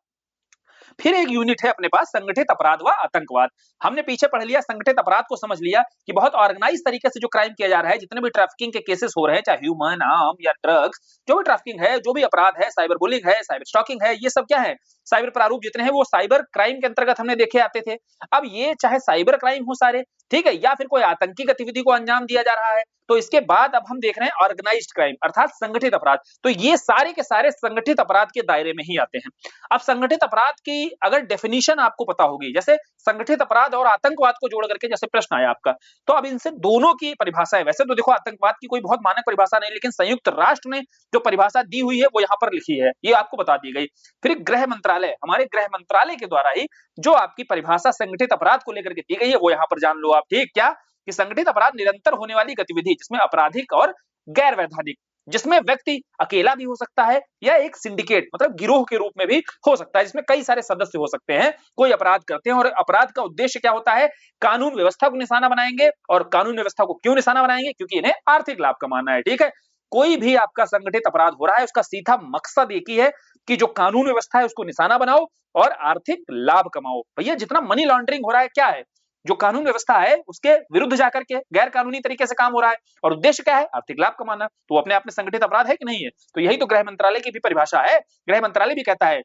S1: फिर एक यूनिट है अपने पास, संगठित अपराध व आतंकवाद। हमने पीछे पढ़ लिया, संगठित अपराध को समझ लिया कि बहुत ऑर्गेनाइज तरीके से जो क्राइम किया जा रहा है, जितने भी ट्रैफिकिंग के केसेस हो रहे हैं, चाहे ह्यूमन, आर्म या ड्रग्स, जो भी ट्रैफिकिंग है, जो भी अपराध है, साइबर बुलिंग है, साइबर स्टॉकिंग है, ये सब क्या है? साइबर प्रारूप जितने हैं वो साइबर क्राइम के अंतर्गत हमने देखे आते थे। अब ये चाहे साइबर क्राइम हो सारे, ठीक है, या फिर कोई आतंकी गतिविधि को अंजाम दिया जा रहा है, तो इसके बाद अब हम देख रहे हैं ऑर्गेनाइज्ड क्राइम अर्थात संगठित अपराध। तो ये सारे के सारे संगठित अपराध के दायरे में ही आते हैं। अब संगठित अपराध की अगर डेफिनेशन आपको पता होगी, जैसे संगठित अपराध और आतंकवाद को जोड़ करके जैसे प्रश्न आया आपका, तो अब इनसे दोनों की परिभाषा है। वैसे तो देखो आतंकवाद की कोई बहुत मानक परिभाषा नहीं, लेकिन संयुक्त राष्ट्र ने जो परिभाषा दी हुई है वो यहाँ पर लिखी है, ये आपको बता दी गई। फिर गृह मंत्रालय, हमारे गृह मंत्रालय के द्वारा ही जो आपकी परिभाषा संगठित अपराध को लेकर के दी गई है वो यहाँ पर जान लो आप, ठीक। क्या कि संगठित अपराध निरंतर होने वाली गतिविधि जिसमें आपराधिक और गैर वैधानिक, जिसमें व्यक्ति अकेला भी हो सकता है या एक सिंडिकेट मतलब गिरोह के रूप में भी हो सकता है, जिसमें कई सारे सदस्य हो सकते हैं, कोई अपराध करते हैं और अपराध का उद्देश्य क्या होता है, कानून व्यवस्था को निशाना बनाएंगे। और कानून व्यवस्था को क्यों निशाना बनाएंगे, क्योंकि इन्हें आर्थिक लाभ कमाना है, ठीक है। कोई भी आपका संगठित अपराध हो रहा है उसका सीधा मकसद एक ही है कि जो कानून व्यवस्था है उसको निशाना बनाओ और आर्थिक लाभ कमाओ। भैया जितना मनी लॉन्ड्रिंग हो रहा है क्या है, जो कानून व्यवस्था है उसके विरुद्ध जाकर के गैर कानूनी तरीके से काम हो रहा है और उद्देश्य क्या है, आर्थिक लाभ कमाना। तो अपने आप में संगठित अपराध है कि नहीं है। तो यही तो गृह मंत्रालय की भी परिभाषा है। गृह मंत्रालय भी कहता है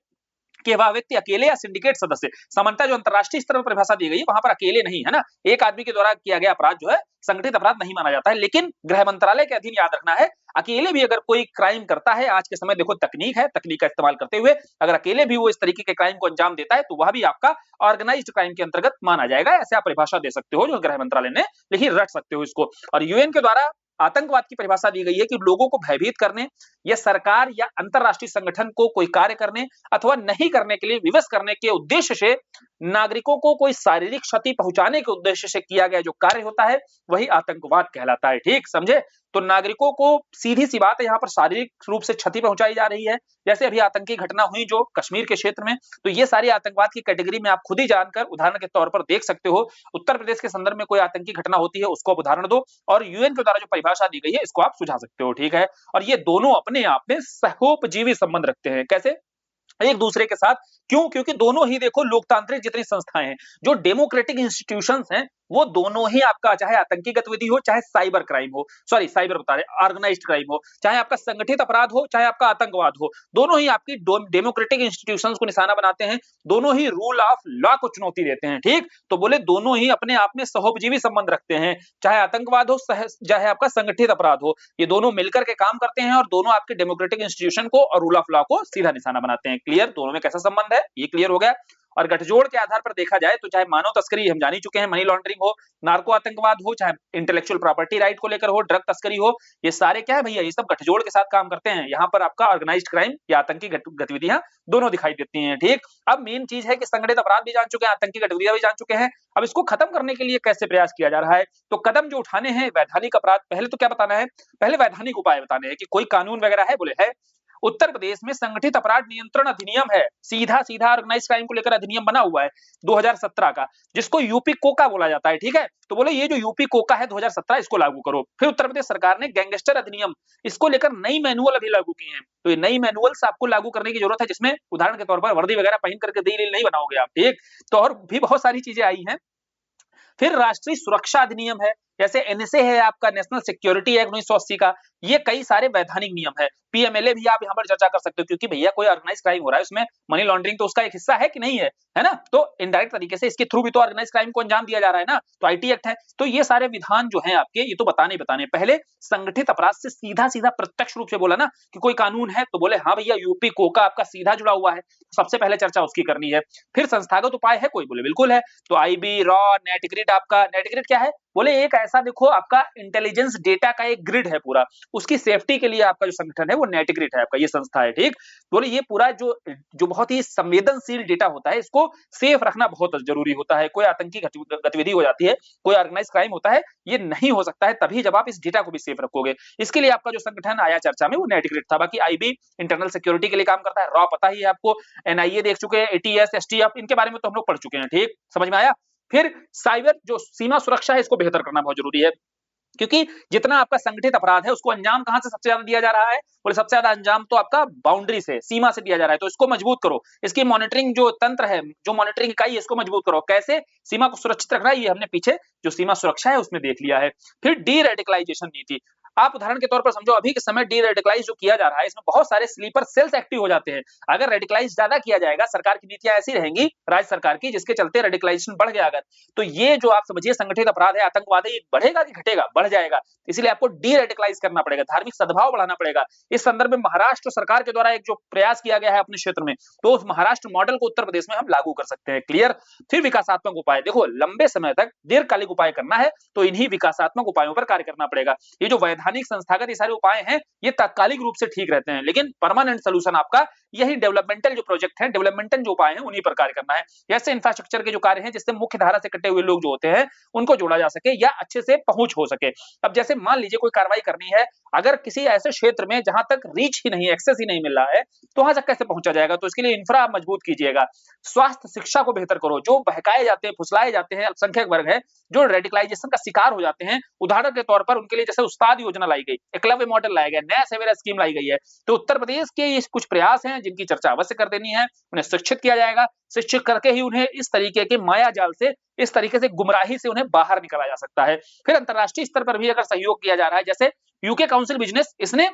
S1: कि वह व्यक्ति अकेले या सिंडिकेट सदस्य, सामान्यतः जो अंतरराष्ट्रीय स्तर पर परिभाषा दी गई है वहां पर अकेले नहीं है ना, एक आदमी के द्वारा किया गया अपराध जो है संगठित अपराध नहीं माना जाता है। लेकिन गृह मंत्रालय के अधीन याद रखना है, अकेले भी अगर कोई क्राइम करता है, आज के समय देखो तकनीक है, तकनीक का इस्तेमाल करते हुए अगर अकेले भी वो इस तरीके के क्राइम को अंजाम देता है तो वह भी आपका ऑर्गेनाइज्ड क्राइम के अंतर्गत माना जाएगा। ऐसे आप परिभाषा दे सकते हो जो गृह मंत्रालय ने लिखी, रख सकते हो इसको। और यूएन के द्वारा आतंकवाद की परिभाषा दी गई है कि लोगों को भयभीत करने या सरकार या अंतरराष्ट्रीय संगठन को कोई कार्य करने अथवा नहीं करने के लिए विवश करने के उद्देश्य से नागरिकों को कोई शारीरिक क्षति पहुंचाने के उद्देश्य से किया गया जो कार्य होता है वही आतंकवाद कहलाता है, ठीक समझे। तो नागरिकों को सीधी सी बात है यहाँ पर शारीरिक रूप से क्षति पहुंचाई जा रही है, जैसे अभी आतंकी घटना हुई जो कश्मीर के क्षेत्र में, तो ये सारी आतंकवाद की कैटेगरी में आप खुद ही जानकर उदाहरण के तौर पर देख सकते हो। उत्तर प्रदेश के संदर्भ में कोई आतंकी घटना होती है उसको आप उदाहरण दो और यूएन के द्वारा जो परिभाषा दी गई है इसको आप सुझा सकते हो, ठीक है। और ये दोनों अपने आप में सहोपजीवी संबंध रखते हैं, कैसे, एक दूसरे के साथ। क्यों, क्योंकि दोनों ही देखो लोकतांत्रिक जितनी संस्थाएं हैं, जो डेमोक्रेटिक इंस्टीट्यूशंस हैं, वो दोनों ही आपका चाहे आतंकी गतिविधि हो चाहे साइबर क्राइम हो, सॉरी साइबर बता रहे ऑर्गेनाइज्ड क्राइम हो, चाहे आपका संगठित अपराध हो चाहे आपका आतंकवाद हो, दोनों ही आपकी डेमोक्रेटिक इंस्टीट्यूशंस को निशाना बनाते हैं, दोनों ही रूल ऑफ लॉ को चुनौती देते हैं, ठीक। तो बोले दोनों ही अपने आप में सहोपजीवी संबंध रखते हैं, चाहे आतंकवाद हो चाहे आपका संगठित अपराध हो, ये दोनों मिलकर के काम करते हैं और दोनों आपके डेमोक्रेटिक इंस्टीट्यूशन को और रूल ऑफ लॉ को सीधा निशाना बनाते हैं। क्लियर, दोनों में कैसा संबंध है ये क्लियर हो गया। और गठजोड़ के आधार पर देखा जाए तो चाहे मानव तस्करी हम जान ही चुके हैं, मनी लॉन्ड्रिंग हो, नार्को आतंकवाद हो, चाहे इंटेलेक्चुअल प्रॉपर्टी राइट को लेकर हो, ड्रग तस्करी हो, ये सारे क्या है भैया, ये सब गठजोड़ के साथ काम करते हैं। यहाँ पर आपका ऑर्गेनाइज्ड क्राइम या आतंकी गतिविधियां दोनों दिखाई देती हैं, ठीक। अब मेन चीज है कि संगठित अपराध भी जान चुके हैं, आतंकी गतिविधियां भी जान चुके हैं, अब इसको खत्म करने के लिए कैसे प्रयास किया जा रहा है। तो कदम जो उठाने हैं वैधानिक अपराध, पहले तो क्या बताना है, पहले वैधानिक उपाय बताने हैं कि कोई कानून वगैरह है, बोले है। उत्तर प्रदेश में संगठित अपराध नियंत्रण अधिनियम है, सीधा सीधा ऑर्गेनाइज्ड क्राइम को लेकर अधिनियम बना हुआ है 2017 का, जिसको यूपी कोका बोला जाता है, ठीक है। तो बोले ये जो यूपी कोका है 2017 इसको लागू करो। फिर उत्तर प्रदेश सरकार ने गैंगस्टर अधिनियम, इसको लेकर नई मैनुअल अभी लागू की है। तो ये नई मैनुअल्स आपको लागू करने की जरूरत है, जिसमें उदाहरण के तौर पर वर्दी वगैरह पहन करके रील नहीं बनाओगे आप, ठीक। तो और भी बहुत सारी चीजें आई हैं। फिर राष्ट्रीय सुरक्षा अधिनियम है, जैसे एनएसए है आपका, नेशनल सिक्योरिटी एक्ट 1980 का, ये कई सारे वैधानिक नियम है। पीएमएलए भी आप यहाँ पर चर्चा कर सकते हो, क्योंकि भैया कोई ऑर्गेनाइज क्राइम हो रहा है उसमें मनी लॉन्ड्रिंग तो उसका एक हिस्सा है कि नहीं है ना। तो इनडायरेक्ट तरीके से इसके थ्रू भी तो ऑर्गेनाइज क्राइम को अंजाम दिया जा रहा है ना, तो आईटी एक्ट है। तो ये सारे विधान जो है आपके, ये तो बताने पहले संगठित अपराध से सीधा सीधा प्रत्यक्ष रूप से बोला ना कि कोई कानून है, तो बोले हाँ भैया यूपी कोका आपका सीधा जुड़ा हुआ है, सबसे पहले चर्चा उसकी करनी है। फिर संस्थागत उपाय है कोई, बोले बिल्कुल है। तो आईबी, रॉ, नेटग्रिड, आपका नेटग्रिड क्या है, बोले एक ऐसा देखो आपका इंटेलिजेंस डेटा का एक ग्रिड है पूरा, उसकी सेफ्टी के लिए आपका जो संगठन है वो नेटग्रिड है आपका, ये संस्था है, ठीक। बोले ये पूरा जो बहुत ही संवेदनशील डेटा होता है इसको सेफ रखना बहुत जरूरी होता है। कोई आतंकी गतिविधि हो जाती है, कोई ऑर्गेनाइज क्राइम होता है, ये नहीं हो सकता है तभी जब आप इस डेटा को भी सेफ रखोगे। इसके लिए आपका जो संगठन आया चर्चा में वो नेटग्रिड था। बाकी आईबी इंटरनल सिक्योरिटी के लिए काम करता है, रॉ पता ही है आपको, एनआईए देख चुके हैं, एटीएस, एसटीएफ, इनके बारे में तो हम लोग पढ़ चुके हैं, ठीक, समझ में आया। फिर साइबर जो सीमा सुरक्षा है इसको बेहतर करना बहुत जरूरी है, क्योंकि जितना आपका संगठित अपराध है उसको अंजाम कहां से सबसे ज्यादा दिया जा रहा है, बोले सबसे ज्यादा अंजाम तो आपका बाउंड्री से, सीमा से दिया जा रहा है। तो इसको मजबूत करो, इसकी मॉनिटरिंग जो तंत्र है, जो मॉनिटरिंग इकाई है, इसको मजबूत करो। कैसे, सीमा को सुरक्षित रखना, ये हमने पीछे जो सीमा सुरक्षा है उसमें देख लिया है। फिर डी रेडिकलाइजेशन नीति, आप उदाहरण के तौर पर समझो, अभी के समय डी रेडिकलाइज जो किया जा रहा है, इसमें बहुत सारे स्लीपर सेल्स एक्टिव हो जाते हैं। अगर रेडिकलाइज ज्यादा किया जाएगा, सरकार की नीतियां ऐसी रहेंगी राज्य सरकार की, जिसके चलते रेडिकलाइजेशन बढ़ गया अगर, तो ये जो आप समझिए संगठित अपराध है, आतंकवाद है, ये बढ़ेगा कि घटेगा? बढ़ जाएगा। इसलिए आपको डी रेडिकलाइज करना पड़ेगा, धार्मिक सद्भाव बढ़ाना पड़ेगा। इस संदर्भ में महाराष्ट्र सरकार के द्वारा एक जो प्रयास किया गया है अपने क्षेत्र में, तो उस महाराष्ट्र मॉडल को उत्तर प्रदेश में हम लागू कर सकते हैं। क्लियर? फिर विकासात्मक उपाय, देखो लंबे समय तक दीर्घकालिक उपाय करना है तो इन्हीं विकासात्मक उपायों पर कार्य करना पड़ेगा। ये जो वैधानिक संस्थागत ये सारे उपाय हैं, ये तात्कालिक रूप से ठीक रहते हैं, लेकिन परमानेंट सोल्यूशन आपका यही डेवलपमेंटल जो प्रोजेक्ट है, डेवलपमेंटल जो उपाय हैं, उन्हीं पर कार्य करना है। ऐसे इंफ्रास्ट्रक्चर के जो कार्य हैं, जिससे मुख्य धारा से कटे हुए लोग जो होते हैं, उनको जोड़ा जा सके या अच्छे से पहुंच हो सके। अब जैसे मान लीजिए कोई कार्रवाई करनी है, अगर किसी ऐसे क्षेत्र में जहां तक रीच ही नहीं, एक्सेस ही नहीं मिल रहा है, तो वहां तक कैसे पहुंचा जाएगा? तो इसके लिए इंफ्रा आप मजबूत कीजिएगा। स्वास्थ्य शिक्षा को बेहतर करो। जो बहकाए जाते हैं, फुसलाए जाते हैं अल्पसंख्यक वर्ग है, जो रेडिकलाइजेशन का शिकार हो जाते हैं, उदाहरण के तौर पर उनके लिए जैसे उस्ताद योजना लाई गई, एकलव्य मॉडल लाया गया, नया सवेरा स्कीम लाई गई है। तो उत्तर प्रदेश के ये कुछ प्रयास हैं जिनकी चर्चा अवश्य कर देनी है। उन्हें शिक्षित किया जाएगा, शिक्षित करके ही उन्हें इस तरीके के माया जाल से, इस तरीके से गुमराही से उन्हें बाहर निकाला जा सकता है। फिर अंतरराष्ट्रीय स्तर पर भी अगर सहयोग किया जा रहा है, जैसे यूके काउंसिल बिजनेस, इसने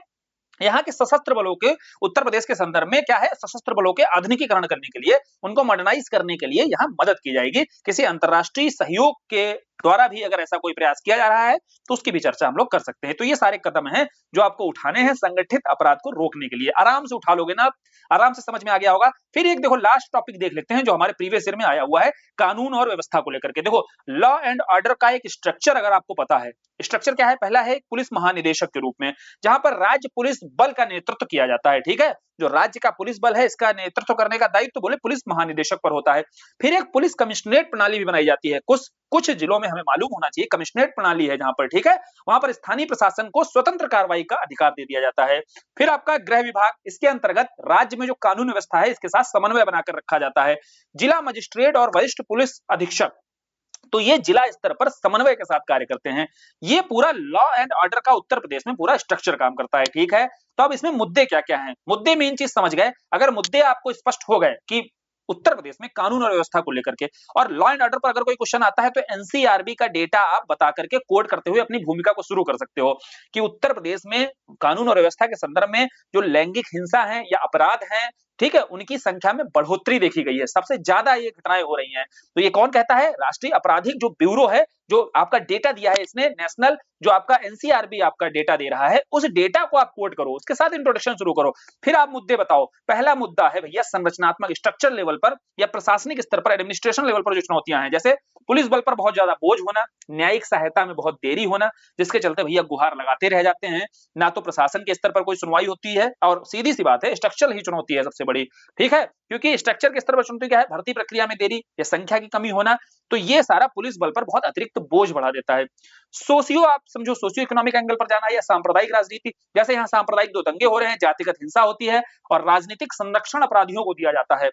S1: यहाँ के सशस्त्र बलों के, उत्तर प्रदेश के संदर्भ में क्या है, सशस्त्र बलों के आधुनिकीकरण करने के लिए, उनको मॉडर्नाइज करने के लिए यहाँ मदद की जाएगी। किसी अंतरराष्ट्रीय सहयोग के द्वारा भी अगर ऐसा कोई प्रयास किया जा रहा है, तो उसकी भी चर्चा हम लोग कर सकते हैं। तो ये सारे कदम हैं जो आपको उठाने हैं संगठित अपराध को रोकने के लिए। आराम से उठा लोगे ना, आराम से समझ में आ गया होगा। फिर एक देखो लास्ट टॉपिक देख लेते हैं जो हमारे प्रीवियस ईयर में आया हुआ है, कानून और व्यवस्था को लेकर के। देखो लॉ एंड ऑर्डर का एक स्ट्रक्चर अगर आपको पता है, स्ट्रक्चर क्या है? पहला है पुलिस महानिदेशक के रूप में, जहां पर राज्य पुलिस बल का नेतृत्व किया जाता है। ठीक है, जो राज्य का पुलिस बल है, इसका नेतृत्व करने का दायित्व बोले पुलिस महानिदेशक पर होता है। फिर एक पुलिस कमिश्नरेट प्रणाली भी बनाई जाती है। कुछ कुछ जिलों में हमें मालूम होना चाहिए कमिश्नरेट प्रणाली है जहां पर, ठीक है, वहां पर स्थानीय प्रशासन को स्वतंत्र कार्रवाई का अधिकार दे दिया जाता है। फिर आपका गृह विभाग, इसके अंतर्गत राज्य में जो कानून व्यवस्था है, इसके साथ समन्वय बनाकर रखा जाता है। जिला मजिस्ट्रेट और वरिष्ठ पुलिस अधीक्षक, तो ये जिला स्तर पर समन्वय के साथ कार्य करते हैं। ये पूरा लॉ एंड ऑर्डर का उत्तर प्रदेश में पूरा स्ट्रक्चर काम करता है। ठीक है, तो अब इसमें मुद्दे क्या क्या हैं? मुद्दे मेन चीज समझ गए। अगर मुद्दे आपको स्पष्ट हो गए कि उत्तर प्रदेश में कानून और व्यवस्था को लेकर के, और लॉ एंड ऑर्डर पर अगर कोई क्वेश्चन आता है, तो एनसीआरबी का डेटा आप बता करके कोड करते हुए अपनी भूमिका को शुरू कर सकते हो कि उत्तर प्रदेश में कानून और व्यवस्था के संदर्भ में जो लैंगिक हिंसा है या अपराध है, ठीक है, उनकी संख्या में बढ़ोतरी देखी गई है, सबसे ज्यादा ये घटनाएं हो रही हैं। तो ये कौन कहता है? राष्ट्रीय आपराधिक जो ब्यूरो है, जो आपका डेटा दिया है इसने, नेशनल जो आपका एनसीआरबी आपका डेटा दे रहा है, उस डेटा को आप कोट करो, उसके साथ इंट्रोडक्शन शुरू करो। फिर आप मुद्दे बताओ। पहला मुद्दा है भैया संरचनात्मक स्ट्रक्चर लेवल पर या प्रशासनिक स्तर पर, एडमिनिस्ट्रेशन लेवल पर जो चुनौतियां हैं, जैसे पुलिस बल पर बहुत ज्यादा बोझ होना, न्यायिक सहायता में बहुत देरी होना, जिसके चलते भैया गुहार लगाते रह जाते हैं, ना तो प्रशासन के स्तर पर कोई सुनवाई होती है, और सीधी सी बात है स्ट्रक्चरल ही चुनौती है सबसे बड़ी। ठीक है, क्योंकि स्ट्रक्चर के स्तर पर चुनौती क्या है? भर्ती प्रक्रिया में देरी या संख्या की कमी होना। तो ये सारा पुलिस बल पर बहुत अतिरिक्त बोझ बढ़ा देता है। सोशियो, आप समझो सोशियो इकोनॉमिक एंगल पर जाना है, या सांप्रदायिक राजनीति, जैसे यहाँ सांप्रदायिक दो दंगे हो रहे हैं, जातिगत हिंसा होती है, और राजनीतिक संरक्षण अपराधियों को दिया जाता है।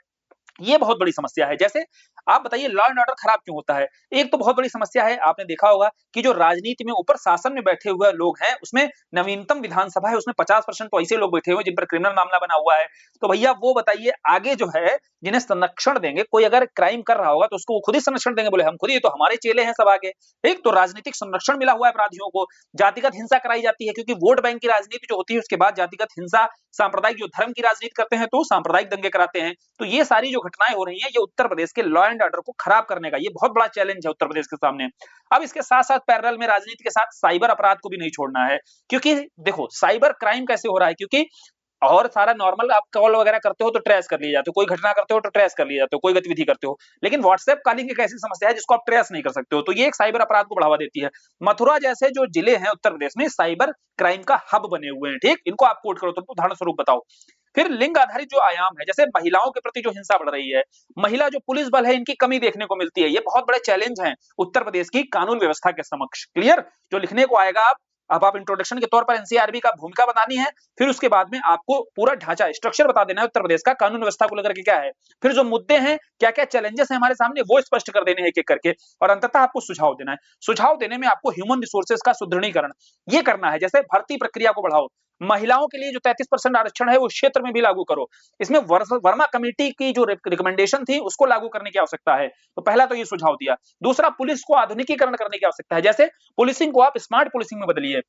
S1: ये बहुत बड़ी समस्या है। जैसे आप बताइए लॉ एंड ऑर्डर खराब क्यों होता है? एक तो बहुत बड़ी समस्या है, आपने देखा होगा कि जो राजनीति में ऊपर शासन में बैठे हुए लोग हैं, उसमें नवीनतम विधानसभा है, उसमें 50% तो ऐसे लोग बैठे हुए जिन पर क्रिमिनल मामला बना हुआ है। तो भैया वो बताइए आगे जो है जिन्हें संरक्षण देंगे, कोई अगर क्राइम कर रहा होगा तो उसको वो खुद ही संरक्षण देंगे, बोले हम खुद ही, तो हमारे चेले हैं सब आगे। एक तो राजनीतिक संरक्षण मिला हुआ है अपराधियों को, जातिगत हिंसा कराई जाती है, क्योंकि वोट बैंक की राजनीति जो होती है उसके बाद जातिगत हिंसा, सांप्रदायिक जो धर्म की राजनीति करते हैं तो सांप्रदायिक दंगे कराते हैं। तो ये सारी जो घटनाएं हो रही हैं, ये उत्तर प्रदेश के लॉ एंड ऑर्डर को खराब करने का ये बहुत बड़ा चैलेंज है उत्तर प्रदेश के सामने। अब इसके साथ साथ पैरेलल में राजनीति के साथ साइबर अपराध को भी नहीं छोड़ना है, क्योंकि देखो साइबर क्राइम कैसे हो रहा है, क्योंकि और सारा नॉर्मल आप कॉल वगैरह करते हो तो ट्रेस कर लिए जाते हो, कोई घटना करते हो तो ट्रेस कर लिए जाते हो, कोई गतिविधि करते हो, लेकिन व्हाट्सएप कॉलिंग एक ऐसी समस्या है जिसको आप ट्रेस नहीं कर सकते हो, तो ये एक साइबर अपराध को बढ़ावा देती है। मथुरा जैसे जो जिले हैं उत्तर प्रदेश में साइबर क्राइम का हब बने हुए हैं, ठीक, इनको आप कोट करो तो उदाहरण स्वरूप बताओ। फिर लिंग आधारित जो आयाम है, जैसे महिलाओं के प्रति जो हिंसा बढ़ रही है, महिला जो पुलिस बल है इनकी कमी देखने को मिलती है, ये बहुत बड़े चैलेंज हैं उत्तर प्रदेश की कानून व्यवस्था के समक्ष। क्लियर? जो लिखने को आएगा अब आप इंट्रोडक्शन के तौर पर एनसीआरबी का भूमिका बतानी है, फिर उसके बाद में आपको पूरा ढांचा स्ट्रक्चर बता देना है उत्तर प्रदेश का कानून व्यवस्था को लेकर के क्या है, फिर जो मुद्दे हैं, क्या क्या चैलेंजेस हैं हमारे सामने, वो स्पष्ट कर देने हैं एक एक करके, और अंततः आपको सुझाव देना है। सुझाव देने में आपको ह्यूमन रिसोर्सेज का सुदृढ़ीकरण ये करना है, जैसे भर्ती प्रक्रिया को बढ़ाओ, महिलाओं के लिए जो 33% आरक्षण है वो क्षेत्र में भी लागू करो, इसमें वर्मा कमेटी की जो रिकमेंडेशन थी उसको लागू करने की आवश्यकता है। तो पहला तो ये सुझाव दिया। दूसरा, पुलिस को आधुनिकीकरण करने की आवश्यकता है, जैसे पुलिसिंग को आप स्मार्ट पुलिसिंग में बदलिए,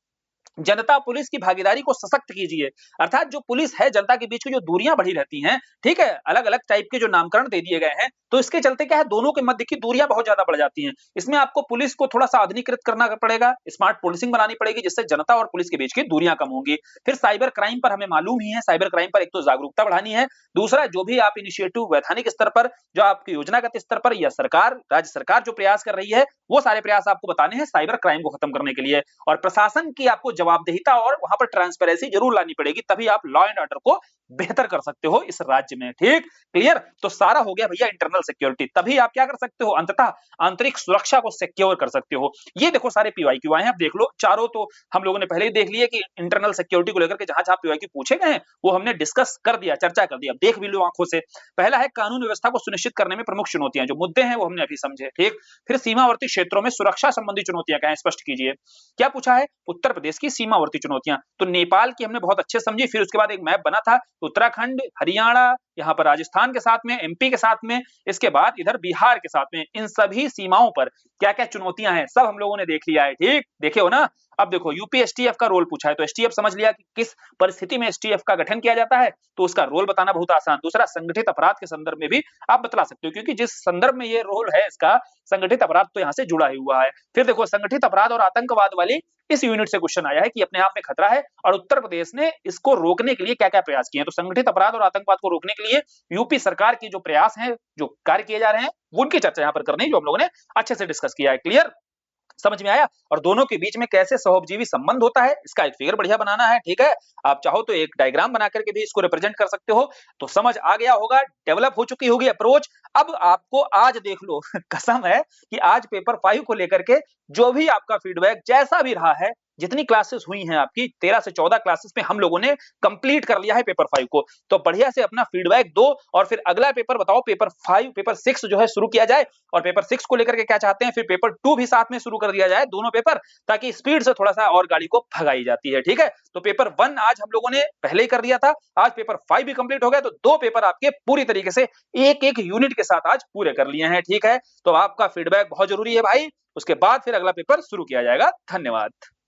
S1: जनता पुलिस की भागीदारी को सशक्त कीजिए। अर्थात जो पुलिस है, जनता के बीच की जो दूरियां बढ़ी रहती हैं, ठीक है, अलग अलग टाइप के जो नामकरण दे दिए गए हैं, तो इसके चलते क्या है, दोनों के मध्य की दूरियां बहुत ज्यादा बढ़ जाती हैं। इसमें आपको पुलिस को थोड़ा सा आधुनिकृत करना पड़ेगा, स्मार्ट पुलिसिंग बनानी पड़ेगी, जिससे जनता और पुलिस के बीच की दूरियां कम होंगी। फिर साइबर क्राइम पर हमें मालूम ही है, साइबर क्राइम पर एक तो जागरूकता बढ़ानी है, दूसरा जो भी आप इनिशिएटिव वैधानिक स्तर पर, जो आपकी योजनागत स्तर पर या सरकार, राज्य सरकार जो प्रयास कर रही है, वो सारे प्रयास आपको बताने हैं साइबर क्राइम को खत्म करने के लिए। और प्रशासन की आपको जवाबदेहिता और वहां पर ट्रांसपेरेंसी जरूर लानी पड़ेगी, तभी आप लॉ एंड ऑर्डर को बेहतर कर सकते हो इस राज्य में। ठीक, क्लियर? तो सारा हो गया भैया इंटरनल सिक्योरिटी। तभी आप क्या कर सकते हो, अंततः आंतरिक सुरक्षा को सिक्योर कर सकते हो। ये देखो सारे पीवाईक्यू आए हैं, अब देख लो चारों, तो हम लोगों ने पहले ही देख लिया कि इंटरनल सिक्योरिटी को लेकर के जहां जहां पीवाईक्यू पूछे गए हैं वो हमने डिस्कस कर दिया, चर्चा कर दिया। देख भी लो आंखों से। पहला है कानून व्यवस्था को सुनिश्चित करने में प्रमुख चुनौतियां, जो मुद्दे हैं वो हमने अभी समझे। ठीक, फिर सीमावर्ती क्षेत्रों में सुरक्षा संबंधी चुनौतियां क्या है, स्पष्ट कीजिए। क्या पूछा है, उत्तर प्रदेश की सीमावर्ती चुनौतियां, तो नेपाल की हमने बहुत अच्छे समझी। फिर उसके बाद एक मैप बना था, उत्तराखंड, हरियाणा, यहाँ पर राजस्थान के साथ में, एमपी के साथ में, इसके बाद इधर बिहार के साथ में, इन सभी सीमाओं पर क्या क्या चुनौतियां हैं सब हम लोगों ने देख लिया है। ठीक, देखे हो ना। अब देखो यूपी एसटीएफ का रोल पूछा है, तो एसटीएफ समझ लिया कि किस परिस्थिति में एसटीएफ का गठन किया जाता है, तो उसका रोल बताना बहुत आसान। दूसरा, संगठित अपराध के संदर्भ में भी आप बतला सकते हो, क्योंकि जिस संदर्भ में ये रोल है इसका, संगठित अपराध तो यहाँ से जुड़ा ही हुआ है। फिर देखो संगठित अपराध और आतंकवाद वाली इस यूनिट से क्वेश्चन आया है कि अपने आप में खतरा है और उत्तर प्रदेश ने इसको रोकने के लिए क्या क्या प्रयास किए हैं। तो संगठित अपराध और आतंकवाद को रोकने के लिए यूपी सरकार की जो प्रयास हैं, जो कार्य किए जा रहे हैं, उनकी चर्चा यहाँ पर करनी, जो हम लोगों ने अच्छे से डिस्कस किया है। क्लियर, समझ में आया? और दोनों के बीच में कैसे सहोपजीवी संबंध होता है, इसका एक फिगर बढ़िया बनाना है। ठीक है, आप चाहो तो एक डायग्राम बना करके भी इसको रिप्रेजेंट कर सकते हो। तो समझ आ गया होगा, डेवलप हो चुकी होगी अप्रोच। अब आपको आज देख लो कसम है कि आज पेपर 5 को लेकर के जो भी आपका फीडबैक जैसा भी रहा है, जितनी क्लासेस हुई हैं आपकी 13 से 14 क्लासेस में हम लोगों ने कंप्लीट कर लिया है पेपर 5 को। तो बढ़िया से अपना फीडबैक दो और फिर अगला पेपर बताओ, पेपर 5, पेपर 6 जो है शुरू किया जाए। और पेपर 6 को लेकर के क्या चाहते हैं, फिर पेपर 2 भी साथ में शुरू कर दिया जाए, दोनों पेपर, ताकि स्पीड से थोड़ा सा और गाड़ी को भगाई जाती है। ठीक है, तो पेपर 1 आज हम लोगों ने पहले ही कर दिया था, आज पेपर 5 भी कंप्लीट हो गया, तो 2 पेपर आपके पूरी तरीके से एक एक यूनिट के साथ आज पूरे कर लिए हैं। ठीक है, तो आपका फीडबैक बहुत जरूरी है भाई, उसके बाद फिर अगला पेपर शुरू किया जाएगा। धन्यवाद।